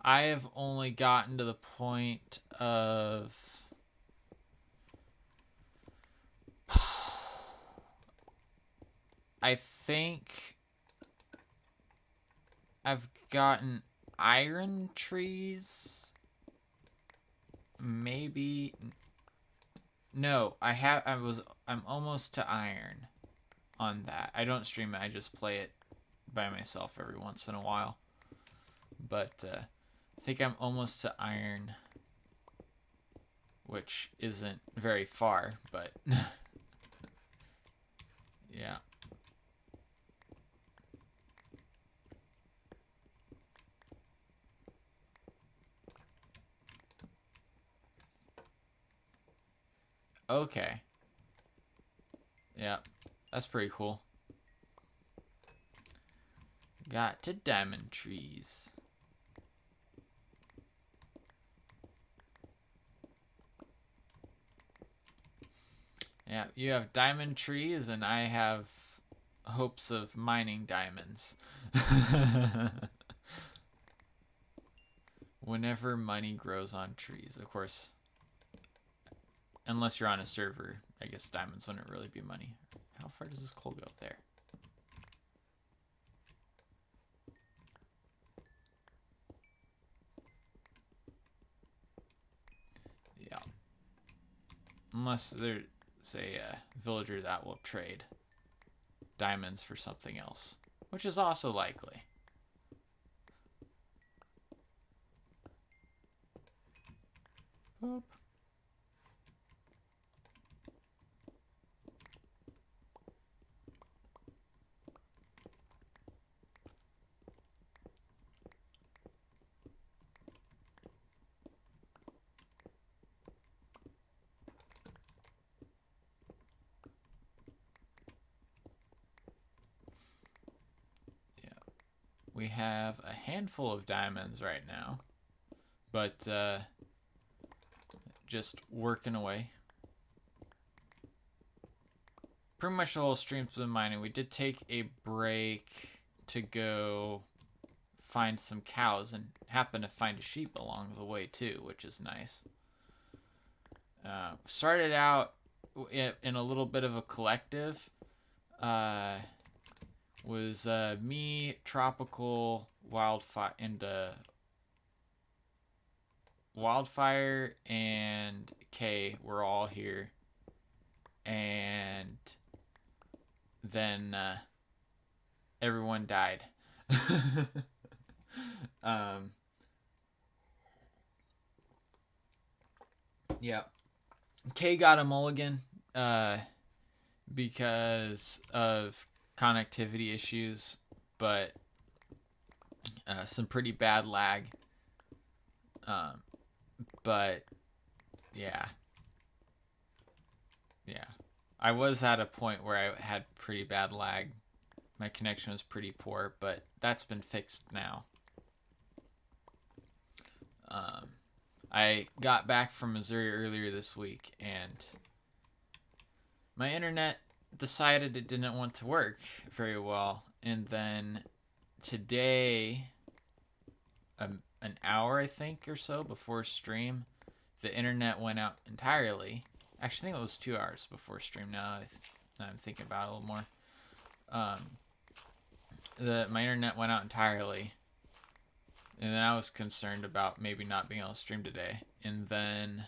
Speaker 1: I have only gotten to the point of I think I've gotten iron trees. Maybe no, I'm almost to iron on that. I don't stream it, I just play it by myself every once in a while. But I think I'm almost to iron, which isn't very far, but yeah. Okay. Yeah, that's pretty cool. Got to diamond trees. Yeah, you have diamond trees, and I have hopes of mining diamonds. Whenever money grows on trees. Of course, unless you're on a server, I guess diamonds wouldn't really be money. How far does this coal go up there? Yeah. Unless there's a villager that will trade diamonds for something else, which is also likely. Boop. We have a handful of diamonds right now, but just working away. Pretty much the whole stream's been mining. We did take a break to go find some cows and happened to find a sheep along the way too, which is nice. Started out in a little bit of a collective. Was me, Tropical, Wildfire, and Kay were all here, and then everyone died. Yeah, Kay got a mulligan because of connectivity issues, but some pretty bad lag. But yeah, I was at a point where I had pretty bad lag. My connection was pretty poor, but that's been fixed now. I got back from Missouri earlier this week, and my internet decided it didn't want to work very well. And then today, an hour, I think, or so before stream, the internet went out entirely. Actually, I think it was 2 hours before stream now. I'm thinking about it a little more. My internet went out entirely. And then I was concerned about maybe not being able to stream today. And then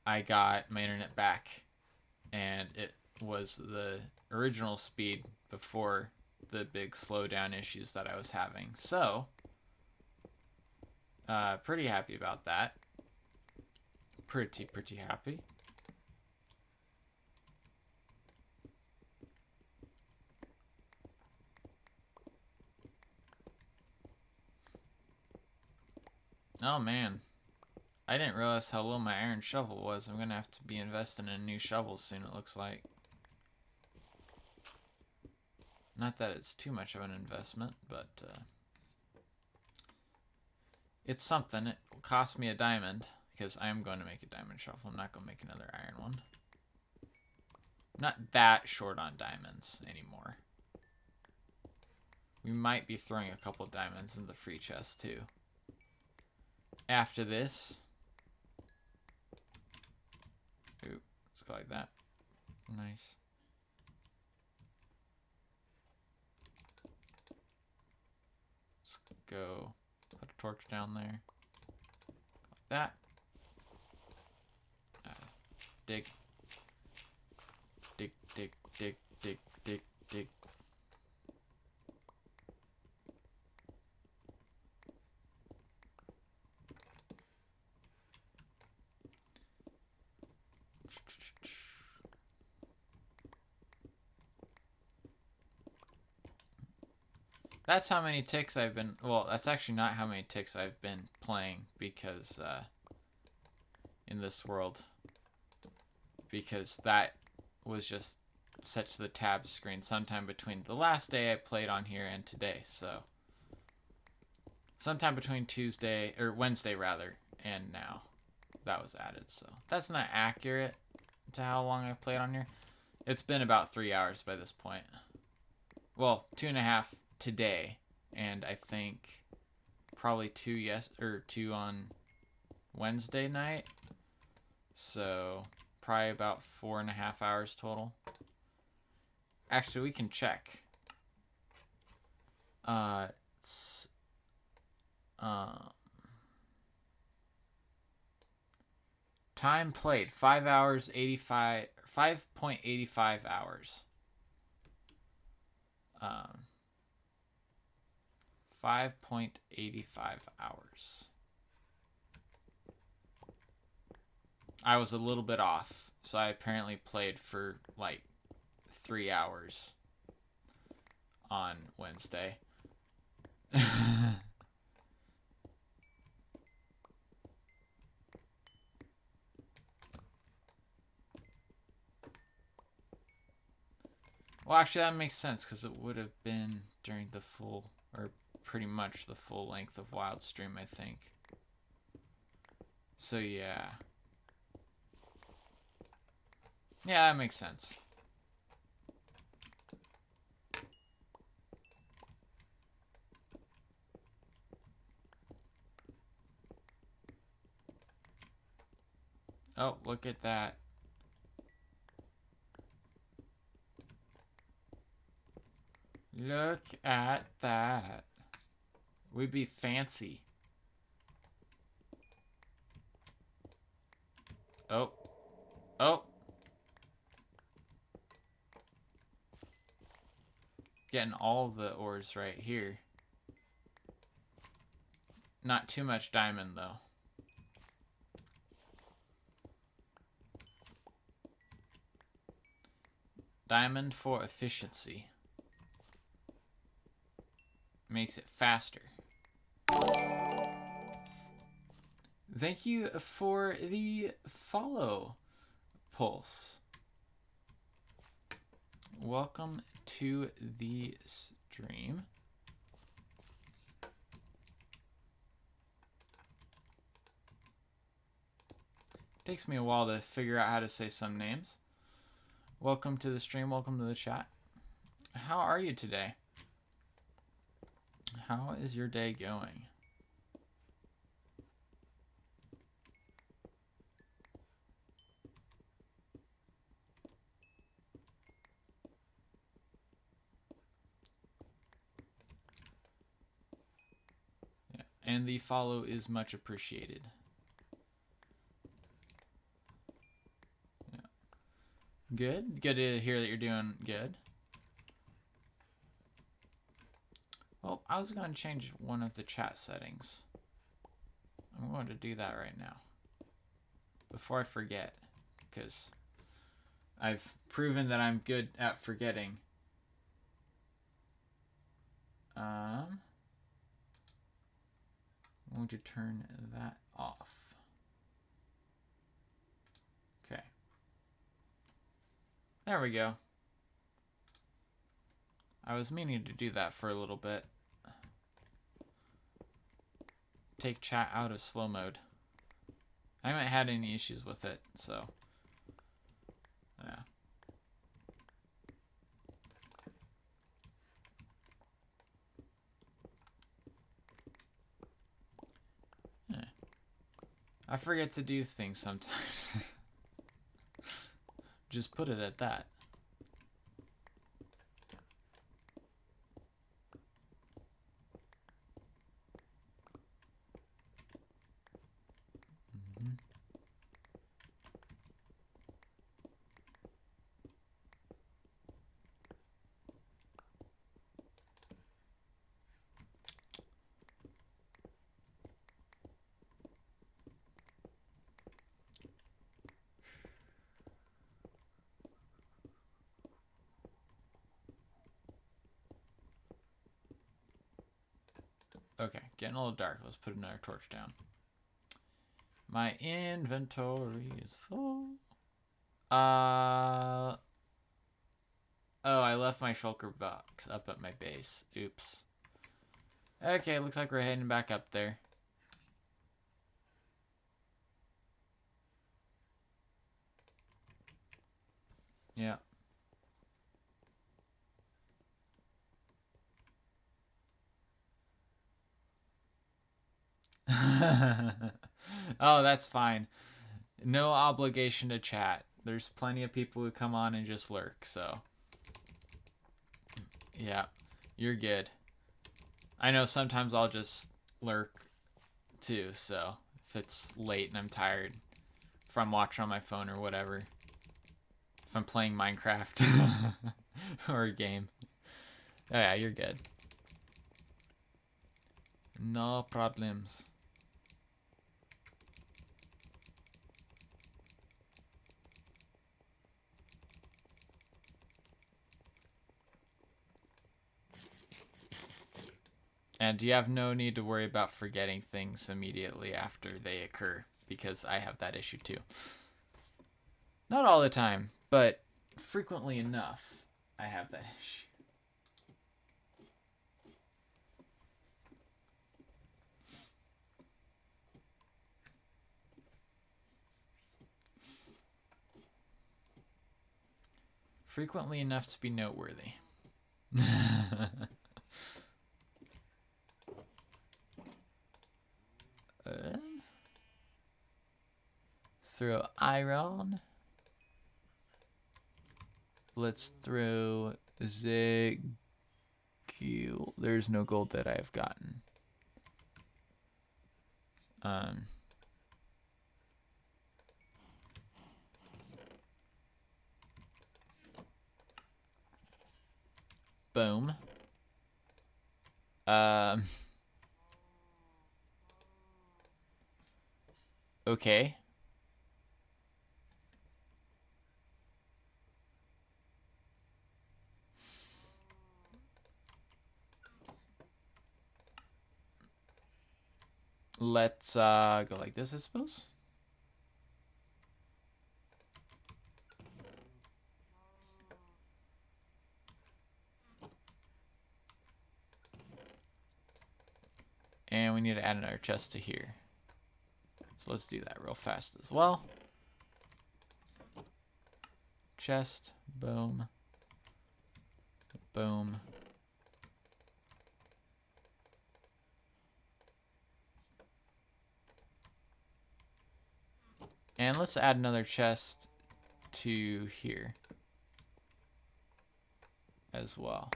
Speaker 1: I got my internet back. And it was the original speed before the big slowdown issues that I was having. So, pretty happy about that. Pretty happy. Oh man, I didn't realize how low my iron shovel was. I'm gonna have to be investing in a new shovel soon, it looks like. Not that it's too much of an investment, but it's something. It will cost me a diamond, because I am going to make a diamond shovel. I'm not going to make another iron one. I'm not that short on diamonds anymore. We might be throwing a couple diamonds in the free chest too. After this. Ooh, let's go like that. Nice. Let's go put a torch down there. Like that. Dig. Dig, dig, dig, dig, dig, dig. That's how many ticks I've been... Well, that's actually not how many ticks I've been playing, because... in this world. Because that was just set to the tab screen sometime between the last day I played on here and today, so... Sometime between Tuesday, or Wednesday rather, and now. That was added, so... That's not accurate to how long I've played on here. It's been about 3 hours by this point. Well, 2.5 today, and I think probably two on Wednesday night. So probably about 4.5 hours total. Actually, we can check. It's, time played 5 hours 5.85 hours. 5.85 hours. I was a little bit off, so I apparently played for like 3 hours on Wednesday. Well, actually, that makes sense because it would have been during the full, or pretty much the full length of Wild Stream, I think. So, yeah. Yeah, that makes sense. Oh, look at that. Look at that. We'd be fancy. Oh. Oh. Getting all the ores right here. Not too much diamond, though. Diamond for efficiency. Makes it faster. Thank you for the follow, Pulse. Welcome to the stream. Takes me a while to figure out how to say some names. Welcome to the stream. Welcome to the chat. How are you today? How is your day going? Yeah, and the follow is much appreciated. Yeah. Good. Good to hear that you're doing good. Well, I was going to change one of the chat settings. I'm going to do that right now. Before I forget. Because I've proven that I'm good at forgetting. I'm going to turn that off. Okay. There we go. I was meaning to do that for a little bit. Take chat out of slow mode. I haven't had any issues with it, so yeah. Yeah. I forget to do things sometimes. Just put it at that. Okay, getting a little dark. Let's put another torch down. My inventory is full. Oh, I left my shulker box up at my base. Oops. Okay, looks like we're heading back up there. Yeah. Oh, that's fine. No obligation to chat. There's plenty of people who come on and just lurk, so. Yeah, you're good. I know sometimes I'll just lurk too, so if it's late and I'm tired, if I'm watching on my phone or whatever, if I'm playing Minecraft or a game. Oh yeah, you're good. No problems. And you have no need to worry about forgetting things immediately after they occur, because I have that issue too. Not all the time, but frequently enough, I have that issue. Frequently enough to be noteworthy. Throw iron. Let's throw Zig. There's no gold that I've gotten. Boom. Okay. Let's go like this, I suppose. And we need to add another chest to here. So let's do that real fast as well. Chest, boom, boom. And let's add another chest to here as well.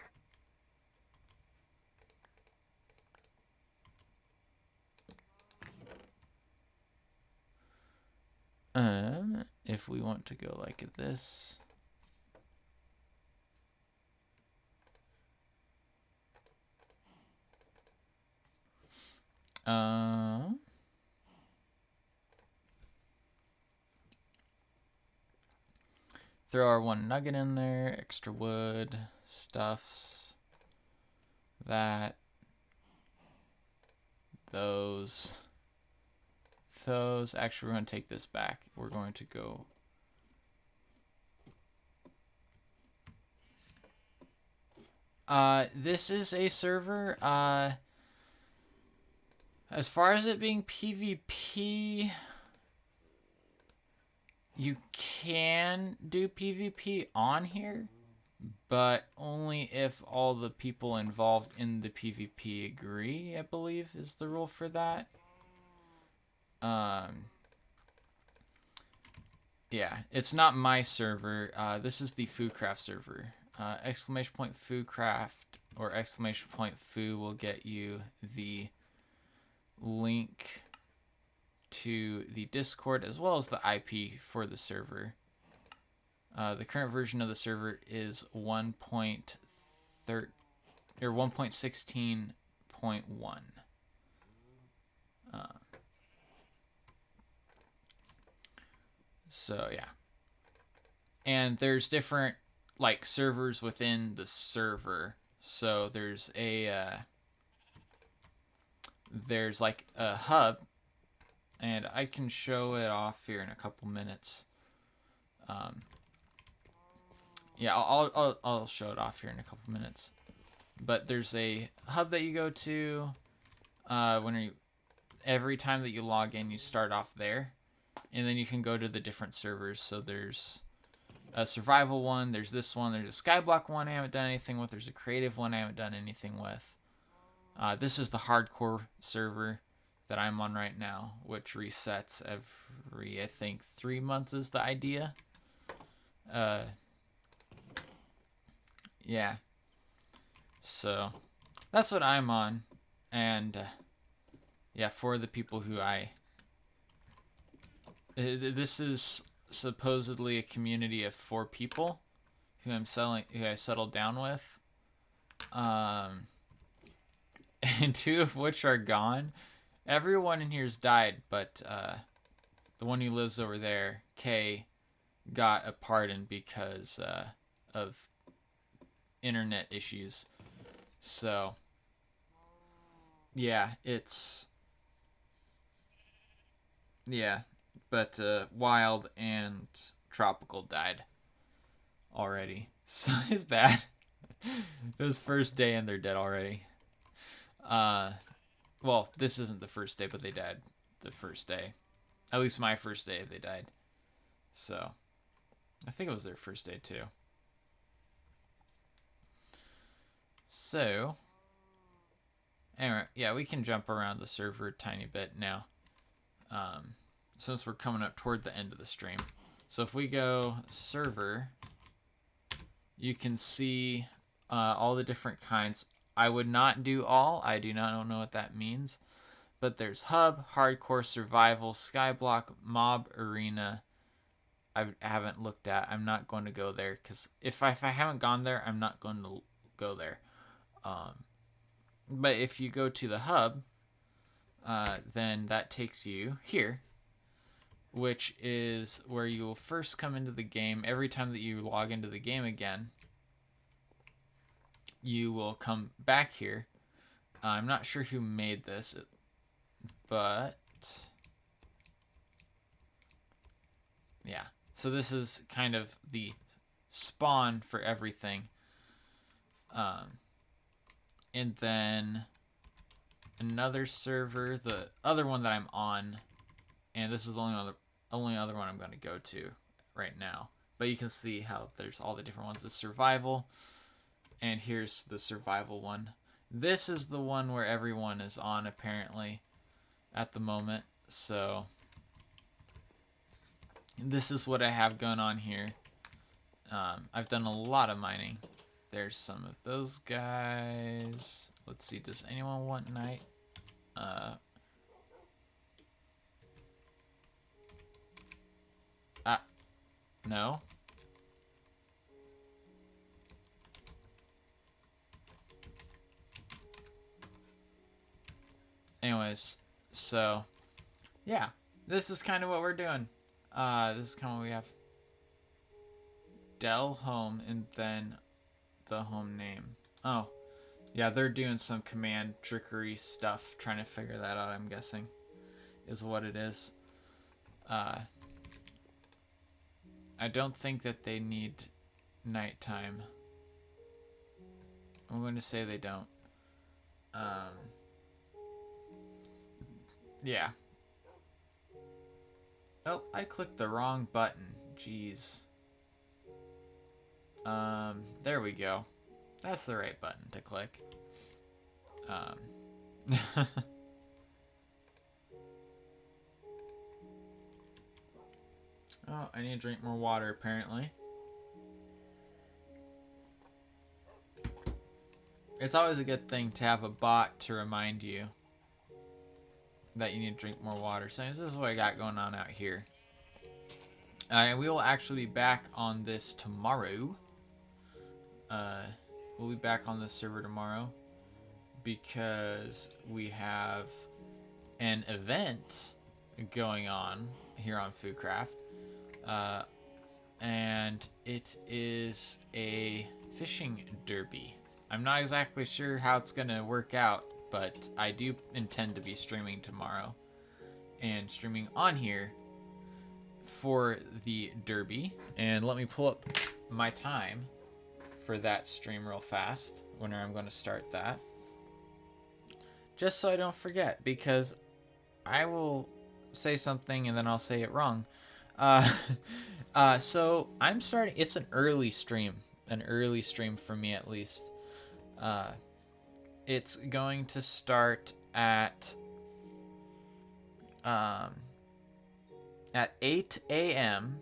Speaker 1: If we want to go like this. Throw our one nugget in there, extra wood, stuffs, that, those. Actually, we're going to take this back. We're going to go. This is a server. As far as it being PvP, you can do PvP on here, but only if all the people involved in the PvP agree, I believe, is the rule for that. Yeah, it's not my server. This is the FooCraft server. Exclamation point FooCraft or exclamation point Foo will get you the link to the Discord as well as the IP for the server. The current version of the server is 1.16.1. So yeah, and there's different like servers within the server. So there's like a hub, and I can show it off here in a couple minutes. Yeah, I'll show it off here in a couple minutes. But there's a hub that you go to every time that you log in, you start off there, and then you can go to the different servers. So there's a survival one, there's this one, there's a skyblock one I haven't done anything with, there's a creative one I haven't done anything with. This is the hardcore server. that I'm on right now, which resets every, I think, 3 months is the idea. Yeah. So that's what I'm on. And yeah, for the people who this is supposedly a community of 4 people who I settled down with. And 2 of which are gone. Everyone in here's died, but the one who lives over there, Kay, got a pardon because of internet issues. So yeah, but Wild and Tropical died already, so it's bad. It was first day and they're dead already. Well, this isn't the first day, but they died the first day. At least my first day, they died. So I think it was their first day too. So anyway, yeah, we can jump around the server a tiny bit now, since we're coming up toward the end of the stream. So if we go server, you can see all the different kinds. I would not do all. I do not know what that means. But there's hub, hardcore, survival, skyblock, mob, arena. I haven't looked at. I'm not going to go there because if I haven't gone there, I'm not going to go there. But if you go to the hub, then that takes you here, which is where you will first come into the game. Every time that you log into the game again, you will come back here. I'm not sure who made this, but yeah. So this is kind of the spawn for everything. And then another server, the other one that I'm on, and this is the only other one I'm going to go to right now. But you can see how there's all the different ones. The survival, and here's the survival one. This is the one where everyone is on apparently at the moment. So this is what I have going on here. I've done a lot of mining. There's some of those guys. Let's see, does anyone want night? No. Anyways, so yeah, this is kind of what we're doing. This is kind of what we have. Dell home and then the home name. Oh, yeah, they're doing some command trickery stuff, trying to figure that out, I'm guessing, is what it is. I don't think that they need nighttime. I'm going to say they don't. Yeah. Oh, I clicked the wrong button. Jeez. There we go. That's the right button to click. Oh, I need to drink more water, apparently. It's always a good thing to have a bot to remind you that you need to drink more water. So this is what I got going on out here. And we will actually be back on this tomorrow. We'll be back on this server tomorrow because we have an event going on here on FooCraft. And it is a fishing derby. I'm not exactly sure how it's going to work out, but I do intend to be streaming tomorrow and streaming on here for the derby. And let me pull up my time for that stream real fast when I'm going to start that, just so I don't forget, because I will say something and then I'll say it wrong. So I'm starting, it's an early stream for me at least. It's going to start at at 8 a.m.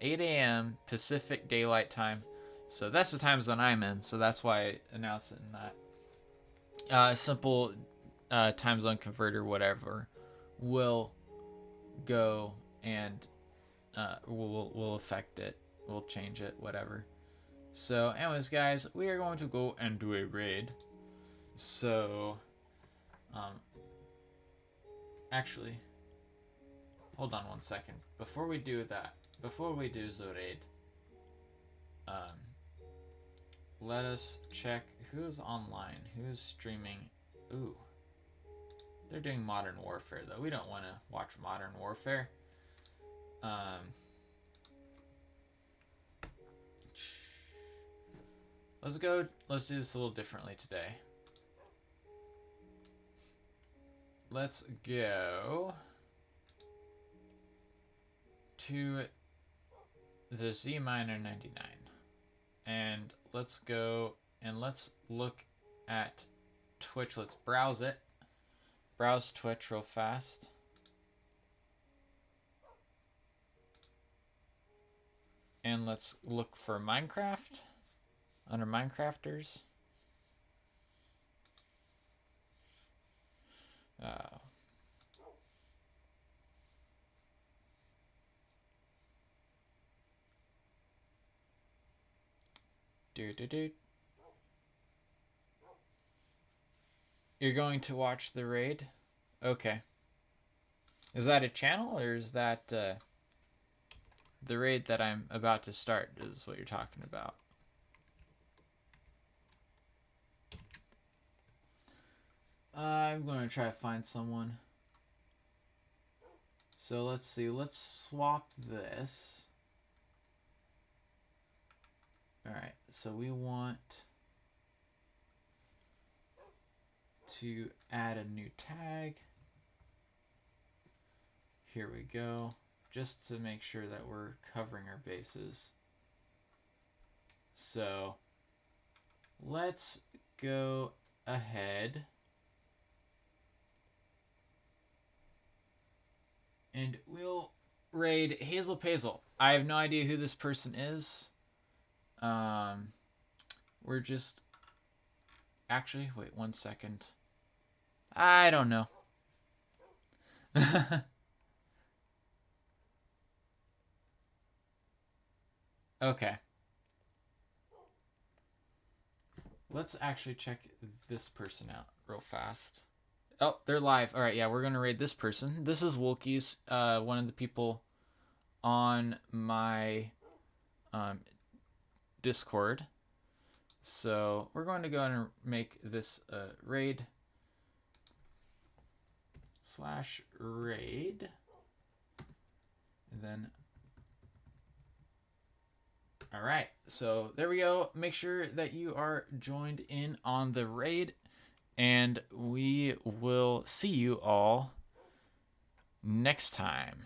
Speaker 1: 8 a.m. Pacific Daylight Time. So that's the time zone I'm in. So that's why I announced it in that. Simple time zone converter, whatever, will go and will affect it. We'll change it, whatever. So, anyways, guys, we are going to go and do a raid. So, actually, hold on one second. Before we do the raid, let us check who's online, who's streaming. Ooh, they're doing Modern Warfare though. We don't want to watch Modern Warfare. Let's do this a little differently today. Let's go to the Z minor 99. And let's go and let's look at Twitch. Let's browse it. Browse Twitch real fast. And let's look for Minecraft under Minecrafters. You're going to watch the raid? Okay. Is that a channel or is that the raid that I'm about to start is what you're talking about? I'm going to try to find someone. So let's see. Let's swap this. Alright, so we want to add a new tag. Here we go. Just to make sure that we're covering our bases. So let's go ahead and we'll raid Hazel Pazel. I have no idea who this person is. We're just... Actually, wait 1 second. I don't know. Okay. Let's actually check this person out real fast. Oh, they're live. All right, yeah, we're going to raid this person. This is Wolkies, one of the people on my Discord. So we're going to go and make this raid /raid. And then, all right, so there we go. Make sure that you are joined in on the raid. And we will see you all next time.